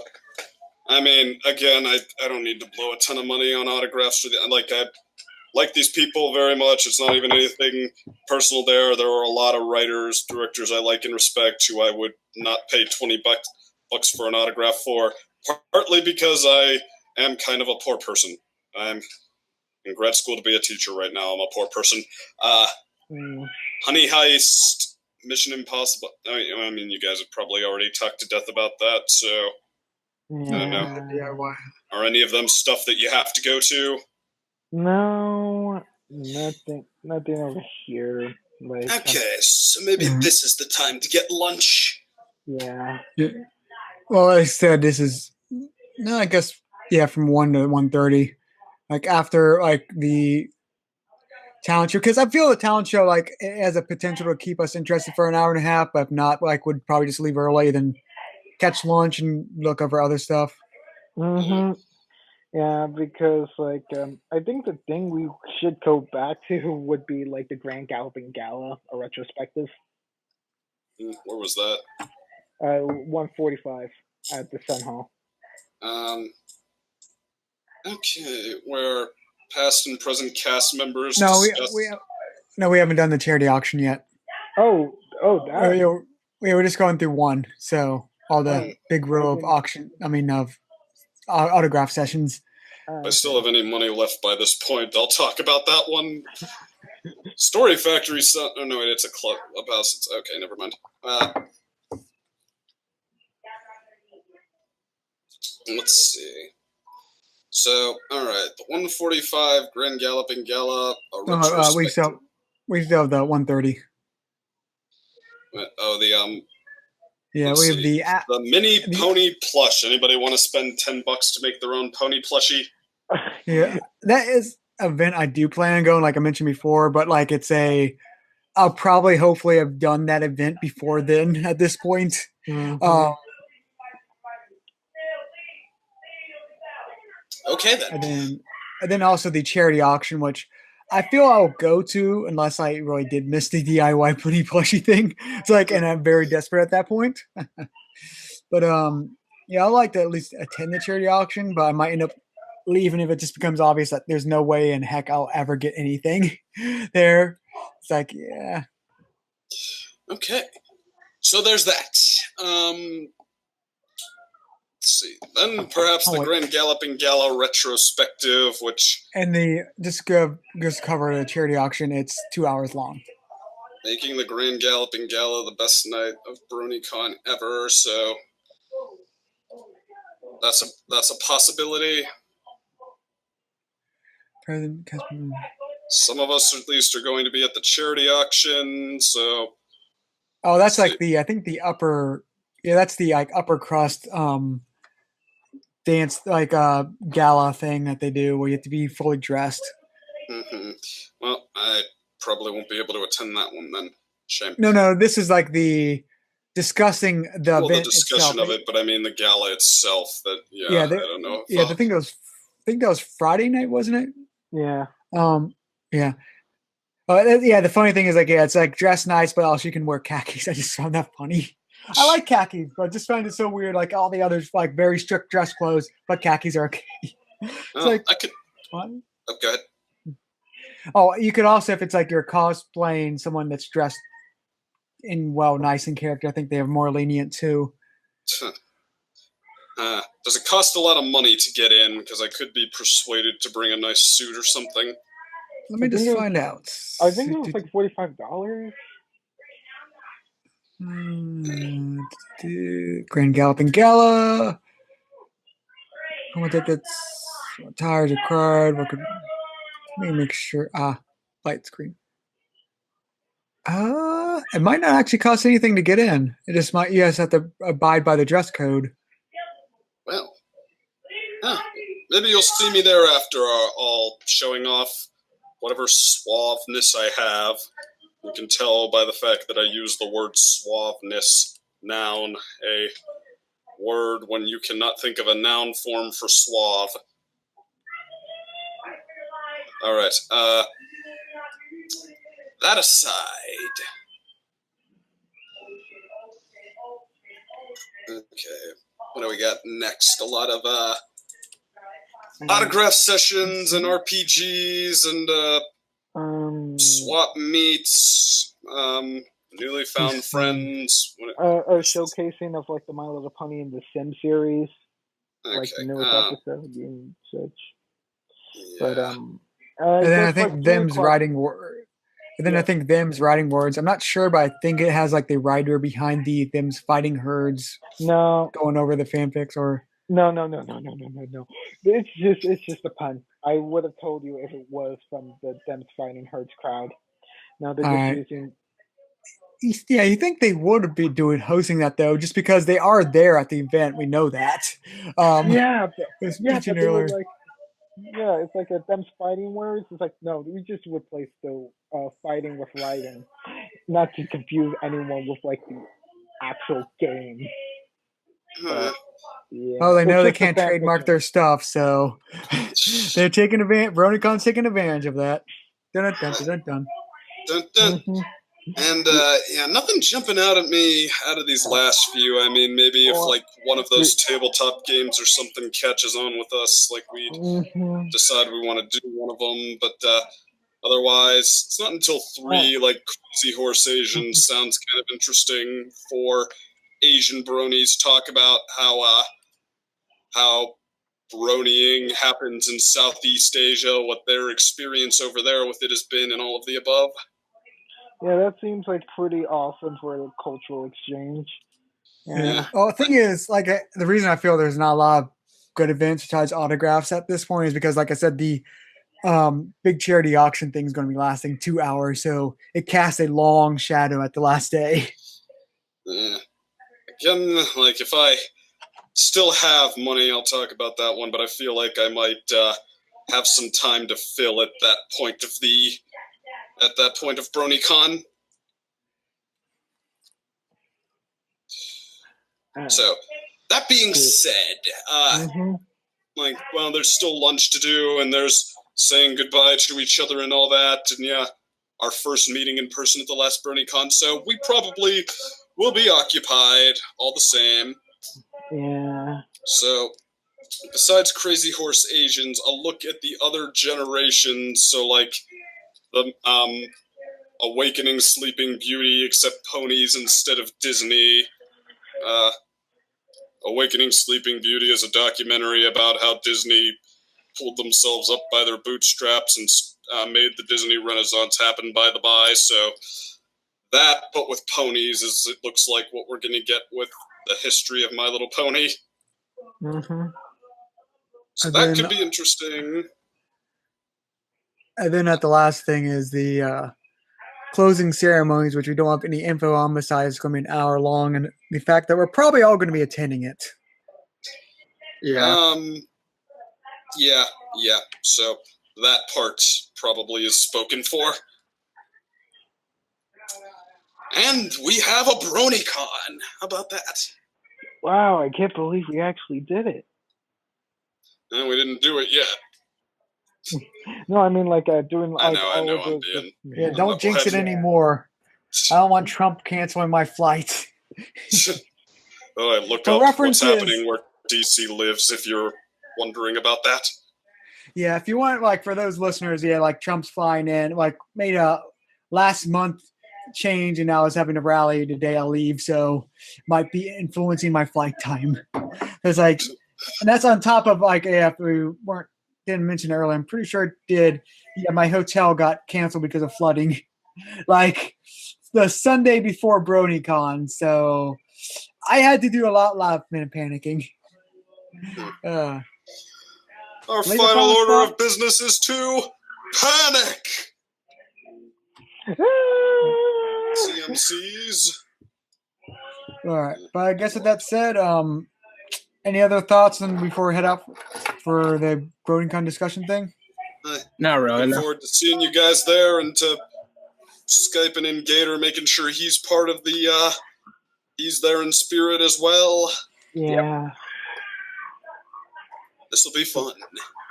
S2: I mean, again, I don't need to blow a ton of money on autographs for I like these people very much. It's not even anything personal there. There are a lot of writers, directors I like and respect who I would not pay $20 bucks for an autograph for, partly because I am kind of a poor person. I'm in grad school to be a teacher right now. I'm a poor person. Honey Heist, Mission Impossible. I mean, you guys have probably already talked to death about that, so I don't know. Are any of them stuff that you have to go to?
S4: No, nothing over here.
S2: Okay, so maybe this is the time to get lunch.
S4: Yeah.
S1: Well, I said this is I guess from 1 to 1:30, like after like the talent show, because I feel the talent show like it has a potential to keep us interested for an hour and a half, but if not, like would probably just leave early, then catch lunch and look over other stuff.
S4: Mm-hmm. Yeah, because I think the thing we should go back to would be like the Grand Galloping Gala, a retrospective.
S2: Where was that?
S4: 1:45 at the Sun Hall.
S2: Okay, where past and present cast members.
S1: We haven't done the charity auction yet.
S4: Oh, that.
S1: We were just going through 1, so all the big row of autograph sessions.
S2: If I still have any money left by this point, I'll talk about that one. Story Factory. Oh no, wait, it's a clubhouse. It's okay. Never mind. Let's see. So, all right, the 145 Grand Galloping Gala.
S1: We still have the 130.
S2: Oh, the
S1: Yeah, we have the
S2: mini pony plush. Anybody want to spend $10 to make their own pony plushie?
S1: Yeah, that is an event I do plan on going, like I mentioned before, but like I'll probably hopefully have done that event before then at this point.
S2: Mm-hmm. Okay then.
S1: And then also the charity auction, which I feel I'll go to unless I really did miss the DIY pony plushie thing. It's like, and I'm very desperate at that point. But yeah, I like to at least attend the charity auction, but I might end up leaving if it just becomes obvious that there's no way in heck I'll ever get anything there. It's like, yeah.
S2: Okay. So there's that. Let's see. Then perhaps the Grand Galloping Gala retrospective, which
S1: just cover the charity auction. It's 2 hours long.
S2: Making the Grand Galloping Gala the best night of Bronycon ever. So that's a possibility. Some of us at least are going to be at the charity auction. So.
S1: Oh, that's like I think the upper. Yeah, that's the like upper crust dance like gala thing that they do where you have to be fully dressed.
S2: Mm-hmm. Well, I probably won't be able to attend that one then. Shame.
S1: No, this is like the discussing the event
S2: the discussion itself. Of it, but I mean the gala itself. That I don't know.
S1: The thing I think that was Friday night, wasn't it?
S4: Yeah.
S1: Yeah. Yeah. The funny thing is, like, it's like dress nice, but also you can wear khakis. I just found that funny. I like khakis, but I just find it so weird. Like all the others, like very strict dress clothes, but khakis are okay.
S2: I could.
S1: Fun.
S2: Oh, go ahead.
S1: Oh, you could also, if it's like you're cosplaying someone that's dressed in nice in character, I think they have more lenient too.
S2: Does it cost a lot of money to get in? Because I could be persuaded to bring a nice suit or something.
S1: Let me just find out.
S4: I think it was like $45.
S1: Grand Galloping Gala. How much tickets? Tires are cried. Let me make sure. Light screen. It might not actually cost anything to get in. It just might. You guys have to abide by the dress code.
S2: Well, maybe you'll see me there after all showing off whatever suaveness I have. You can tell by the fact that I use the word suaveness, noun, a word when you cannot think of a noun form for suave. All right. That aside. Okay. What do we got next? A lot of autograph sessions and RPGs and swap meets, newly found friends.
S4: A showcasing of like the My Little Pony and the Sim series, like the newest episode and such.
S2: Yeah.
S4: But
S1: and then I think them's writing words. And then I think them's writing words. I'm not sure, but I think it has like the writer behind the them's fighting herds.
S4: No,
S1: going over the fanfics or.
S4: No. It's just a pun. I would have told you if it was from the Them's Fighting Herds crowd. No, they're just using.
S1: Yeah, you think they would be hosting that though, just because they are there at the event. We know that.
S4: It's like a Them's Fighting Words. It's like no, we just replaced the fighting with writing, not to confuse anyone with like the actual game.
S1: Oh, they know they can't trademark their stuff, so they're taking advantage. Bronycon's taking advantage of that. Dun.
S2: Mm-hmm. And nothing jumping out at me out of these last few. I mean, maybe if like one of those tabletop games or something catches on with us, like we'd decide we want to do one of them. But otherwise, it's not until 3 like Crazy Horse Asians sounds kind of interesting. 4 Asian bronies talk about how bronying happens in Southeast Asia, what their experience over there with it has been, and all of the above.
S4: Yeah, that seems like pretty awesome for a cultural exchange.
S2: Yeah.
S1: Well, the thing is, like, the reason I feel there's not a lot of good events besides autographs at this point is because, like I said, the big charity auction thing is going to be lasting 2 hours, so it casts a long shadow at the last day.
S2: Yeah. Again, like, if I still have money, I'll talk about that one, but I feel like I might have some time to fill at that point of Bronycon. So, that being said, like, well, there's still lunch to do, and there's saying goodbye to each other and all that, and yeah, our first meeting in person at the last Bronycon, so we probably will be occupied all the same.
S4: Yeah.
S2: So, besides Crazy Horse Asians, I'll look at the other generations, so like the Awakening Sleeping Beauty, except ponies instead of Disney. Awakening Sleeping Beauty is a documentary about how Disney pulled themselves up by their bootstraps and made the Disney Renaissance happen by the by. So that, but with ponies, it looks like what we're going to get with the history of My Little Pony. So that could be interesting.
S1: And then at the last thing is the closing ceremonies, which we don't have any info on besides it's going to be an hour long, and the fact that we're probably all going to be attending it.
S3: Yeah.
S2: Yeah. So that part probably is spoken for. And we have a Bronycon. How about that?
S4: Wow, I can't believe we actually did it.
S2: No, we didn't do it yet.
S4: No, I mean like doing.
S2: I know. I'm being.
S1: Yeah, don't jinx it anymore. I don't want Trump canceling my flight.
S2: I look up what's happening where DC lives, if you're wondering about that.
S1: Yeah, if you want, like, for those listeners, yeah, like Trump's flying in, like made a last month change, and now is having a rally today. I'll leave, so might be influencing my flight time. It's like, and that's on top of like, if we didn't mention earlier, I'm pretty sure it did. Yeah, my hotel got canceled because of flooding, like the Sunday before Bronycon. So I had to do a lot of minute panicking.
S2: Our final order of business is to panic. CMCs.
S1: All right, but I guess with that said, any other thoughts before we head out for the Bronycon discussion thing?
S3: Not really.
S2: Looking forward to seeing you guys there and to Skyping in Gator, making sure he's part of the. He's there in spirit as well.
S4: Yeah.
S2: Yep. This will be fun.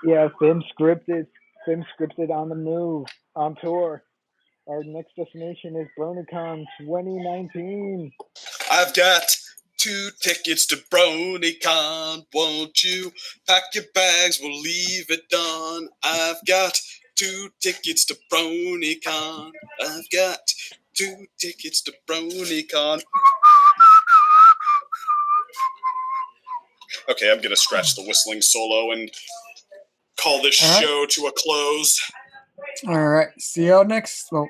S4: Yeah, Finn scripted on the move, on tour. Our next destination is Bronycon 2019.
S2: I've got 2 tickets to Bronycon. Won't you pack your bags? We'll leave it done. I've got 2 tickets to Bronycon. I've got 2 tickets to Bronycon. Okay, I'm going to scratch the whistling solo and call this show to a close.
S1: All right. See you next. Well,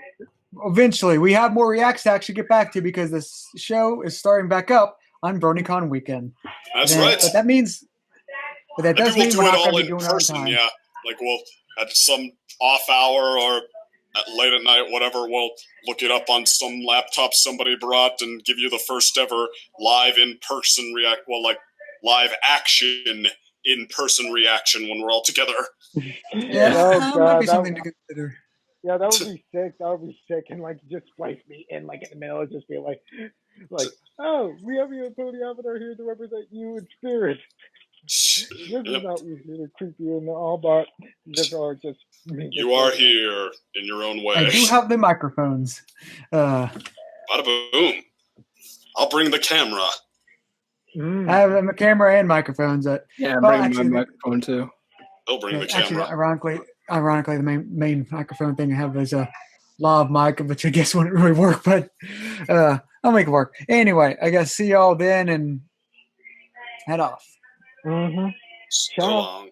S1: eventually. We have more reacts to actually get back to because this show is starting back up on Bronycon weekend.
S2: That's right.
S1: But that means... But that does mean we're not going to be doing it on time.
S2: Yeah. Like, we'll, at some off hour or late at night, whatever, we'll look it up on some laptop somebody brought and give you the first ever live in-person live action in-person reaction when we're all together.
S1: Yeah, that might be something to consider.
S4: Yeah, that would be sick. That would be sick. And like, just place me in like in the middle and just be like, oh, we have you, Tony Avatar, here to represent you in spirit. This is not me here to creep you in the all, but just
S2: you are here in your own way.
S1: I do have the microphones.
S2: Bada boom. I'll bring the camera.
S1: I have a camera and microphones.
S3: I'm bringing my microphone too.
S2: They'll bring the camera.
S1: Actually, ironically, the main microphone thing I have is a lav mic, which I guess wouldn't really work, but I'll make it work. Anyway, I guess see y'all then and head off.
S2: Go long.